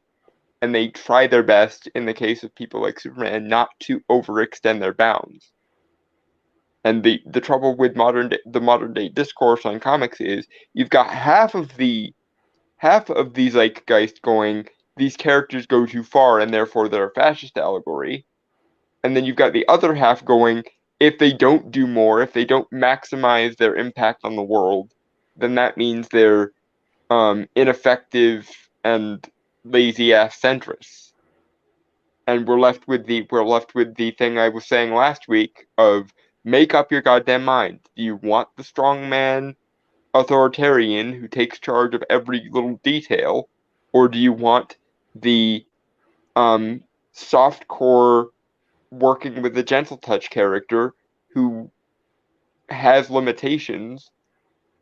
and they try their best, in the case of people like Superman, not to overextend their bounds. And the trouble with the modern day discourse on comics is you've got half of the zeitgeist going, these characters go too far and therefore they're a fascist allegory. And then you've got the other half going, if they don't do more, if they don't maximize their impact on the world, then that means they're ineffective and lazy ass centrists. And we're left with the thing I was saying last week of make up your goddamn mind. Do you want the strongman authoritarian who takes charge of every little detail, or do you want the soft core working with the gentle touch character who has limitations,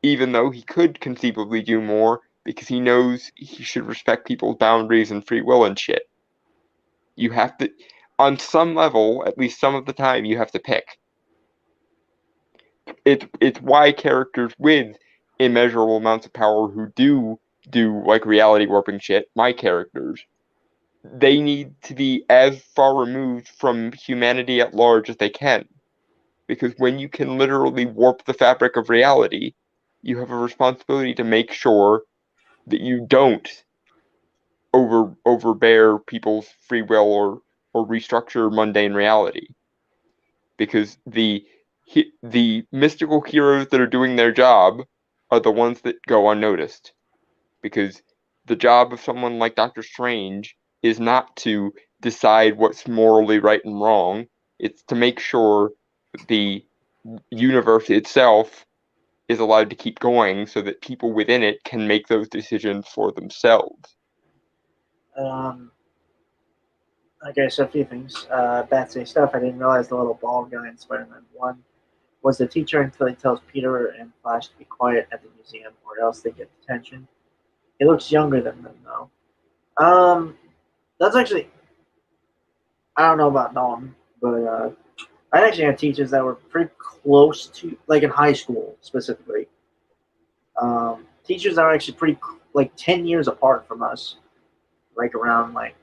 even though he could conceivably do more because he knows he should respect people's boundaries and free will and shit? You have to, on some level, at least some of the time, you have to pick. It's why characters with immeasurable amounts of power who do like reality warping shit, my characters, they need to be as far removed from humanity at large as they can. Because when you can literally warp the fabric of reality, you have a responsibility to make sure that you don't overbear people's free will or restructure mundane reality. Because the mystical heroes that are doing their job are the ones that go unnoticed. Because the job of someone like Doctor Strange is not to decide what's morally right and wrong. It's to make sure the universe itself is allowed to keep going so that people within it can make those decisions for themselves. Okay, so a few things. Batsy stuff. I didn't realize the little bald guy in Spider-Man 1 was the teacher until he tells Peter and Flash to be quiet at the museum or else they get detention. He looks younger than them, though. That's actually... I don't know about Dawn, but I actually had teachers that were pretty close to... Like in high school, specifically. Teachers that are actually pretty... Like 10 years apart from us. Like around, like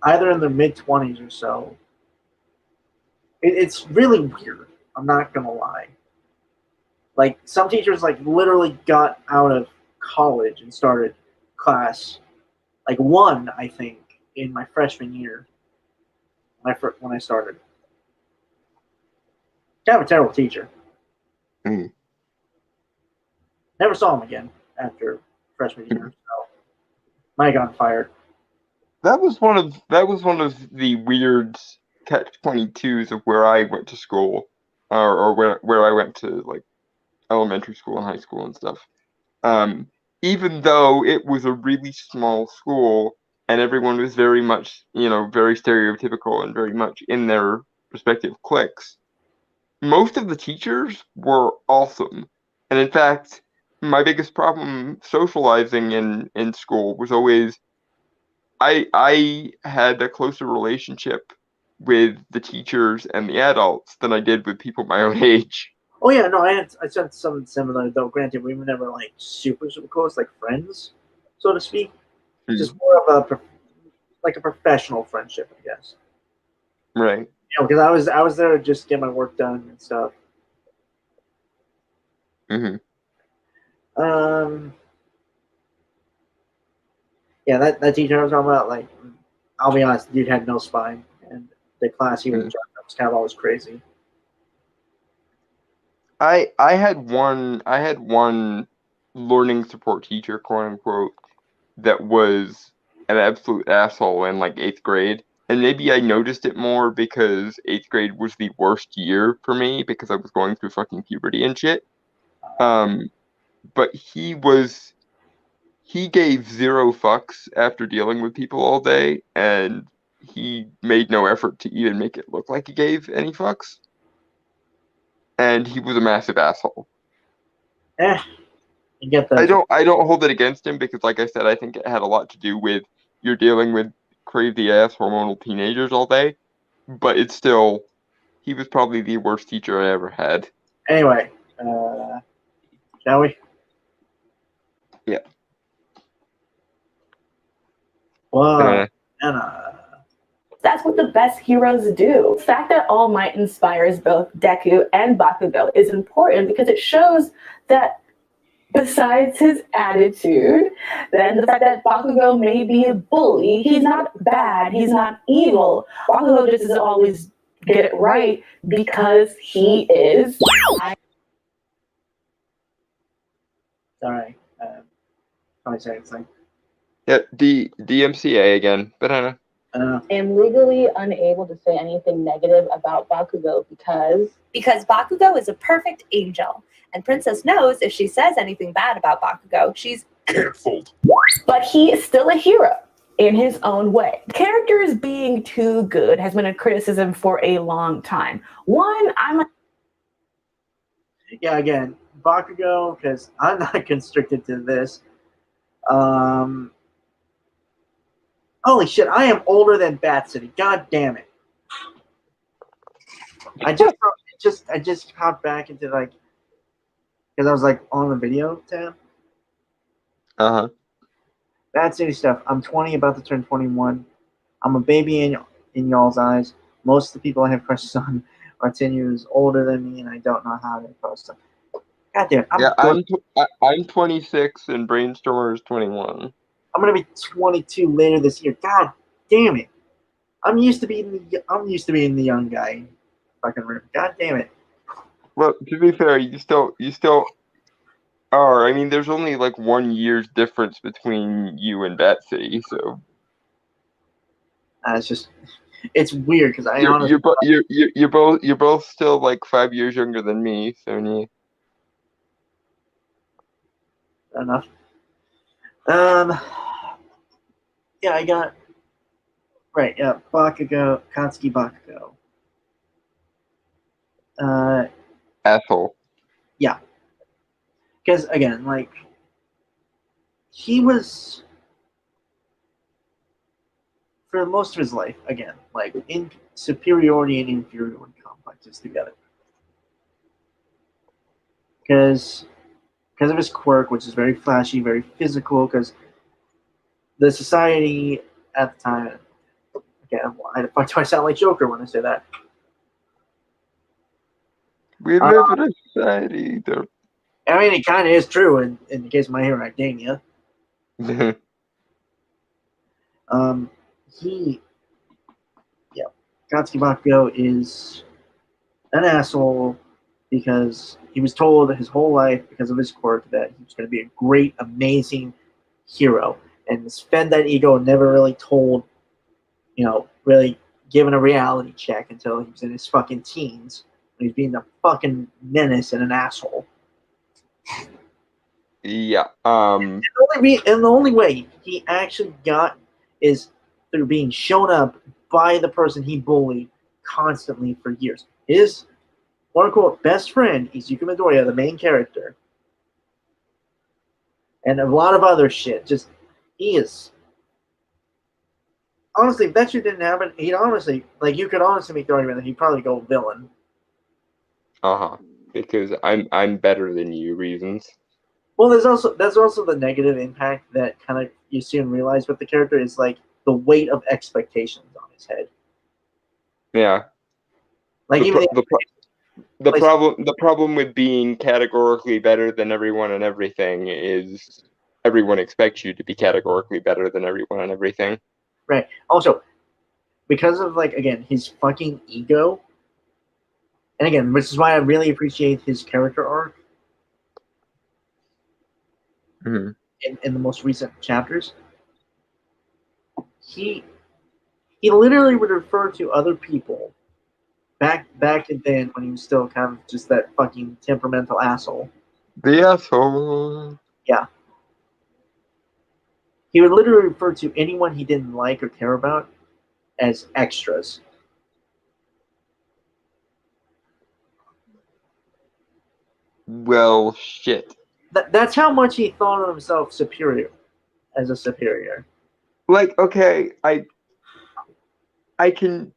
either in their mid-20s or so. It's really weird. I'm not gonna lie. Like some teachers, like literally got out of college and started class. Like one, I think, in my freshman year when I started. Kind of a terrible teacher. Mm. Never saw him again after freshman year. So might have gotten fired. That was one of the weird catch-22s of where I went to school, or where I went to like elementary school and high school and stuff. Even though it was a really small school and everyone was very much, very stereotypical and very much in their respective cliques, most of the teachers were awesome. And in fact, my biggest problem socializing in school was always I had a closer relationship with the teachers and the adults than I did with people my own age. Oh yeah, no, I said something similar though. Granted, we were never like super close, like friends, so to speak. Just more of a professional friendship, I guess. Right. Because I was there to just get my work done and stuff. Mm-hmm. Yeah, that teacher I was talking about, like, I'll be honest, the dude had no spine, and the class he was in charge of was kind of always crazy. I had one learning support teacher, quote unquote, that was an absolute asshole in like 8th grade. And maybe I noticed it more because 8th grade was the worst year for me because I was going through fucking puberty and shit. But he gave zero fucks after dealing with people all day, and he made no effort to even make it look like he gave any fucks. And he was a massive asshole. You get those. I don't hold it against him because, like I said, I think it had a lot to do with you're dealing with crazy ass hormonal teenagers all day. But it's still, he was probably the worst teacher I ever had. Anyway, shall we? Yeah. Whoa, That's what the best heroes do. The fact that All Might inspires both Deku and Bakugo is important because it shows that besides his attitude, then the fact that Bakugo may be a bully, he's not bad, he's not evil. Bakugo just doesn't always get it right because he is. Sorry. 20 seconds. Like, Yeah, DMCA again. Banana. am legally unable to say anything negative about Bakugo because Bakugo is a perfect angel, and Princess knows if she says anything bad about Bakugo, she's Canceled. but he is still a hero in his own way. Characters being too good has been a criticism for a long time. yeah, again, Bakugo, because I'm not constricted to this. Holy shit, I am older than Bat City. God damn it. I just hopped back into, like, because I was, like, on the video tab. Uh-huh. Bat City stuff. I'm 20, about to turn 21. I'm a baby in y'all's eyes. Most of the people I have crushes on are 10 years older than me, and I don't know how to approach them. God damn it. I'm 26 and Brainstormer is 21. I'm gonna be 22 later this year. God damn it! I'm used to being the young guy. Fucking room. God damn it! Well, to be fair, you still are. I mean, there's only like 1 year's difference between you and Bat City, so it's weird because you're both still like 5 years younger than me, so yeah. Fair enough. Yeah, I got right. Yeah, Bakugo, Katsuki Bakugo. Asshole. Yeah, because again, like, he was for most of his life, again, like, in superiority and inferiority complexes together. Because of his quirk, which is very flashy, very physical, because the society at the time, again, why the fuck do I sound like Joker when I say that? We live in a society. I mean, it kind of is true in the case of My Hero Academia. Katsuki Bakugo is an asshole because he was told his whole life, because of his quirk, that he was going to be a great, amazing hero, and was fed that ego and never really told, really given a reality check until he was in his fucking teens. He was being a fucking menace and an asshole. Yeah. And the only way he actually got is through being shown up by the person he bullied constantly for years. His quote-unquote best friend, Izuku Midoriya, the main character, and a lot of other shit. Just, he is... Honestly, if that shit didn't happen, he'd honestly... Like, you could honestly make the argument that he'd probably go villain. Uh-huh. Because I'm better than you reasons. Well, there's also the negative impact that kind of you soon realize with the character is, like, the weight of expectations on his head. Yeah. Like, the problem with being categorically better than everyone and everything is everyone expects you to be categorically better than everyone and everything. Right. Also, because of, like, again, his fucking ego, and again, which is why I really appreciate his character arc Mhm. in the most recent chapters. He literally would refer to other people back then when he was still kind of just that fucking temperamental asshole. The asshole. Yeah. He would literally refer to anyone he didn't like or care about as extras. Well, shit. That's how much he thought of himself superior, as a superior. Like, okay, I can,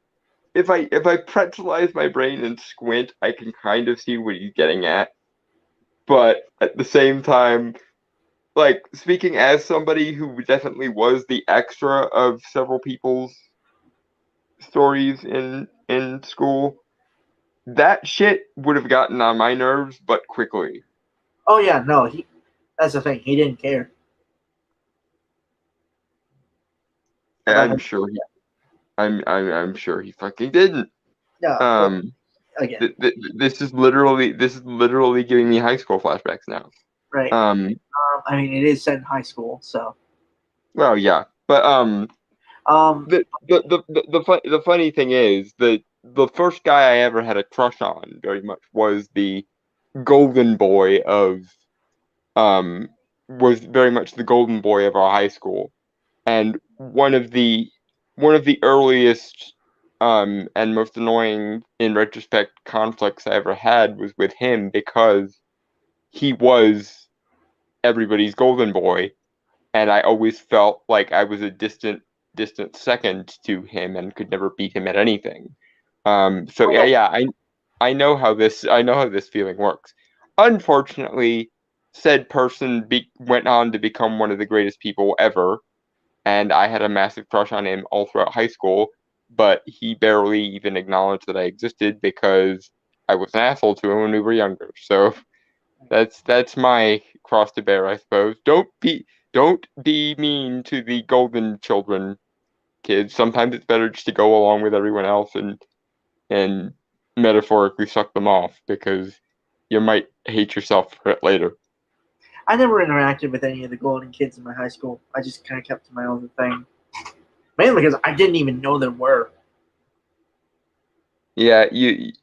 if I pretzelize my brain and squint, I can kind of see what he's getting at. But at the same time, like, speaking as somebody who definitely was the extra of several people's stories in school, that shit would have gotten on my nerves, but quickly. Oh yeah, no, that's the thing. He didn't care. I'm sure he fucking didn't. Yeah. Um, again, this is literally giving me high school flashbacks now. right. I mean, it is set in high school, so. Well, yeah, but the funny thing is that the first guy I ever had a crush on very much was the golden boy of was very much the golden boy of our high school, and one of the earliest and most annoying in retrospect conflicts I ever had was with him because he was everybody's golden boy, and I always felt like I was a distant second to him and could never beat him at anything. So I know how this feeling works. Unfortunately, said person went on to become one of the greatest people ever, and I had a massive crush on him all throughout high school, but he barely even acknowledged that I existed because I was an asshole to him when we were younger. So that's my cross to bear, I suppose. Don't be mean to the golden children, kids. Sometimes it's better just to go along with everyone else and metaphorically suck them off because you might hate yourself for it later. I never interacted with any of the golden kids in my high school. I just kind of kept to my own thing. Mainly because I didn't even know there were. Yeah, you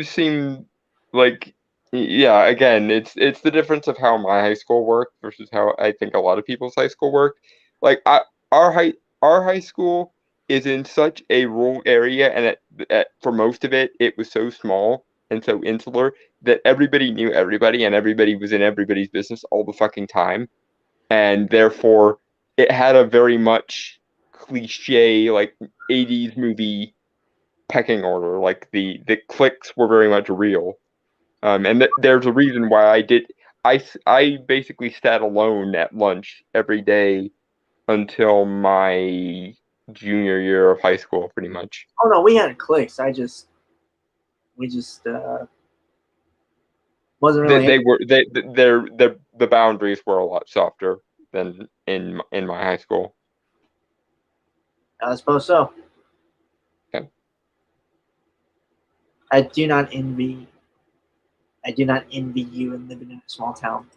seem like, yeah, again, it's the difference of how my high school worked versus how I think a lot of people's high school worked. Like our high school is in such a rural area, and for most of it, it was so small and so insular that everybody knew everybody, and everybody was in everybody's business all the fucking time, and therefore it had a very much cliche like 80s movie pecking order. Like the cliques were very much real, and there's a reason why I basically sat alone at lunch every day until my junior year of high school, pretty much. Oh no, we had clicks. We just wasn't really. The boundaries were a lot softer than in my high school. I suppose so. Okay. I do not envy you and living in a small town.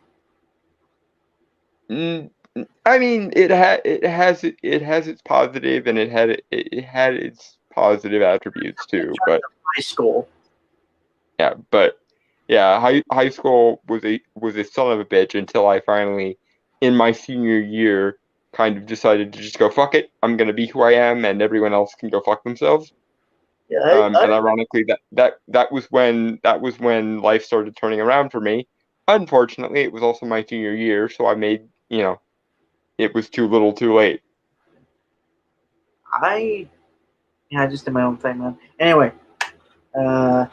I mean, it has its positive, and it had its positive attributes too. But high school. Yeah, but yeah, high school was a son of a bitch until I finally, in my senior year, kind of decided to just go fuck it. I'm gonna be who I am, and everyone else can go fuck themselves. Yeah, And ironically, that was when life started turning around for me. Unfortunately, it was also my senior year, so I made, it was too little, too late. I just did my own thing, man. Anyway, about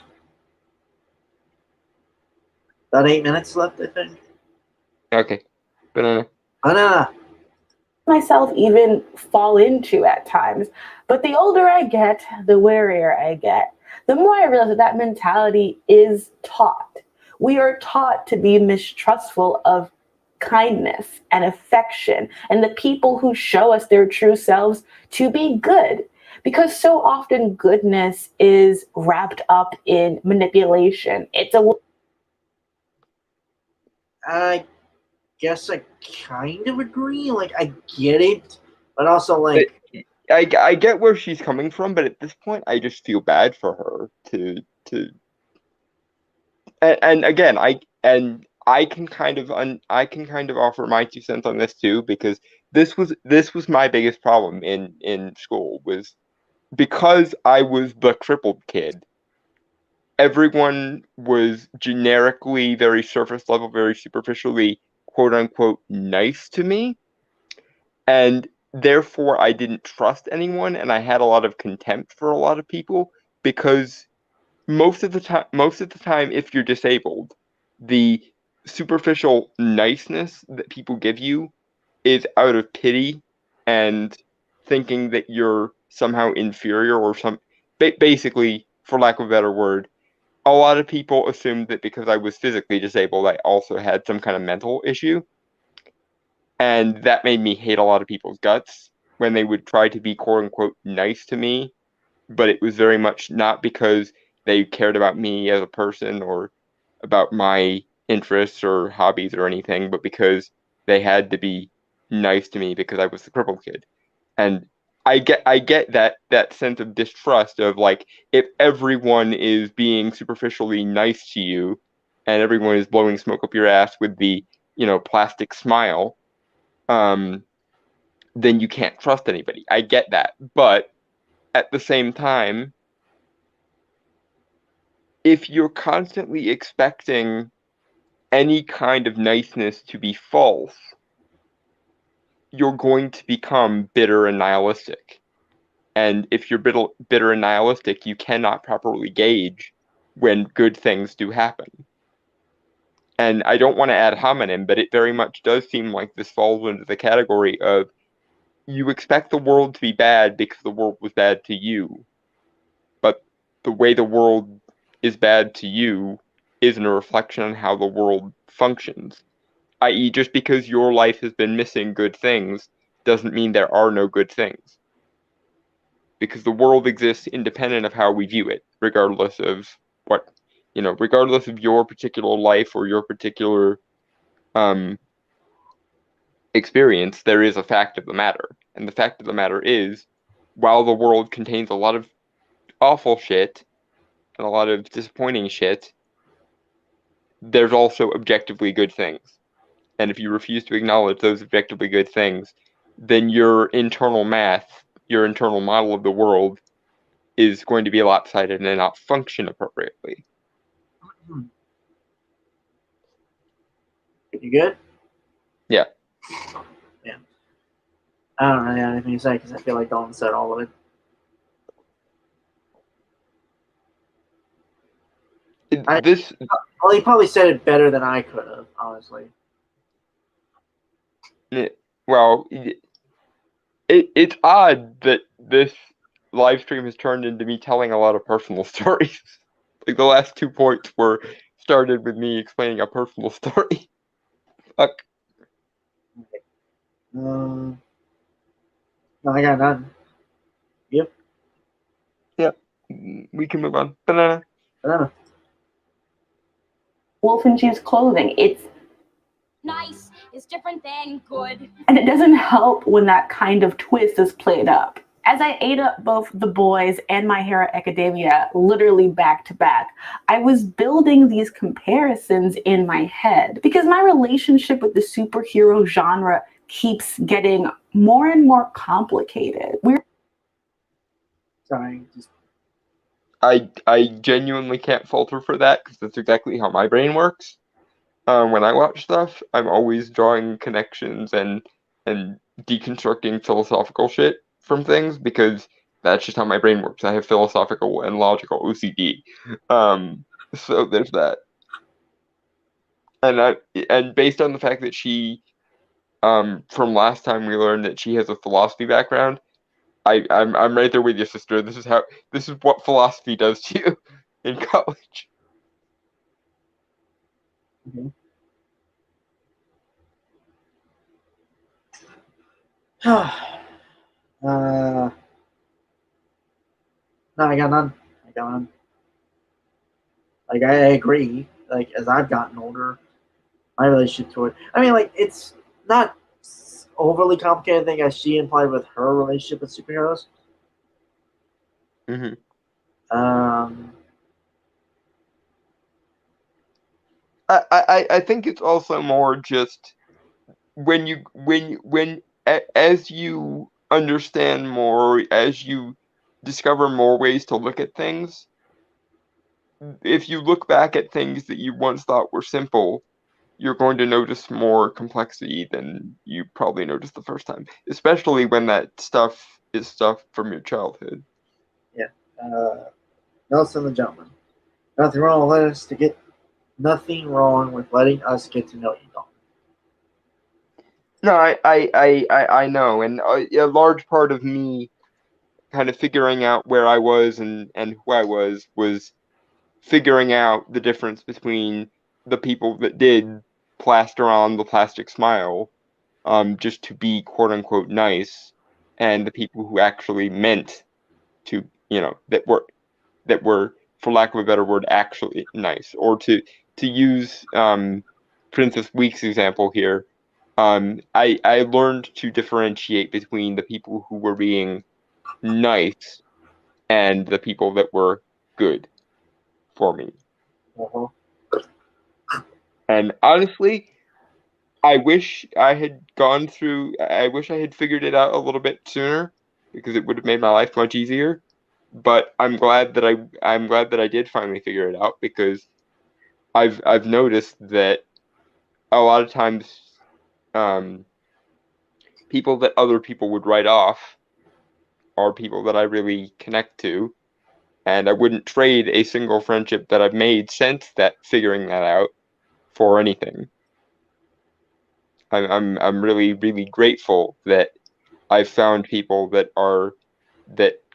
8 minutes left, I think. Okay, banana. Banana. Myself even fall into at times. But the older I get, the warier I get. The more I realize that mentality is taught. We are taught to be mistrustful of kindness and affection and the people who show us their true selves to be good. Because so often goodness is wrapped up in manipulation. I guess I kind of agree. Like, I get it, but also, like, I get where she's coming from, but at this point, I just feel bad for her and again, I can kind of offer my 2 cents on this too, because this was my biggest problem in school, was because I was the crippled kid. Everyone was generically very surface level, very superficially, quote unquote, nice to me, and therefore I didn't trust anyone, and I had a lot of contempt for a lot of people, because most of the time, if you're disabled, the superficial niceness that people give you is out of pity and thinking that you're somehow inferior or basically, for lack of a better word, a lot of people assumed that because I was physically disabled, I also had some kind of mental issue. And that made me hate a lot of people's guts when they would try to be quote unquote nice to me. But it was very much not because they cared about me as a person or about my interests or hobbies or anything, but because they had to be nice to me because I was the crippled kid. And I get that sense of distrust of, like, if everyone is being superficially nice to you and everyone is blowing smoke up your ass with the, plastic smile, then you can't trust anybody. I get that. But at the same time, if you're constantly expecting any kind of niceness to be false, you're going to become bitter and nihilistic. And if you're bitter and nihilistic, you cannot properly gauge when good things do happen. And I don't want to ad hominem, but it very much does seem like this falls into the category of, you expect the world to be bad because the world was bad to you. But the way the world is bad to you isn't a reflection on how the world functions. I.e., just because your life has been missing good things doesn't mean there are no good things. Because the world exists independent of how we view it, regardless of regardless of your particular life or your particular experience, there is a fact of the matter. And the fact of the matter is, while the world contains a lot of awful shit and a lot of disappointing shit, there's also objectively good things. And if you refuse to acknowledge those objectively good things, then your internal math, your internal model of the world, is going to be lopsided and not function appropriately. You good? Yeah. Yeah. I don't really have anything to say because I feel like Dalton said all of it. Well, he probably said it better than I could have, honestly. Well, it's odd that this live stream has turned into me telling a lot of personal stories. Like, the last 2 points were started with me explaining a personal story. Fuck. No, I got nothing. Yep. Yep. We can move on. Banana. Wolf in sheep's clothing. It's nice is different than good. And it doesn't help when that kind of twist is played up. As I ate up both The Boys and My Hero Academia literally back to back, I was building these comparisons in my head because my relationship with the superhero genre keeps getting more and more complicated. Sorry. I genuinely can't falter for that, because that's exactly how my brain works. When I watch stuff, I'm always drawing connections and deconstructing philosophical shit from things, because that's just how my brain works. I have philosophical and logical OCD. So there's that. And based on the fact that she, from last time we learned that she has a philosophy background, I'm right there with you, sister. This is what philosophy does to you in college. Mm-hmm. No, I got none. Like, I agree. Like, as I've gotten older, my relationship to it. I mean, like, it's not overly complicated thing as she implied with her relationship with superheroes. Hmm. I think it's also more just as you understand more, as you discover more ways to look at things, if you look back at things that you once thought were simple, you're going to notice more complexity than you probably noticed the first time, especially when that stuff is stuff from your childhood. Yeah. Nelson the Gentleman. Nothing wrong with us to get. Nothing wrong with letting us get to know you, Dalton. No, I know, and a large part of me kind of figuring out where I was and who I was figuring out the difference between the people that did plaster on the plastic smile, just to be quote unquote nice, and the people who actually meant to, that were, for lack of a better word, actually nice. Or to use Princess Week's example here, I learned to differentiate between the people who were being nice and the people that were good for me. Uh-huh. And honestly, I wish I had figured it out a little bit sooner, because it would have made my life much easier. But I'm glad that I did finally figure it out, because I've noticed that a lot of times, people that other people would write off are people that I really connect to, and I wouldn't trade a single friendship that I've made since that figuring that out for anything. I'm really, really grateful that I've found people that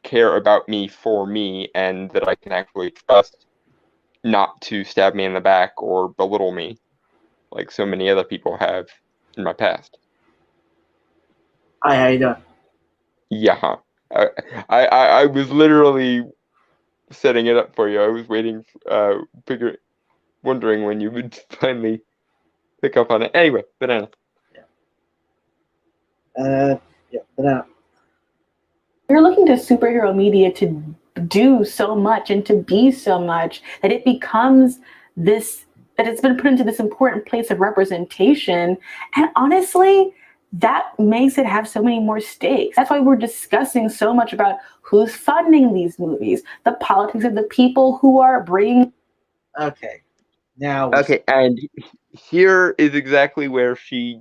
care about me for me, and that I can actually trust not to stab me in the back or belittle me like so many other people have in my past. Hi, how you doing? Yeah. I was literally setting it up for you. I was waiting, wondering when you would finally pick up on it. Anyway, banana. Yeah, banana. We're looking to superhero media to do so much and to be so much that it becomes this, that it's been put into this important place of representation. And honestly, that makes it have so many more stakes. That's why we're discussing so much about who's funding these movies, the politics of the people who are bringing. Okay. Now. Okay, and here is exactly where she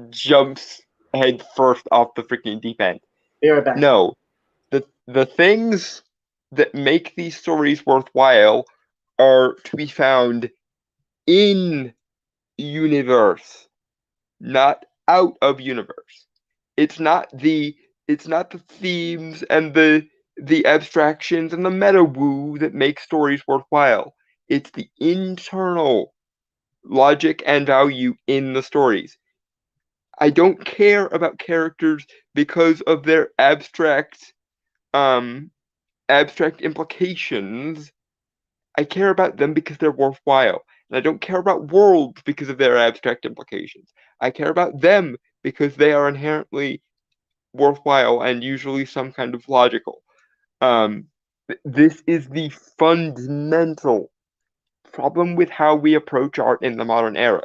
jumps head first off the freaking deep end. Be right back. No, the things that make these stories worthwhile are to be found in universe, not out of universe. It's not the themes and the abstractions and the meta woo that make stories worthwhile. It's the internal logic and value in the stories. I don't care about characters because of their abstract implications. I care about them because they're worthwhile. And I don't care about worlds because of their abstract implications. I care about them because they are inherently worthwhile and usually some kind of logical. This is the fundamental problem with how we approach art in the modern era.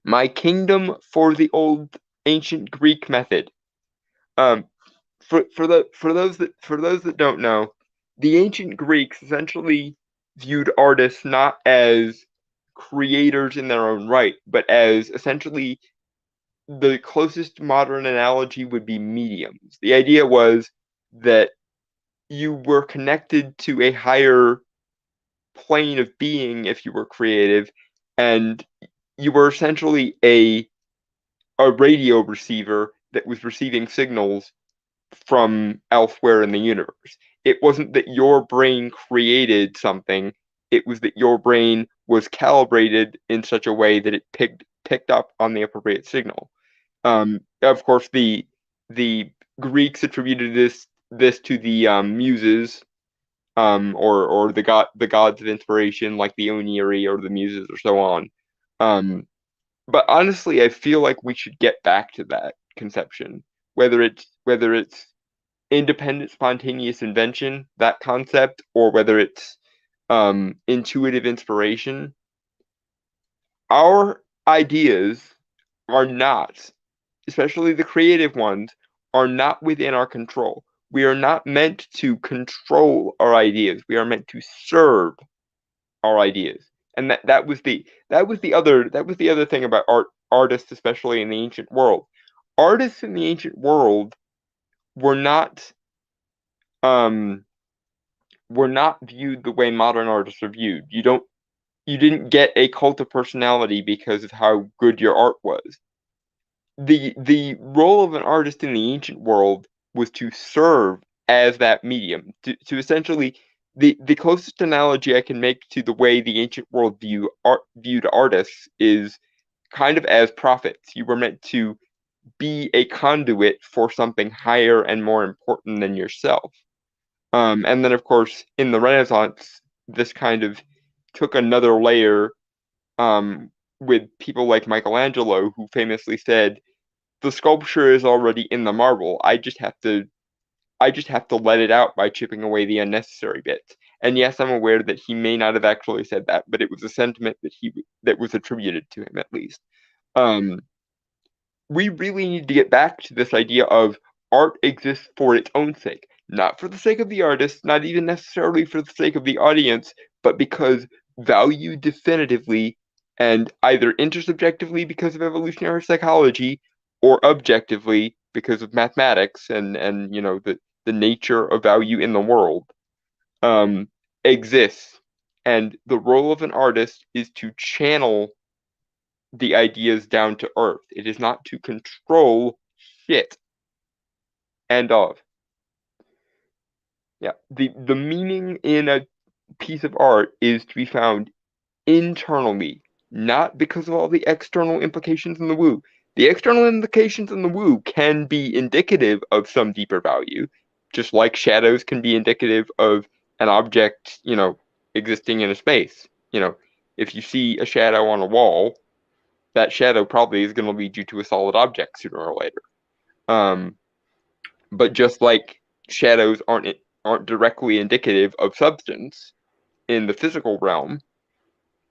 My kingdom for the old ancient Greek method. For those that don't know, the ancient Greeks essentially viewed artists not as creators in their own right, but as essentially, the closest modern analogy would be mediums. The idea was that you were connected to a higher plane of being if you were creative, and you were essentially a radio receiver that was receiving signals from elsewhere in the universe. It wasn't that your brain created something, it was that your brain was calibrated in such a way that it picked up on the appropriate signal. Of course, the Greeks attributed this to the muses, or the gods of inspiration, like the Oniri or the muses or so on. But honestly, I feel like we should get back to that conception, whether it's independent, spontaneous invention, that concept, or whether it's intuitive inspiration. Our ideas are not, especially the creative ones, are not within our control. We are not meant to control our ideas. We are meant to serve our ideas. And that was the other thing about artists, especially in the ancient world. Artists in the ancient world were not viewed the way modern artists are viewed. You didn't get a cult of personality because of how good your art was. The role of an artist in the ancient world was to serve as that medium, to essentially, the closest analogy I can make to the way the ancient world viewed artists is kind of as prophets. You were meant to be a conduit for something higher and more important than yourself. And then, of course, in the Renaissance, this kind of took another layer, with people like Michelangelo, who famously said, "The sculpture is already in the marble. I just have to let it out by chipping away the unnecessary bits." And yes, I'm aware that he may not have actually said that, but it was a sentiment that was attributed to him, at least. We really need to get back to this idea of art exists for its own sake, not for the sake of the artist, not even necessarily for the sake of the audience, but because valued definitively and either intersubjectively because of evolutionary psychology or objectively because of mathematics and the nature of value in the world, exists. And the role of an artist is to channel the ideas down to earth. It is not to control shit. End of. Yeah. The meaning in a piece of art is to be found internally, not because of all the external implications in the woo. The external implications in the woo can be indicative of some deeper value, just like shadows can be indicative of an object, existing in a space. If you see a shadow on a wall, that shadow probably is going to lead you to a solid object sooner or later. But just like shadows aren't directly indicative of substance in the physical realm,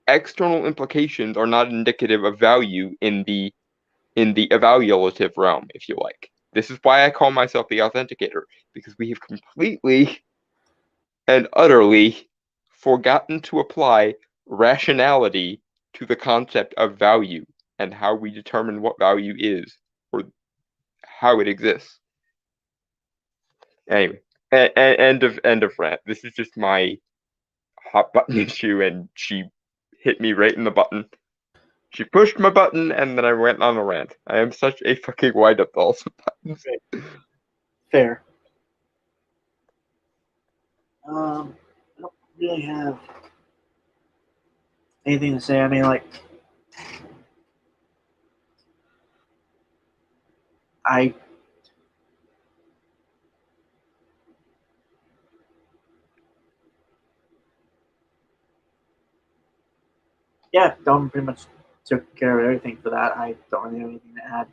external implications are not indicative of value in the evaluative realm, if you like. This is why I call myself the authenticator, because we have completely and utterly forgotten to apply rationality to the concept of value and how we determine what value is or how it exists. Anyway, end of rant. This is just my hot button issue, and she hit me right in the button. She pushed my button, and then I went on a rant. I am such a fucking wind-up doll sometimes. Fair. I don't really have anything to say. I mean, like, Don pretty much took care of everything for that. I don't really have anything to add.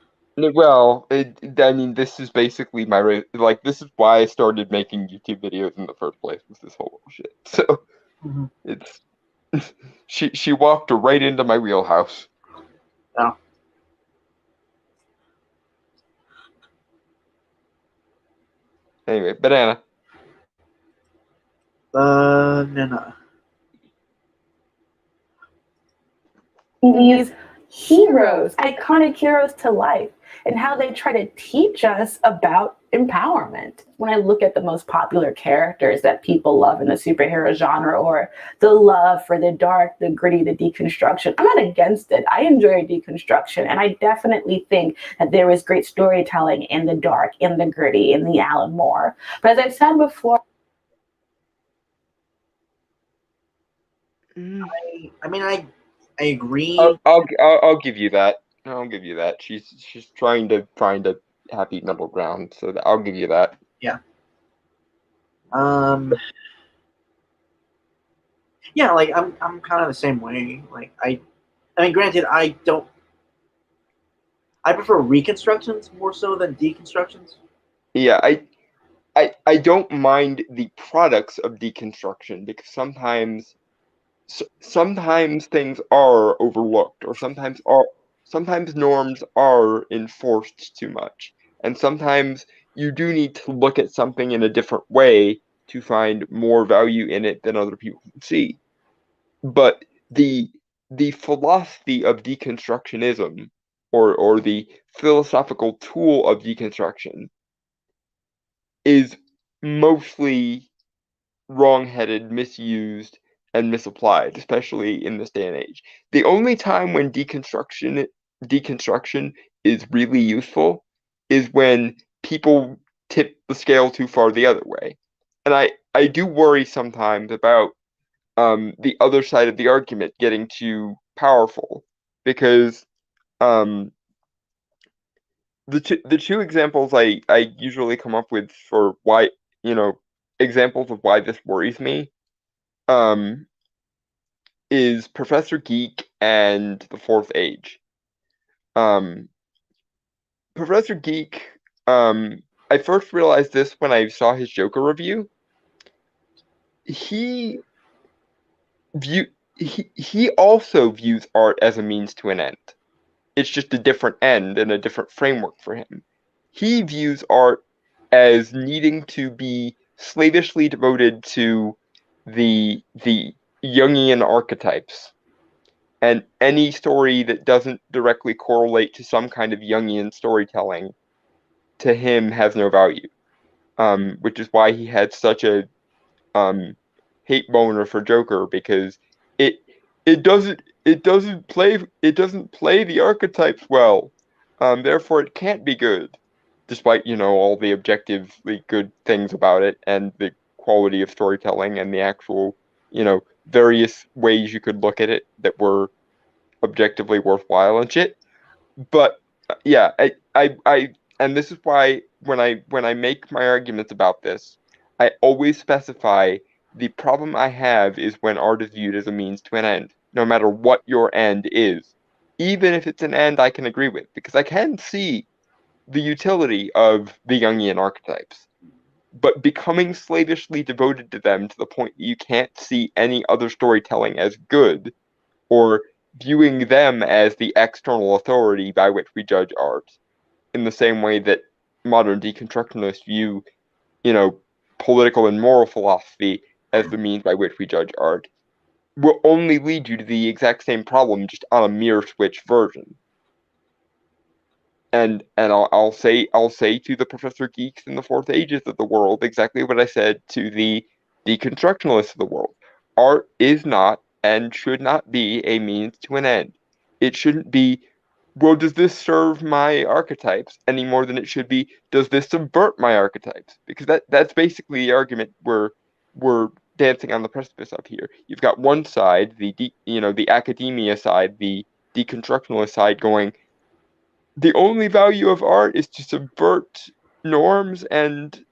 Well, I mean, this is basically this is why I started making YouTube videos in the first place, was this whole shit. So, it's she walked right into my wheelhouse. Oh. Anyway, banana. Banana. These heroes, iconic heroes to life, and how they try to teach us about empowerment. When I look at the most popular characters that people love in the superhero genre, or the love for the dark, the gritty, the deconstruction, I'm not against it. I enjoy deconstruction, and I definitely think that there is great storytelling in the dark, in the gritty, in the Alan Moore. But as I've said before, I mean, I agree. I'll give you that. I'll give you that. She's trying to find a happy middle ground, so I'll give you that. Yeah, like I'm kind of the same way. Like I mean, granted, I prefer reconstructions more so than deconstructions. Yeah, I don't mind the products of deconstruction because sometimes things are overlooked, or sometimes norms are enforced too much, and sometimes you do need to look at something in a different way to find more value in it than other people can see. But the philosophy of deconstructionism, or the philosophical tool of deconstruction, is mostly wrong-headed, misused, and misapplied, especially in this day and age. The only time when deconstruction is really useful is when people tip the scale too far the other way. And I do worry sometimes about the other side of the argument getting too powerful, because um, the two examples I usually come up with for why, examples of why this worries me, um, is Professor Geek and the Fourth Age. Um, Professor Geek, I first realized this when I saw his Joker review. He view he also views art as a means to an end. It's just a different end and a different framework for him. He views art as needing to be slavishly devoted to the Jungian archetypes, and any story that doesn't directly correlate to some kind of Jungian storytelling to him has no value. Which is why he had such a hate boner for Joker, because it it doesn't play the archetypes well. Therefore it can't be good, despite all the objectively good things about it and the quality of storytelling and the actual various ways you could look at it that were objectively worthwhile and shit. But yeah, I and this is why when I make my arguments about this, I always specify the problem I have is when art is viewed as a means to an end, no matter what your end is. Even if it's an end I can agree with, because I can see the utility of the Jungian archetypes. But becoming slavishly devoted to them to the point that you can't see any other storytelling as good, or viewing them as the external authority by which we judge art, in the same way that modern deconstructionists view, political and moral philosophy as the means by which we judge art, will only lead you to the exact same problem, just on a mirror switch version. And I'll say to the Professor Geeks and the Fourth Ages of the world exactly what I said to the deconstructionists of the world. Art is not and should not be a means to an end. It shouldn't be, well, does this serve my archetypes, any more than it should be, does this subvert my archetypes? Because that's basically the argument we're dancing on the precipice of here. You've got one side, the academia side, the deconstructionalist side, going, the only value of art is to subvert norms and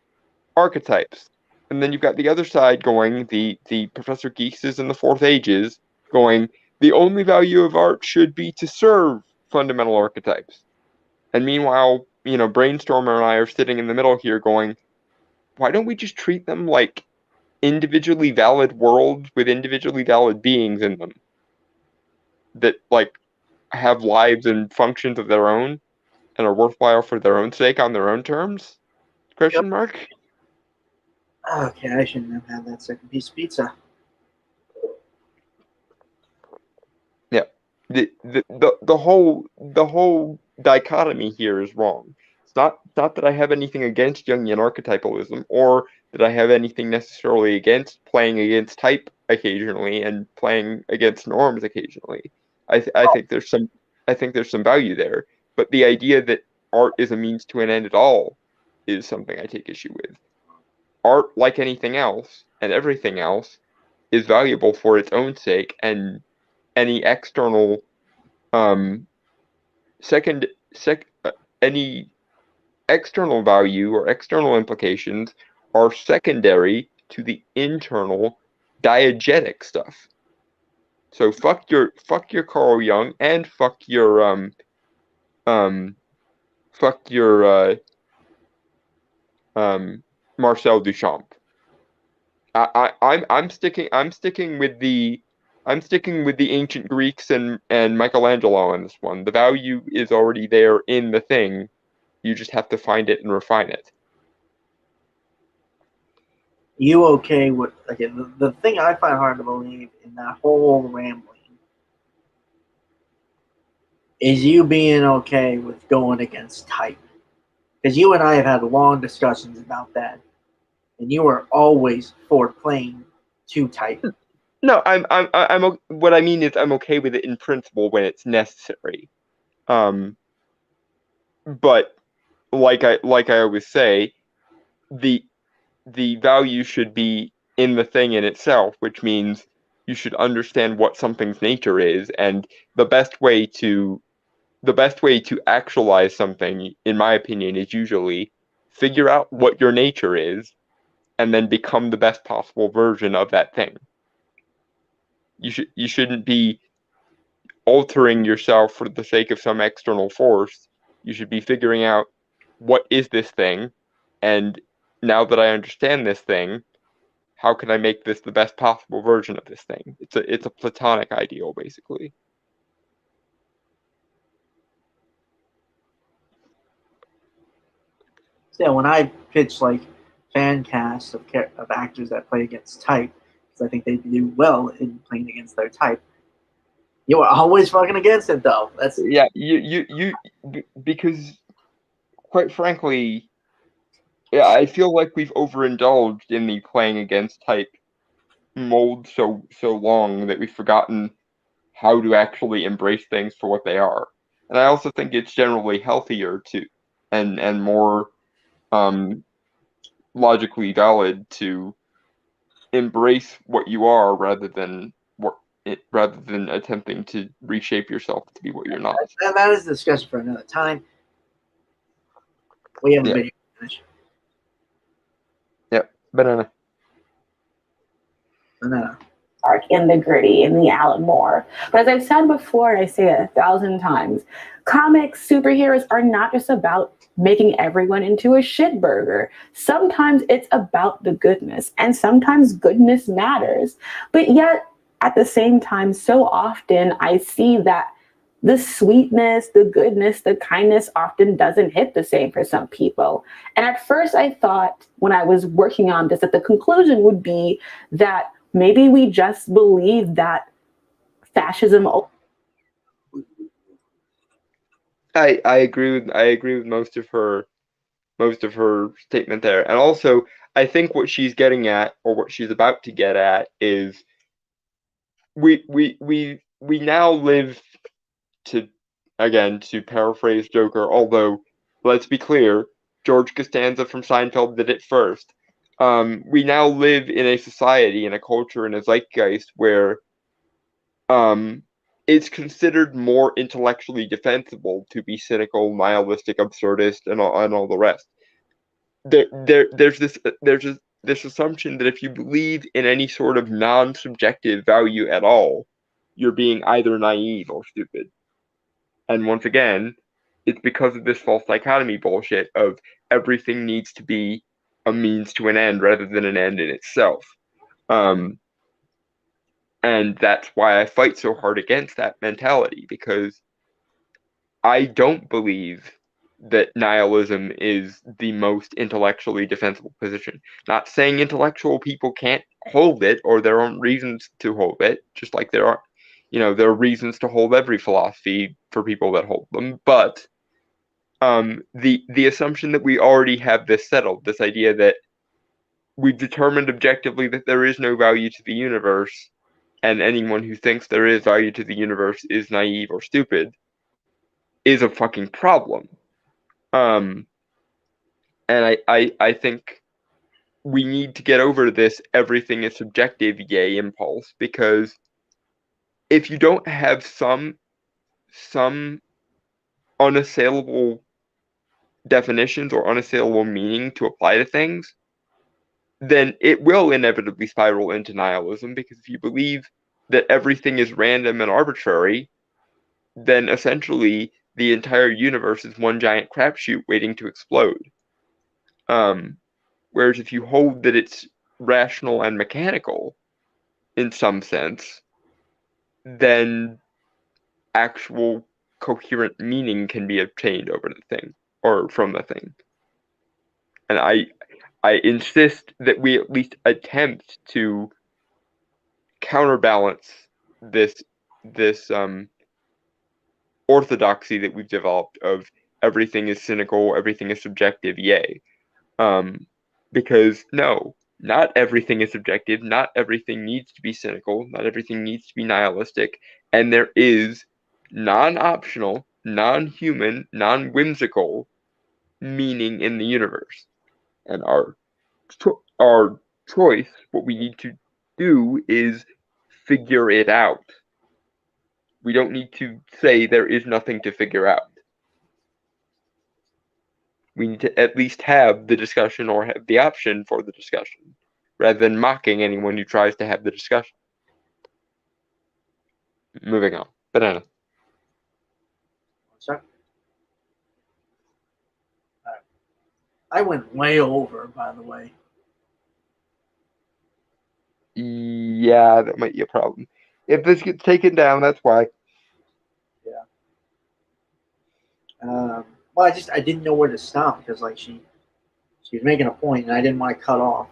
archetypes. And then you've got the other side going, the Professor Geekses and the Fourth Ages, going, the only value of art should be to serve fundamental archetypes. And meanwhile, Brainstormer and I are sitting in the middle here going, why don't we just treat them like individually valid worlds with individually valid beings in them that, like, have lives and functions of their own and are worthwhile for their own sake on their own terms? Question mark? Okay, I shouldn't have had that second piece of pizza. Yeah. The whole dichotomy here is wrong. It's not that I have anything against Jungian archetypalism, or that I have anything necessarily against playing against type occasionally and playing against norms occasionally. I think there's some value there, but the idea that art is a means to an end at all is something I take issue with. Art, like anything else and everything else, is valuable for its own sake, and any external any external value or external implications are secondary to the internal diegetic stuff. So fuck your Carl Jung and fuck your Marcel Duchamp. I'm sticking with the ancient Greeks and Michelangelo on this one. The value is already there in the thing. You just have to find it and refine it. You okay with, again, the thing I find hard to believe in that whole rambling is you being okay with going against type. Because you and I have had long discussions about that. And you are always for playing to type. No, what I mean is I'm okay with it in principle when it's necessary. But like I always say, the value should be in the thing in itself, which means you should understand what something's nature is, and the best way to actualize something, in my opinion, is usually figure out what your nature is and then become the best possible version of that thing. You shouldn't be altering yourself for the sake of some external force. You should be figuring out what is this thing, and now that I understand this thing, how can I make this the best possible version of this thing? It's a platonic ideal, basically. So yeah, when I pitch like fan casts of actors that play against type, because I think they do well in playing against their type, you are always fucking against it though. That's Yeah, because quite frankly, yeah, I feel like we've overindulged in the playing against type mold so long that we've forgotten how to actually embrace things for what they are. And I also think it's generally healthier to and more logically valid to embrace what you are rather than attempting to reshape yourself to be what you're not. that is a discussion for another time. We have a Yeah. video to finish. Yep, banana. Banana. In the gritty, in the Alan Moore. But as I've said before, and I say it 1,000 times, comics, superheroes are not just about making everyone into a shitburger. Sometimes it's about the goodness, and sometimes goodness matters. But yet, at the same time, so often I see that the sweetness, the goodness, the kindness often doesn't hit the same for some people. And at first I thought, when I was working on this, that the conclusion would be that maybe we just believe that fascism. I agree with most of her statement there. And also I think what she's getting at, or what she's about to get at, is we now live, to paraphrase Joker, although let's be clear, George Costanza from Seinfeld did it first. We now live in a society, in a culture, in a zeitgeist where it's considered more intellectually defensible to be cynical, nihilistic, absurdist, and all the rest. There's this assumption that if you believe in any sort of non-subjective value at all, you're being either naive or stupid. And once again, it's because of this false dichotomy bullshit of everything needs to be a means to an end rather than an end in itself. And that's why I fight so hard against that mentality, because I don't believe that nihilism is the most intellectually defensible position. Not saying intellectual people can't hold it, or there aren't reasons to hold it, just like there are reasons to hold every philosophy for people that hold them. But the assumption that we already have this settled, this idea that we've determined objectively that there is no value to the universe, and anyone who thinks there is value to the universe is naive or stupid, is a fucking problem. And I think we need to get over this everything is subjective yay impulse, because if you don't have some unassailable definitions or unassailable meaning to apply to things, then it will inevitably spiral into nihilism, because if you believe that everything is random and arbitrary, then essentially the entire universe is one giant crapshoot waiting to explode. Whereas if you hold that it's rational and mechanical in some sense, then actual coherent meaning can be obtained over the thing or from the thing. And I insist that we at least attempt to counterbalance this orthodoxy that we've developed of everything is cynical, everything is subjective, yay. Because no, not everything is subjective, not everything needs to be cynical, not everything needs to be nihilistic, and there is non-optional, non-human, non-whimsical meaning in the universe. And our choice, what we need to do is figure it out. We don't need to say there is nothing to figure out. We need to at least have the discussion or have the option for the discussion, rather than mocking anyone who tries to have the discussion. Moving on. Banana. Sorry. I went way over, by the way. Yeah, that might be a problem. If this gets taken down, that's why. Yeah. Well, I didn't know where to stop because like she was making a point and I didn't want to cut off.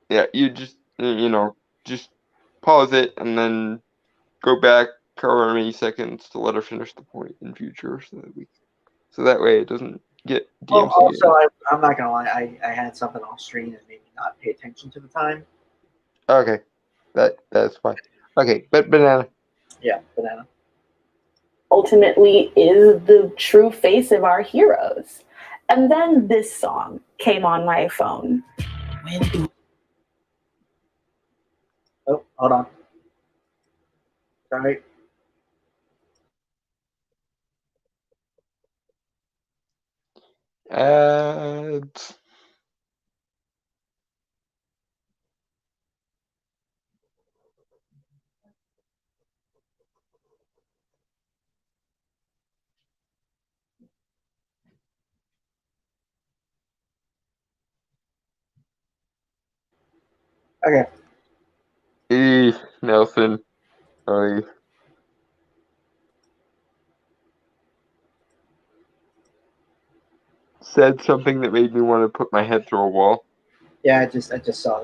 Yeah, you just just pause it and then go back however many seconds to let her finish the point in future, so that way it doesn't get DMCA. Well, also, I'm not gonna lie, I had something off screen and made me not pay attention to the time. Okay, that's fine. Okay, but banana. Yeah, banana. Ultimately is the true face of our heroes. And then this song came on my phone. Oh, hold on. Sorry. Okay. Nelson. Said something that made me want to put my head through a wall. Yeah, I just saw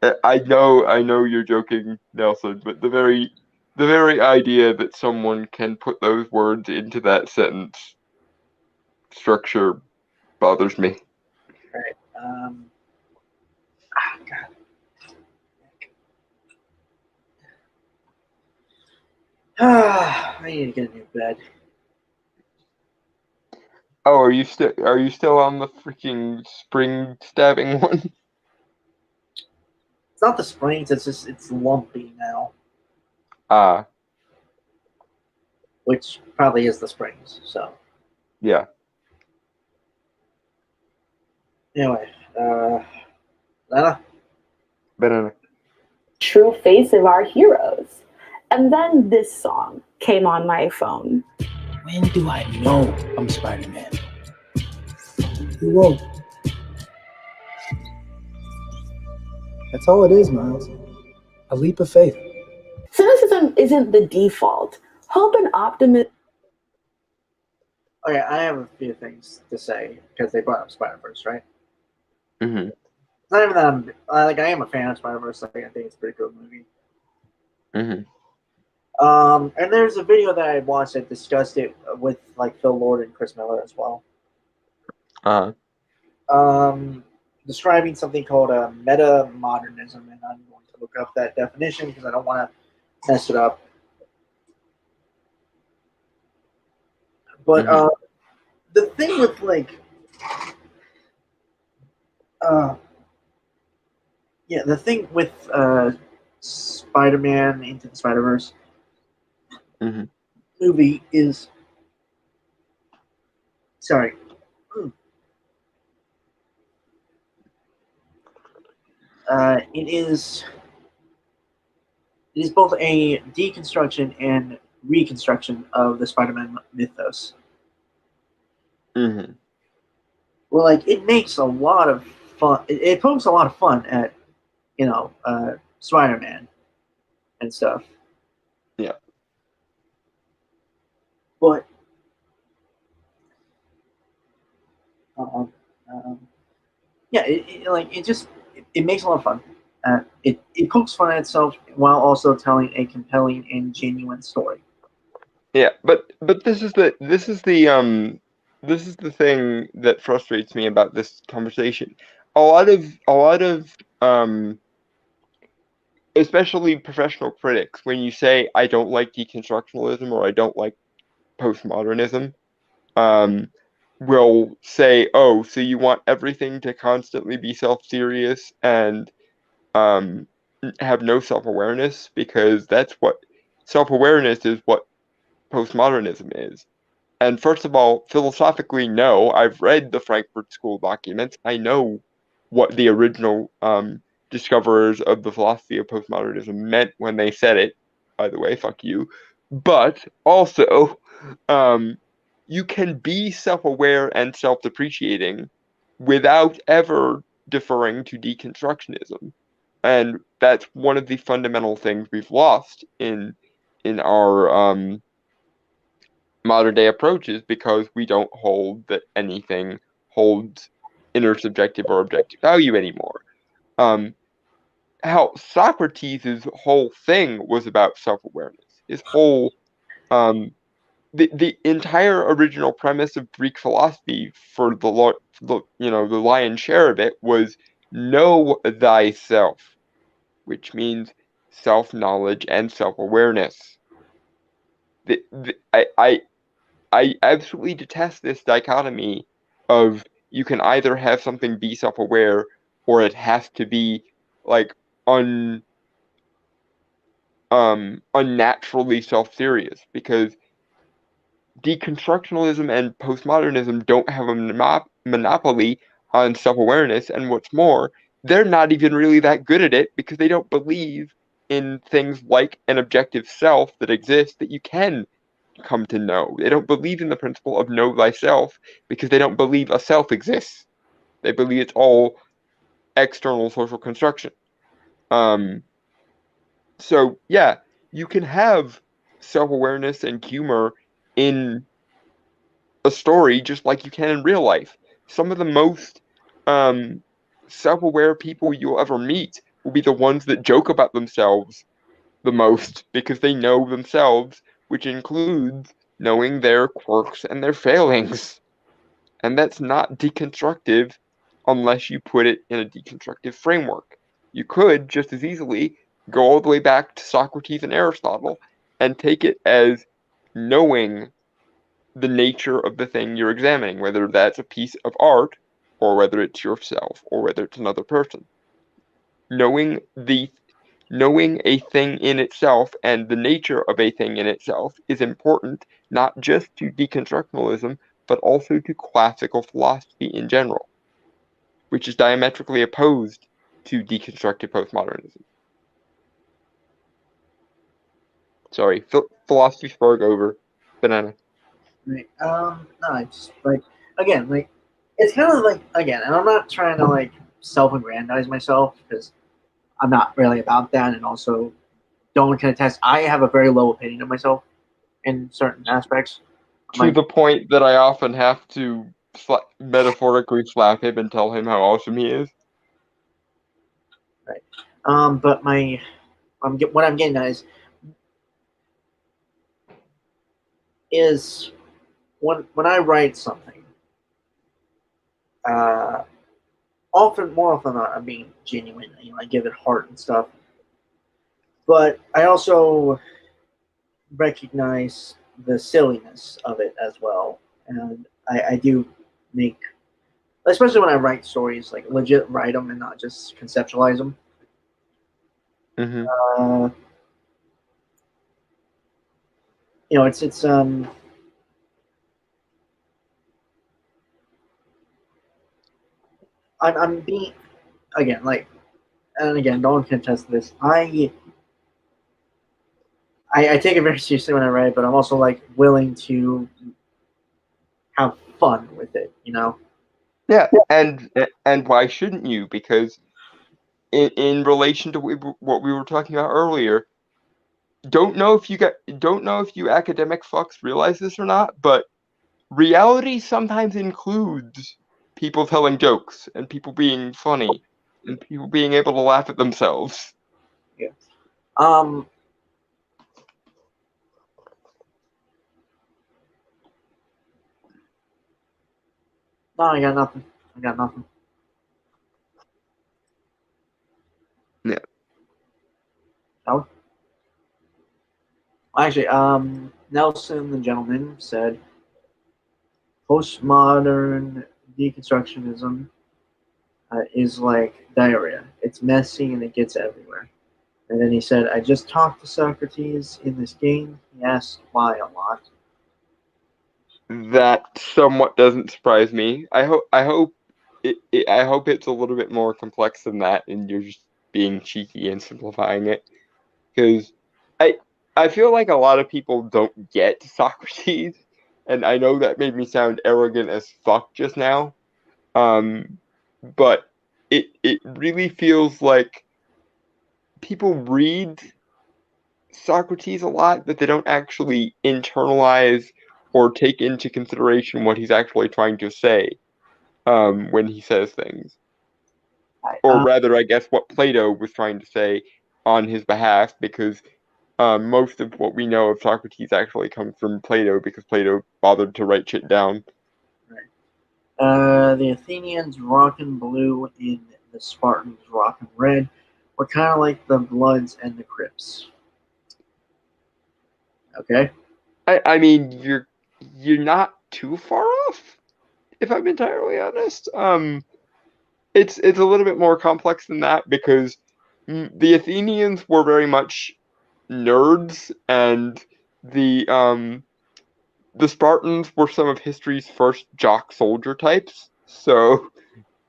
that. I know you're joking, Nelson, but the very idea that someone can put those words into that sentence structure bothers me. All right. God. I need to get a new bed. Oh, are you still on the freaking spring stabbing one? It's not the springs, it's lumpy now. Which probably is the springs, so. Yeah. Anyway, Lana? Banana. True face of our heroes. And then this song came on my phone. When do I know I'm Spider-Man? You won't. That's all it is, Miles. A leap of faith. Cynicism isn't the default. Hope and optimism. Okay, I have a few things to say because they brought up Spider-Verse, right? Mm-hmm. It's not even that I'm I am a fan of Spider-Verse. Like, I think it's a pretty cool movie. Mm-hmm. And there's a video that I watched that discussed it with like Phil Lord and Chris Miller as well. Describing something called a meta-modernism, and I'm going to look up that definition because I don't want to mess it up. But the thing with like, the thing with Spider-Man Into the Spider-Verse Mm-hmm. movie is sorry. It is both a deconstruction and reconstruction of the Spider-Man mythos. Mm-hmm. Well, like it makes a lot of fun. It pokes a lot of fun at Spider-Man and stuff. Yeah. But yeah, it makes a lot of fun. It pokes fun at itself while also telling a compelling and genuine story. Yeah, but this is the thing that frustrates me about this conversation. A lot of especially professional critics, when you say I don't like deconstructionalism or I don't like postmodernism, um, will say, "Oh, so you want everything to constantly be self-serious and um, have no self-awareness, because that's what self-awareness is, what postmodernism is." And first of all, philosophically, no. I've read the Frankfurt School documents. I know what the original discoverers of the philosophy of postmodernism meant when they said it. By the way, fuck you. But also, um, you can be self-aware and self-depreciating without ever deferring to deconstructionism. And that's one of the fundamental things we've lost in our modern day approaches, because we don't hold that anything holds intersubjective or objective value anymore. How Socrates' whole thing was about self-awareness. His whole the entire original premise of Greek philosophy for the lion's share of it was know thyself, which means self-knowledge and self-awareness. I absolutely detest this dichotomy of you can either have something be self-aware or it has to be like unnaturally self-serious, because deconstructionalism and postmodernism don't have a monopoly on self-awareness, and what's more, they're not even really that good at it, because they don't believe in things like an objective self that exists that you can come to know. They don't believe in the principle of know thyself, because they don't believe a self exists. They believe it's all external social construction. So yeah, you can have self-awareness and humor in a story just like you can in real life. Some of the most um, self-aware people you'll ever meet will be the ones that joke about themselves the most, because they know themselves, which includes knowing their quirks and their failings. And that's not deconstructive unless you put it in a deconstructive framework. You could just as easily go all the way back to Socrates and Aristotle and take it as knowing the nature of the thing you're examining, whether that's a piece of art or whether it's yourself or whether it's another person. Knowing a thing in itself and the nature of a thing in itself is important, not just to deconstructionalism, but also to classical philosophy in general, which is diametrically opposed to deconstructive postmodernism. Sorry, philosophy spoke over. Banana. Right. No, it's like again, like it's kind of like again, and I'm not trying to like self-aggrandize myself because I'm not really about that, and also don't contest. I have a very low opinion of myself in certain aspects. To the point that I often have to metaphorically slap him and tell him how awesome he is. Right. But what I'm getting at is when I write something, more often than not, I'm being genuine. You know, I give it heart and stuff. But I also recognize the silliness of it as well, and I do make, especially when I write stories, like legit write them and not just conceptualize them. Mm-hmm. you know, it's I'm being again like, and again, no one can attest to this. I take it very seriously when I write, but I'm also like willing to have fun with it, you know. Yeah, and why shouldn't you? Because in relation to what we were talking about earlier, don't know if you academic fucks realize this or not, but reality sometimes includes people telling jokes and people being funny and people being able to laugh at themselves. Yeah. No, I got nothing. I got nothing. Yeah. Oh. Actually, Nelson, the gentleman, said postmodern deconstructionism is like diarrhea. It's messy and it gets everywhere. And then he said, I just talked to Socrates in this game. He asked why a lot. That somewhat doesn't surprise me. I hope it's a little bit more complex than that, and you're just being cheeky and simplifying it. Because I feel like a lot of people don't get Socrates, and I know that made me sound arrogant as fuck just now. But it really feels like people read Socrates a lot, but they don't actually internalize or take into consideration what he's actually trying to say when he says things. Or rather, I guess, what Plato was trying to say on his behalf, because most of what we know of Socrates actually comes from Plato, because Plato bothered to write shit down. The Athenians rockin' blue and the Spartans rockin' red were kind of like the Bloods and the Crips. Okay? I mean, you're not too far off, if I'm entirely honest. It's a little bit more complex than that, because the Athenians were very much nerds, and the Spartans were some of history's first jock soldier types. So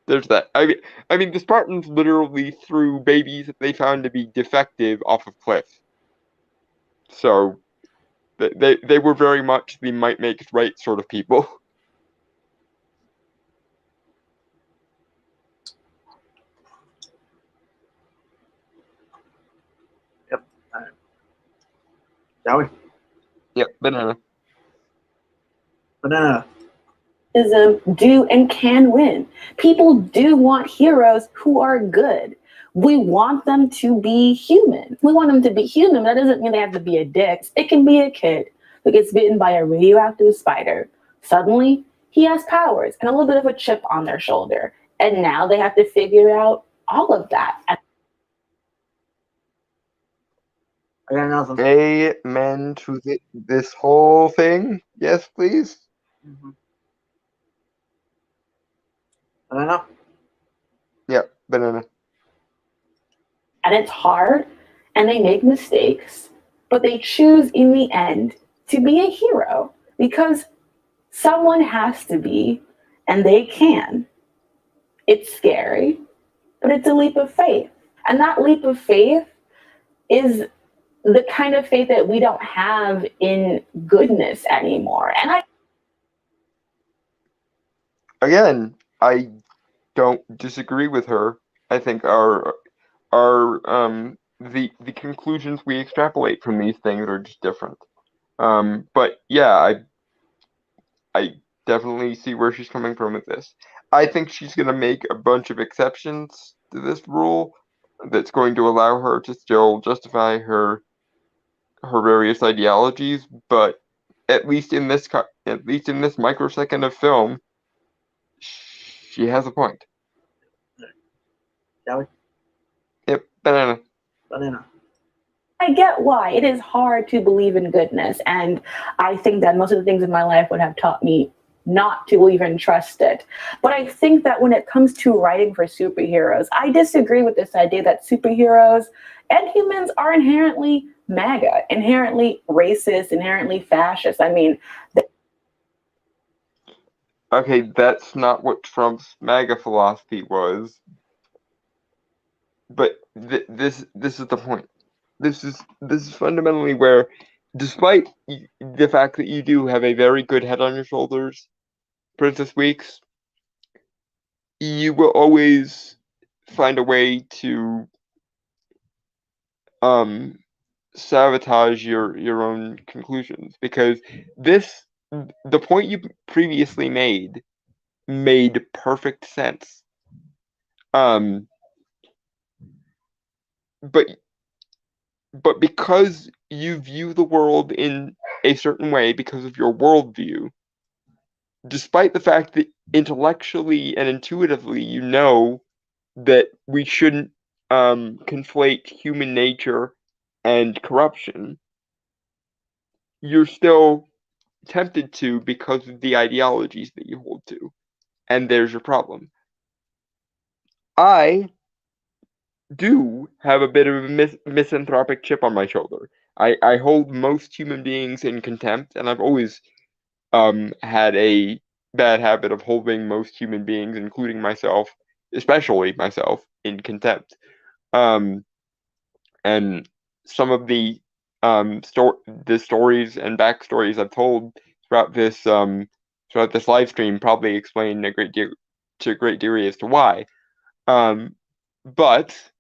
there's that. I mean, the Spartans literally threw babies that they found to be defective off of cliffs. So they were very much the might makes right sort of people. Yep. All right. Shall we? Yep, banana. Banana. Do and can win. People do want heroes who are good. We want them to be human. We want them to be human. That doesn't mean they have to be a dick. It can be a kid who gets bitten by a radioactive spider. Suddenly, he has powers and a little bit of a chip on their shoulder. And now they have to figure out all of that. I got nothing. Amen to this whole thing. Yes, please. Mm-hmm. Banana? Yep, banana. And it's hard, and they make mistakes, but they choose in the end to be a hero because someone has to be, and they can. It's scary, but it's a leap of faith. And that leap of faith is the kind of faith that we don't have in goodness anymore. And I don't disagree with her. I think the conclusions we extrapolate from these things are just different. But yeah, I definitely see where she's coming from with this. I think she's gonna make a bunch of exceptions to this rule that's going to allow her to still justify her various ideologies, but at least in this microsecond of film, she has a point. Shall we? Yep, banana. Banana. I get why. It is hard to believe in goodness. And I think that most of the things in my life would have taught me not to even trust it. But I think that when it comes to writing for superheroes, I disagree with this idea that superheroes and humans are inherently MAGA, inherently racist, inherently fascist. I mean, Okay, that's not what Trump's MAGA philosophy was. But this is the point. This is fundamentally where, despite the fact that you do have a very good head on your shoulders, Princess Weeks, you will always find a way to sabotage your own conclusions, because the point you previously made perfect sense. But because you view the world in a certain way because of your worldview, despite the fact that intellectually and intuitively you know that we shouldn't conflate human nature and corruption, you're still tempted to because of the ideologies that you hold to. And there's your problem. I do have a bit of a misanthropic chip on my shoulder. I hold most human beings in contempt, and I've always had a bad habit of holding most human beings, including myself, especially myself, in contempt. And some of the stories and backstories I've told throughout this live stream probably explain a great degree as to why. But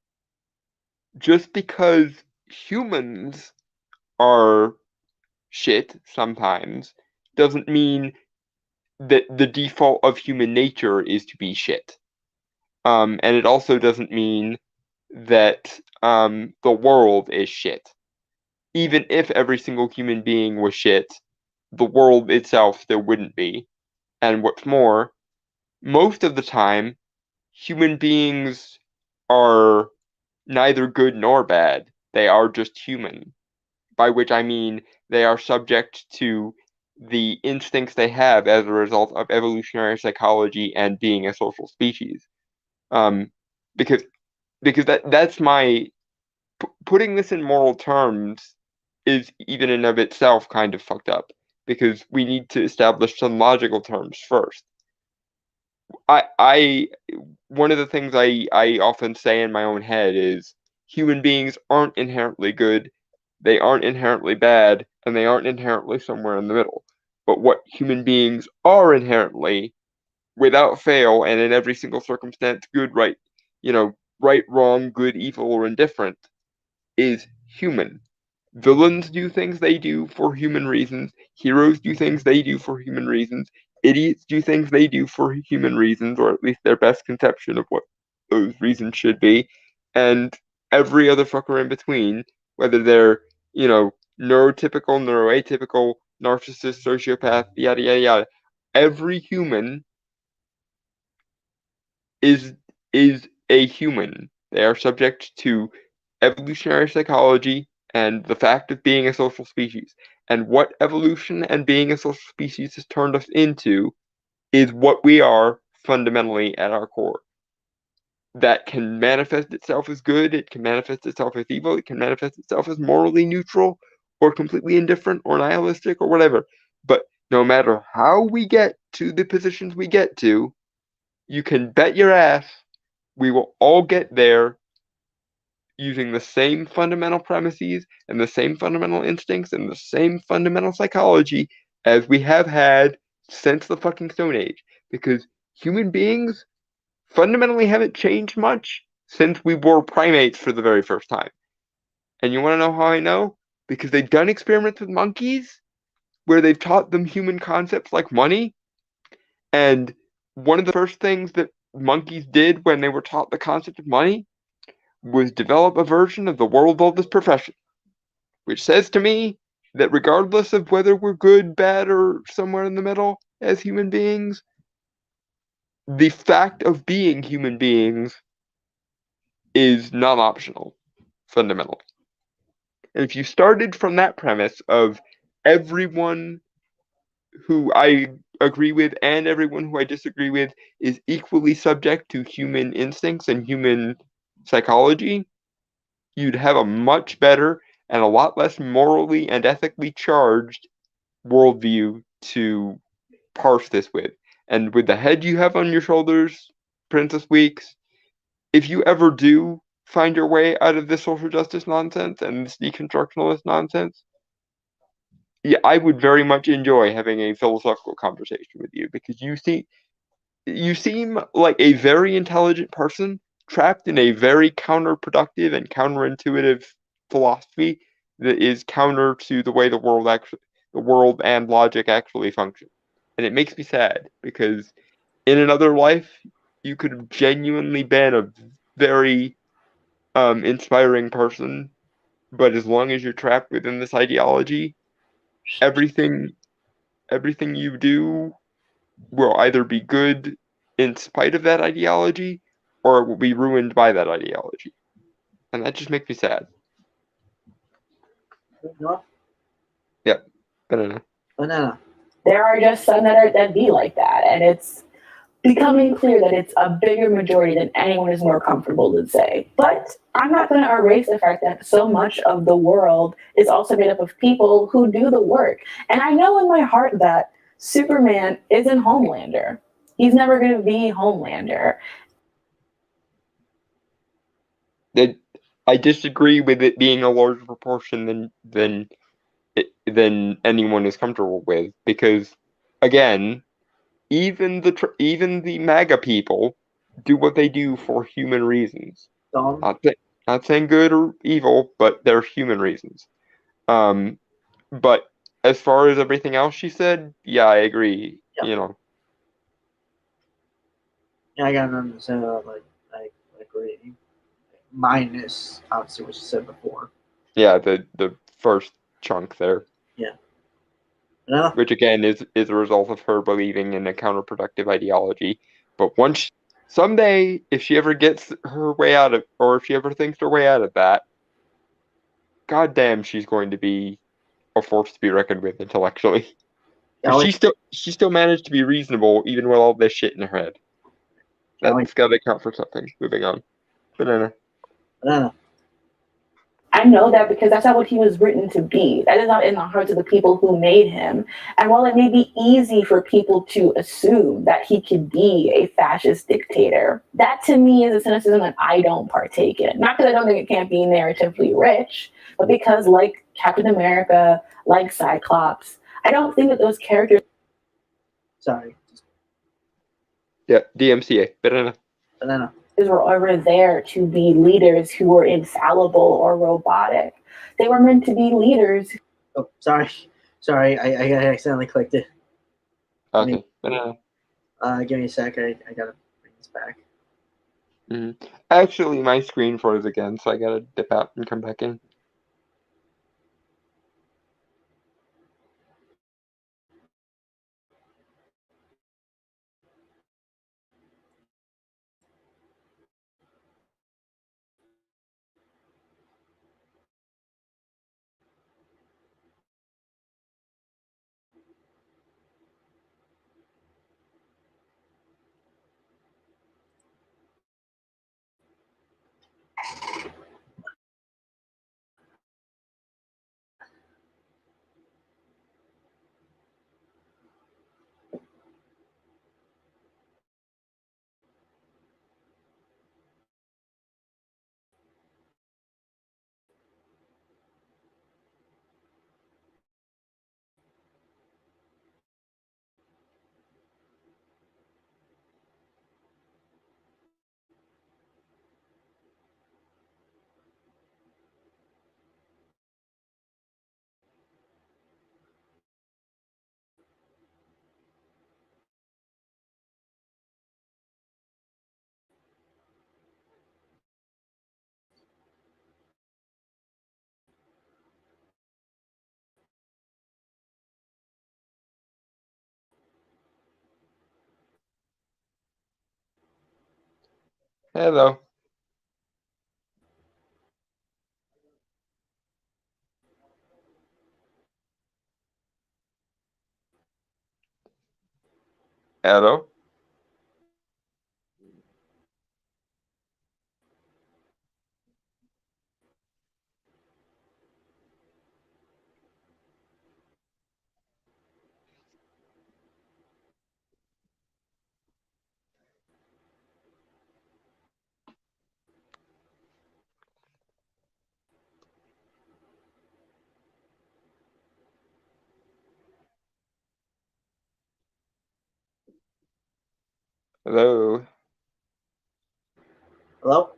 just because humans are shit sometimes doesn't mean that the default of human nature is to be shit. And it also doesn't mean that the world is shit. Even if every single human being was shit, the world itself still wouldn't be. And what's more, most of the time, human beings are neither good nor bad. They are just human. By which I mean they are subject to the instincts they have as a result of evolutionary psychology and being a social species. Because that's my putting this in moral terms is even in of itself kind of fucked up, because we need to establish some logical terms first. I one of the things I often say in my own head is human beings aren't inherently good, they aren't inherently bad, and they aren't inherently somewhere in the middle. But what human beings are inherently, without fail, and in every single circumstance, good, right, right, wrong, good, evil, or indifferent, is human. Villains do things they do for human reasons. Heroes do things they do for human reasons. Idiots do things they do for human reasons, or at least their best conception of what those reasons should be. And every other fucker in between, whether they're, neurotypical, neuroatypical, narcissist, sociopath, yada, yada, yada. Every human is a human. They are subject to evolutionary psychology and the fact of being a social species. And what evolution and being a social species has turned us into is what we are fundamentally at our core. That can manifest itself as good, it can manifest itself as evil, it can manifest itself as morally neutral, or completely indifferent, or nihilistic, or whatever. But no matter how we get to the positions we get to, you can bet your ass we will all get there using the same fundamental premises and the same fundamental instincts and the same fundamental psychology as we have had since the fucking Stone Age. Because human beings fundamentally haven't changed much since we were primates for the very first time. And you want to know how I know? Because they've done experiments with monkeys where they've taught them human concepts like money. And one of the first things that monkeys did when they were taught the concept of money was develop a version of the world's oldest profession, which says to me that regardless of whether we're good, bad, or somewhere in the middle as human beings, the fact of being human beings is non-optional, fundamentally. And if you started from that premise of everyone who I agree with and everyone who I disagree with is equally subject to human instincts and human psychology, you'd have a much better and a lot less morally and ethically charged worldview to parse this with. And with the head you have on your shoulders, Princess Weeks, if you ever do find your way out of this social justice nonsense and this deconstructionalist nonsense, yeah, I would very much enjoy having a philosophical conversation with you because you seem like a very intelligent person trapped in a very counterproductive and counterintuitive philosophy that is counter to the way the world and logic actually function. And it makes me sad because in another life you could have genuinely been a very inspiring person, but as long as you're trapped within this ideology, everything you do will either be good in spite of that ideology or it will be ruined by that ideology. And that just makes me sad. No? Yep. Banana. Banana. There are just some that be like that, and it's becoming clear that it's a bigger majority than anyone is more comfortable to say. But I'm not going to erase the fact that so much of the world is also made up of people who do the work. And I know in my heart that Superman isn't Homelander. He's never going to be Homelander. I disagree with it being a larger proportion than anyone is comfortable with because, again, even the MAGA people do what they do for human reasons. Not saying good or evil, but they're human reasons. But as far as everything else she said, yeah, I agree. Yep. You know, Yeah, I got nothing to say about I agree. Minus obviously what you said before. yeah, the first chunk there, Yeah. Banana. which again is a result of her believing in a counterproductive ideology. But someday, if she ever gets her way out of, or if she ever thinks her way out of that, goddamn, she's going to be a force to be reckoned with intellectually. Kelly. She still managed to be reasonable even with all this shit in her head. Kelly. That's gotta count for something. Moving on. Banana. Banana. I know that because that's not what he was written to be. That is not in the hearts of the people who made him. And while it may be easy for people to assume that he could be a fascist dictator, that to me is a cynicism that I don't partake in. Not because I don't think it can't be narratively rich, but because like Captain America, like Cyclops, I don't think that those characters... Sorry. Yeah, DMCA. Banana. Banana. were ever there to be leaders who were infallible or robotic. They were meant to be leaders. Oh, sorry. Sorry, I accidentally clicked it. Okay. Banana. Give me a sec. I gotta bring this back. Actually, my screen froze again, so I gotta dip out and come back in. Hello. Hello? Hello? Hello?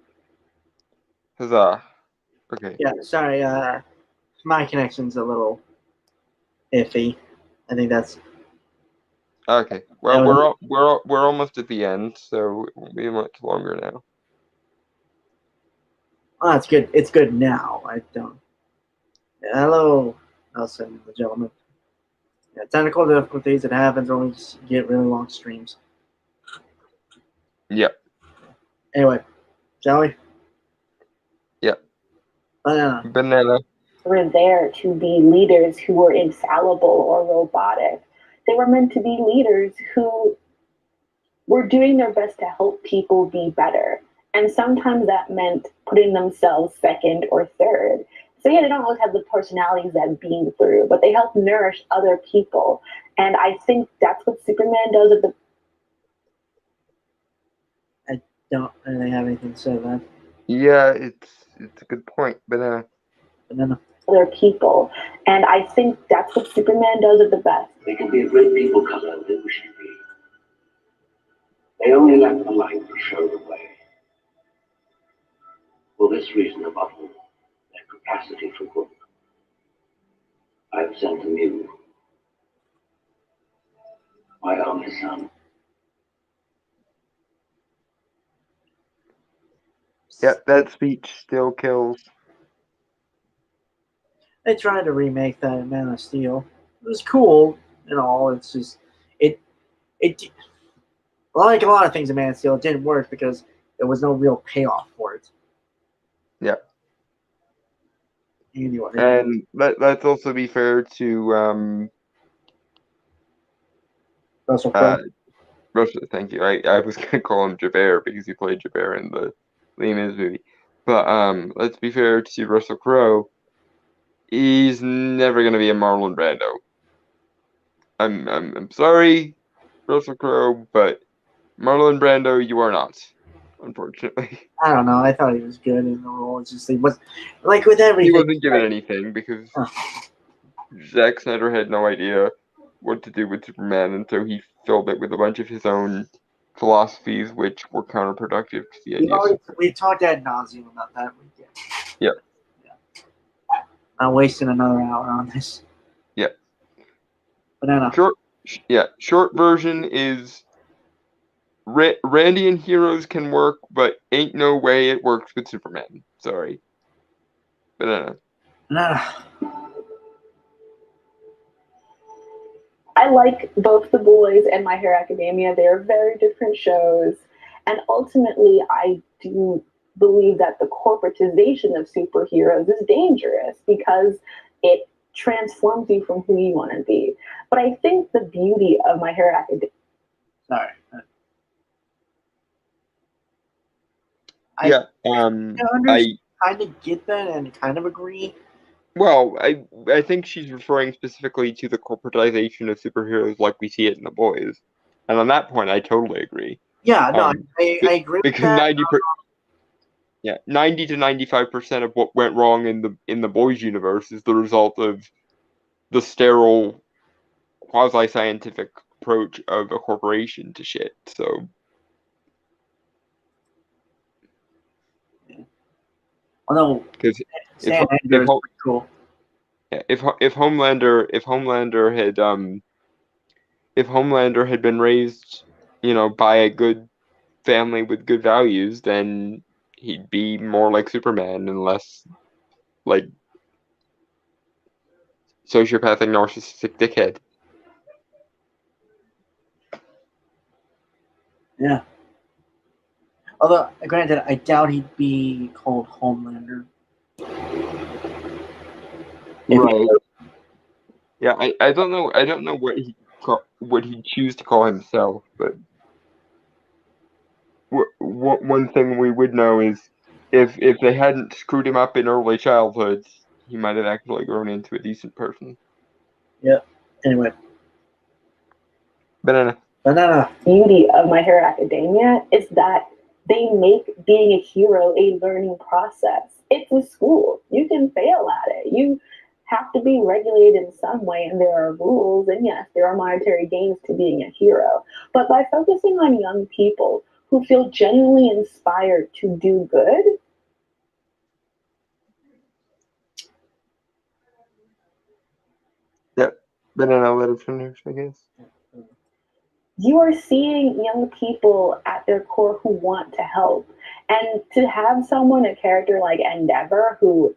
Huzzah. Okay. Yeah, sorry, my connection's a little iffy. I think that's Okay. Well, we're almost at the end, so it won't be much longer now. it's good. It's good now. I don't. Hello, Nelson, and the gentleman. Yeah, technical difficulties. It happens when we get really long streams. Yep. Anyway, shall we? Yep. Banana. Banana. Were there to be leaders who were infallible or robotic. They were meant to be leaders who were doing their best to help people be better. And sometimes that meant putting themselves second or third. So yeah, they don't always have the personalities that beam through, but they help nourish other people. And I think that's what Superman does at the Don't really have anything to say about that. Yeah, it's a good point. Banana. Banana. other people. And I think that's what Superman does at the best. They can be a great people color they wish to be. They only lack the light to show the way. For this reason above all, their capacity for good. I've sent them you, my only son. Yep, that speech still kills. They tried to remake that in Man of Steel. It was cool and all. It's just it like a lot of things in Man of Steel, it didn't work because there was no real payoff for it. Yep. Anyway. And let's also be fair to Russell Crowe. Russell, thank you. I was gonna call him Javert because he played Javert in the Les Mis movie. But let's be fair to Russell Crowe. He's never gonna be a Marlon Brando. I'm sorry, Russell Crowe, but Marlon Brando, you are not, unfortunately. I don't know. I thought he was good in the role. It's just he was like with everything. He wasn't given anything because Zack Snyder had no idea what to do with Superman, and so he filled it with a bunch of his own philosophies, which were counterproductive to the idea. We've talked ad nauseum about that. Yeah. Not wasting another hour on this. Yeah. Banana. Short version is Randian heroes can work, but ain't no way it works with Superman. Sorry. Banana. I like both The Boys and My Hero Academia. They are very different shows. And ultimately, I do believe that the corporatization of superheroes is dangerous because it transforms you from who you want to be. But I think the beauty of My Hero Academia. Sorry. I kind of get that and kind of agree. Well, I think she's referring specifically to the corporatization of superheroes like we see it in The Boys. And on that point, I totally agree. Yeah, no, I agree with that. 90 to 95% of what went wrong in the Boys universe is the result of the sterile, quasi-scientific approach of a corporation to shit. So, although, because cool. Yeah, if Homelander had been raised, by a good family with good values, then he'd be more like Superman and less like sociopathic, narcissistic dickhead. Yeah. Although, granted, I doubt he'd be called Homelander. Right. Yeah, I don't know what choose to call himself. But one thing we would know is if they hadn't screwed him up in early childhood, he might have actually grown into a decent person. Yep. Anyway. Banana. Beauty of My Hero Academia is that they make being a hero a learning process. It's a school. You can fail at it. You have to be regulated in some way, and there are rules, and yes, there are monetary gains to being a hero. But by focusing on young people who feel genuinely inspired to do good, Yep. Banana, let it finish, I guess. you are seeing young people at their core who want to help. And to have someone, a character like Endeavor, who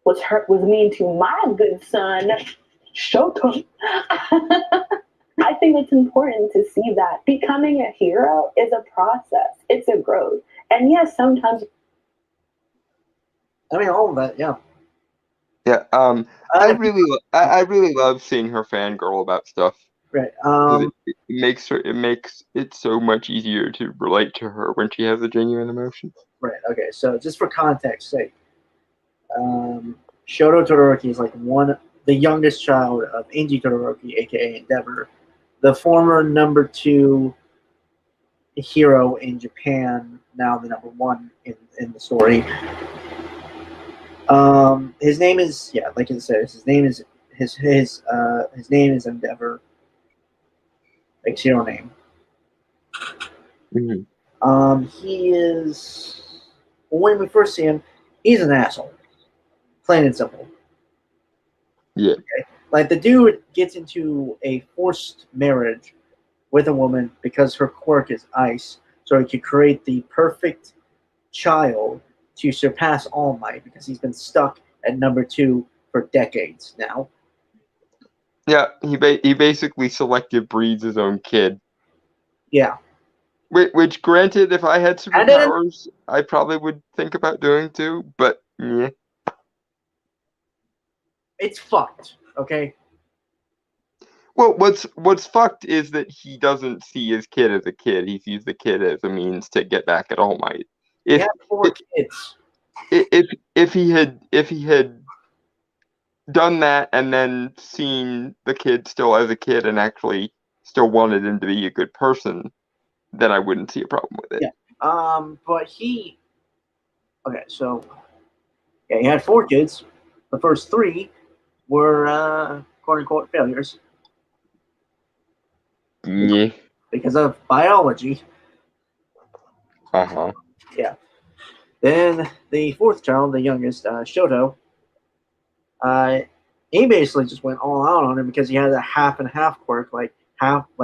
was mean to my good son, Shoto. I think it's important to see that becoming a hero is a process. It's a growth. And yes, sometimes. I mean, all of that, yeah. Yeah. I really love seeing her fangirl about stuff. Right. It makes it so much easier to relate to her when she has a genuine emotion. Right. Okay. So just for context sake, Shoto Todoroki is like the youngest child of Inji Todoroki, aka Endeavor, the former number 2 hero in Japan, now the number 1 in the story. His name is like it says. His name is his name is Endeavor. Like hero name. Mm-hmm. He is. When we first see him, he's an asshole. Plain and simple. Yeah. Okay? Like the dude gets into a forced marriage with a woman because her quirk is ice, so he could create the perfect child to surpass All Might because he's been stuck at number 2 for decades now. Yeah, he basically selective breeds his own kid. Yeah. Which, granted, if I had superpowers, I probably would think about doing too. But yeah, it's fucked. Okay. Well, what's fucked is that he doesn't see his kid as a kid. He sees the kid as a means to get back at All Might. He had 4 kids. If he had done that and then seen the kid still as a kid and actually still wanted him to be a good person, then I wouldn't see a problem with it. Yeah. But he. Okay, so yeah, he had 4 kids. The first 3 were quote unquote failures. Yeah. Because of biology. Uh-huh. Yeah. Then the 4th child, the youngest, Shoto, he basically just went all out on him because he had a half and half quirk, like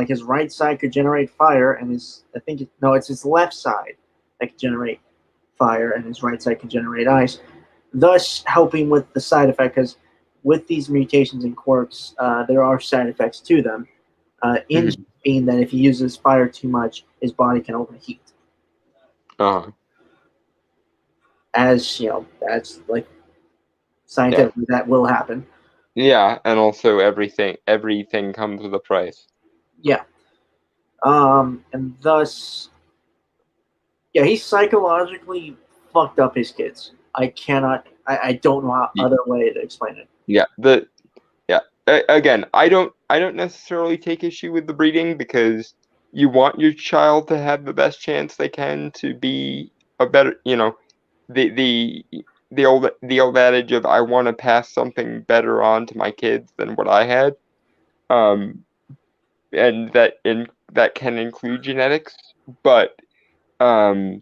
his right side could generate fire, and it's his left side that could generate fire, and his right side could generate ice, thus helping with the side effect. Because with these mutations and quirks, there are side effects to them. Being that if he uses fire too much, his body can overheat. As you know, that's like scientifically that will happen. Yeah, and also everything comes with a price. Yeah. And thus, yeah, he psychologically fucked up his kids. I don't know how other way to explain it. Yeah. Again, I don't necessarily take issue with the breeding because you want your child to have the best chance they can to be a better, the old adage of I want to pass something better on to my kids than what I had. And that can include genetics, but the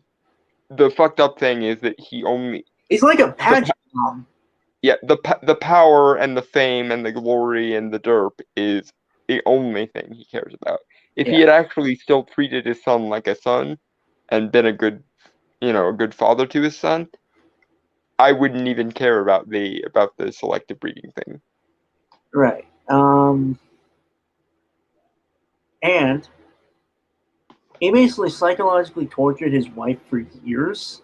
fucked up thing is that he's like a pageant mom. Yeah, the power and the fame and the glory and the derp is the only thing he cares about. If he had actually still treated his son like a son and been a good father to his son, I wouldn't even care about the selective breeding thing. Right. And he basically psychologically tortured his wife for years,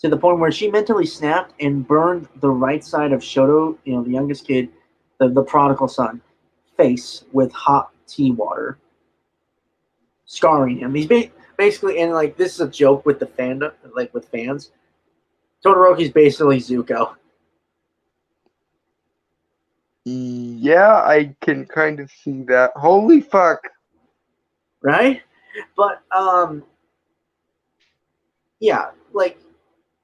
to the point where she mentally snapped and burned the right side of Shoto, the youngest kid, the prodigal son, face with hot tea water, scarring him. He's basically, and like this is a joke with the fandom, like with fans. Todoroki's basically Zuko. Yeah, I can kind of see that. Holy fuck! Right? But yeah, like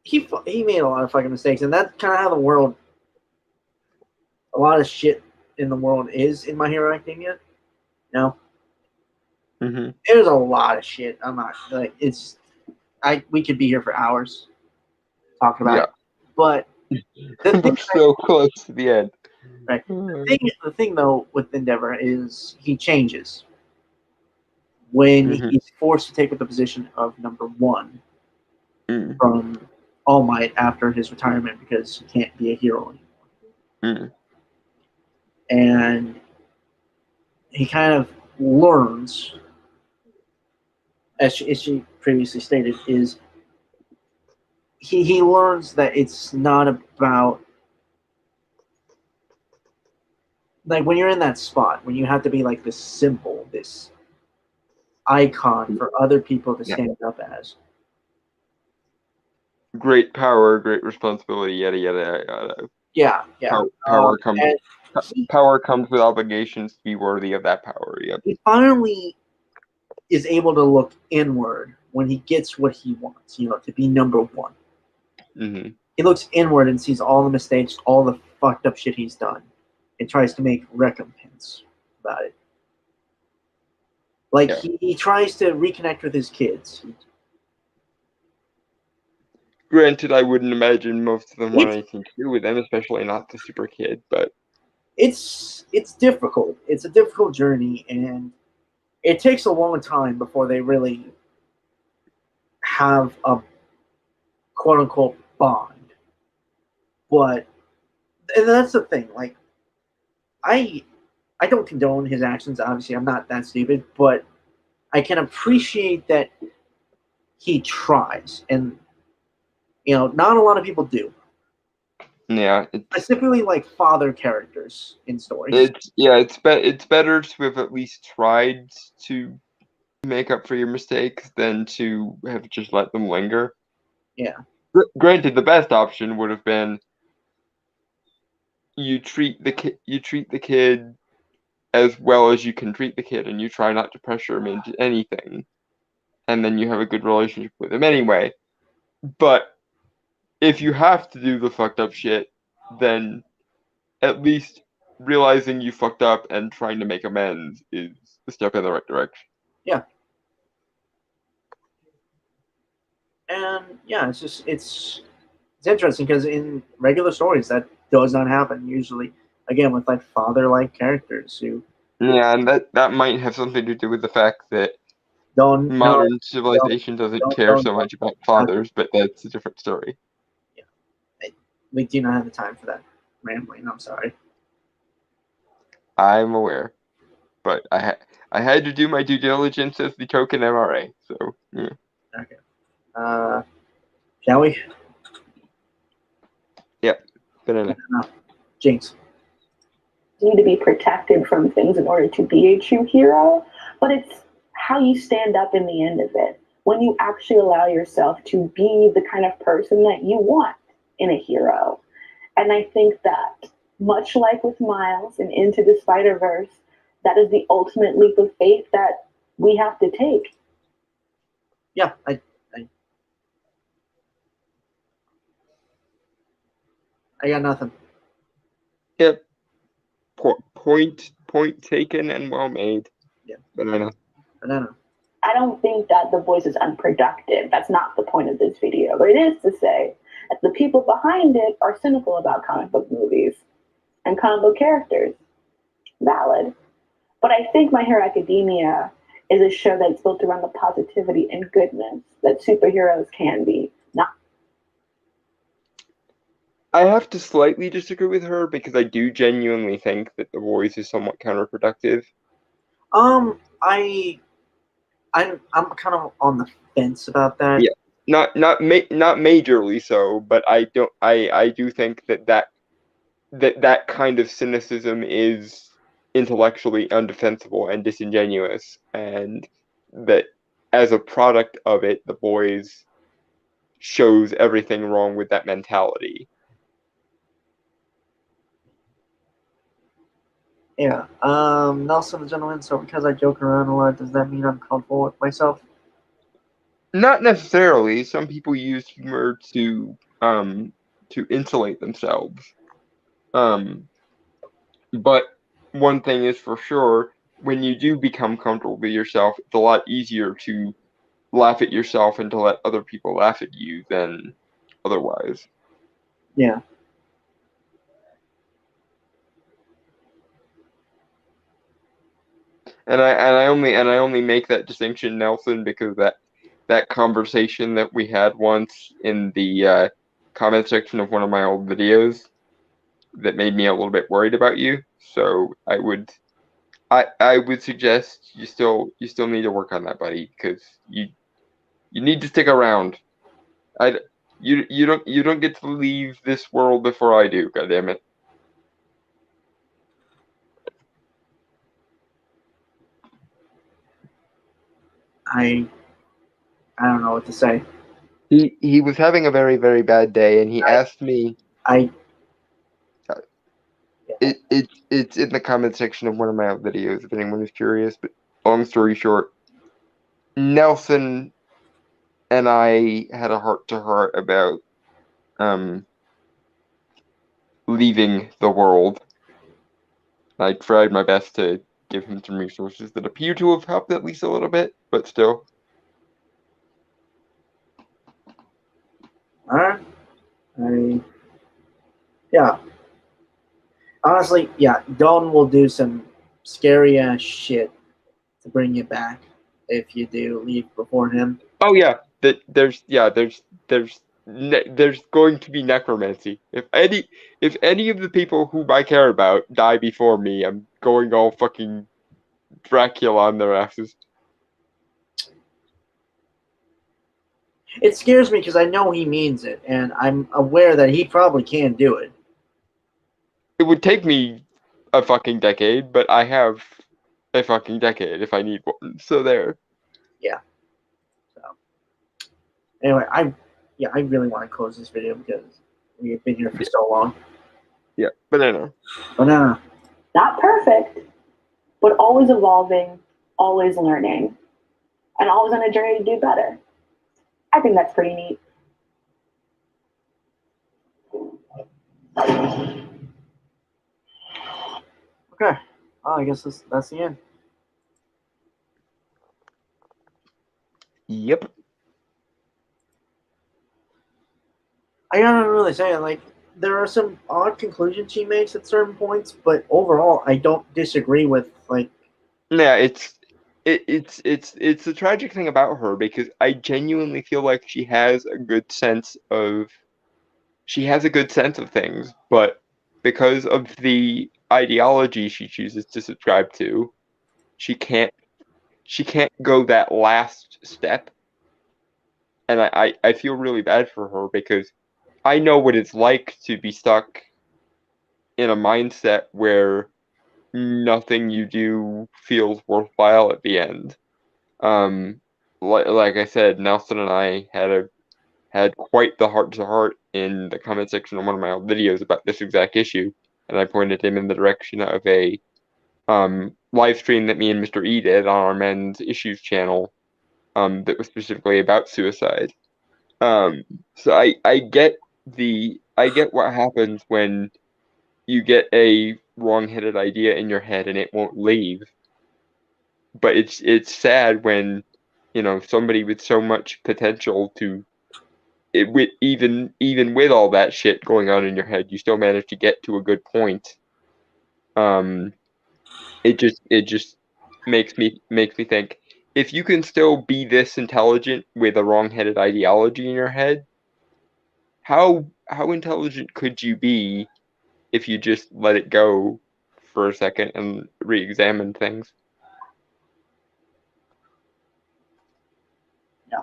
he made a lot of fucking mistakes, and that's kind of how the world, a lot of shit in the world is in My Hero Academia. No, Mm-hmm. there's a lot of shit. I'm not like we could be here for hours talking about it, but We're so close to the end. Right. The thing though with Endeavor is he changes when he's forced to take up the position of number 1 from All Might after his retirement because he can't be a hero anymore. And he kind of learns, as she previously stated, is he learns that it's not about, like when you're in that spot, when you have to be like this symbol, this icon for other people to stand up as. Great power, great responsibility, yada yada yada. Yeah. Power comes with obligations to be worthy of that power. Yep. He finally is able to look inward when he gets what he wants, to be number 1. Mm-hmm. He looks inward and sees all the mistakes, all the fucked up shit he's done, and tries to make recompense about it. Like he tries to reconnect with his kids. Granted, I wouldn't imagine most of them want anything to do with them, especially not the super kid, but it's difficult. It's a difficult journey, and it takes a long time before they really have a quote-unquote bond. But, and that's the thing, like, I don't condone his actions, obviously, I'm not that stupid, but I can appreciate that he tries, and, not a lot of people do. Yeah. Specifically, like, father characters in stories. It's better to have at least tried to make up for your mistakes than to have just let them linger. Yeah. Granted, the best option would have been you treat the kid as well as you can treat the kid, and you try not to pressure him into anything, and then you have a good relationship with him anyway. But if you have to do the fucked up shit, then at least realizing you fucked up and trying to make amends is a step in the right direction. Yeah. And yeah, it's interesting because in regular stories that does not happen usually. Again, with like father-like characters who. Yeah, and that might have something to do with the fact that modern civilization doesn't care so much about fathers, but that's a different story. Yeah, we do not have the time for that rambling. I'm sorry. I'm aware, but I had to do my due diligence as the token MRA. So yeah. Okay. Shall we? Yep. Banana. Jinx. You need to be protected from things in order to be a true hero, but it's how you stand up in the end of it. When you actually allow yourself to be the kind of person that you want in a hero. And I think that, much like with Miles and Into the Spider-Verse, that is the ultimate leap of faith that we have to take. Yeah, I got nothing. Yep. Point taken and well made. Yeah. Banana. I don't think that the voice is unproductive. That's not the point of this video. But it is to say that the people behind it are cynical about comic book movies and comic book characters. Valid. But I think My Hero Academia is a show that's built around the positivity and goodness that superheroes can be. Not. I have to slightly disagree with her because I do genuinely think that the voice is somewhat counterproductive. I'm kind of on the fence about that. Yeah, not majorly so, but I do think that kind of cynicism is intellectually undefensible and disingenuous, and that as a product of it, the boys shows everything wrong with that mentality. Yeah. Nelson, the gentleman. So because I joke around a lot, does that mean I'm comfortable with myself? Not necessarily. Some people use humor to insulate themselves. But one thing is for sure, when you do become comfortable with yourself, it's a lot easier to laugh at yourself and to let other people laugh at you than otherwise. Yeah. And I only make that distinction, Nelson, because that conversation that we had once in the comment section of one of my old videos that made me a little bit worried about you. So I would suggest you still need to work on that, buddy, because you need to stick around. You don't get to leave this world before I do. God damn it. I don't know what to say. He was having a very, very bad day, and he asked me. It's in the comment section of one of my videos if anyone is curious. But long story short, Nelson and I had a heart to heart about leaving the world. I tried my best to give him some resources that appear to have helped at least a little bit, but still. Alright. Yeah. Honestly, yeah, Dalton will do some scary ass shit to bring you back if you do leave before him. Oh yeah, there's going to be necromancy. If any of the people whom I care about die before me, I'm going all fucking Dracula on their asses. It scares me because I know he means it, and I'm aware that he probably can do it. It would take me a fucking decade, but I have a fucking decade if I need one. So there. Yeah. So anyway, I really want to close this video because we've been here for so long. Yeah, banana. Banana. Not perfect, but always evolving, always learning, and always on a journey to do better. I think that's pretty neat. Okay. Well, I guess that's the end. Yep. I gotta really say, like, there are some odd conclusions she makes at certain points, but overall, I don't disagree with, like. Yeah, it's the tragic thing about her because I genuinely feel like she has a good sense of things, but because of the ideology she chooses to subscribe to, she can't go that last step. And I feel really bad for her because I know what it's like to be stuck in a mindset where nothing you do feels worthwhile at the end. Like I said, Nelson and I had quite the heart to heart in the comment section on one of my old videos about this exact issue, and I pointed him in the direction of a live stream that me and Mr. E did on our Men's Issues channel that was specifically about suicide. So I get what happens when you get a wrong-headed idea in your head and it won't leave. But it's sad when, somebody with so much potential with even with all that shit going on in your head, you still manage to get to a good point. It just makes me think, if you can still be this intelligent with a wrong-headed ideology in your head, how intelligent could you be if you just let it go for a second and re-examine things? Yeah.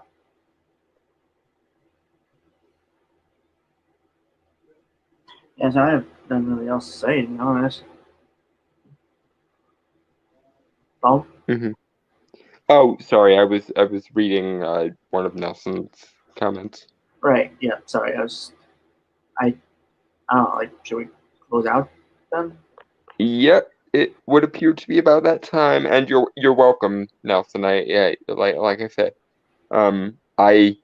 Yes, I have nothing really else to say, to be honest. Paul? Mm-hmm. Oh, sorry, I was reading one of Nelson's comments. Right. Yeah. Sorry. I don't know. Like, should we close out then? Yep, it would appear to be about that time, and you're welcome, Nelson. Like I said, I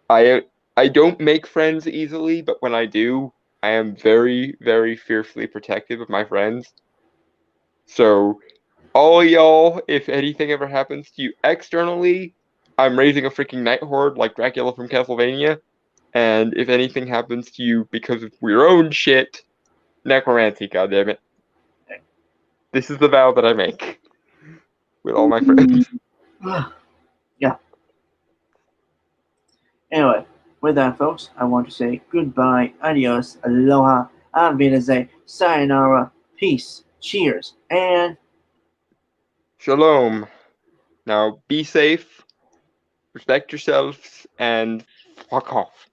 I don't make friends easily, but when I do, I am very, very fiercely protective of my friends. So, all y'all, if anything ever happens to you externally, I'm raising a freaking night horde like Dracula from Castlevania. And if anything happens to you because of your own shit, necromancy, goddammit. This is the vow that I make with all my friends. Yeah. Anyway, with that, folks, I want to say goodbye, adios, aloha, auf Wiedersehen, sayonara, peace, cheers, and Shalom. Now be safe, respect yourselves, and fuck off.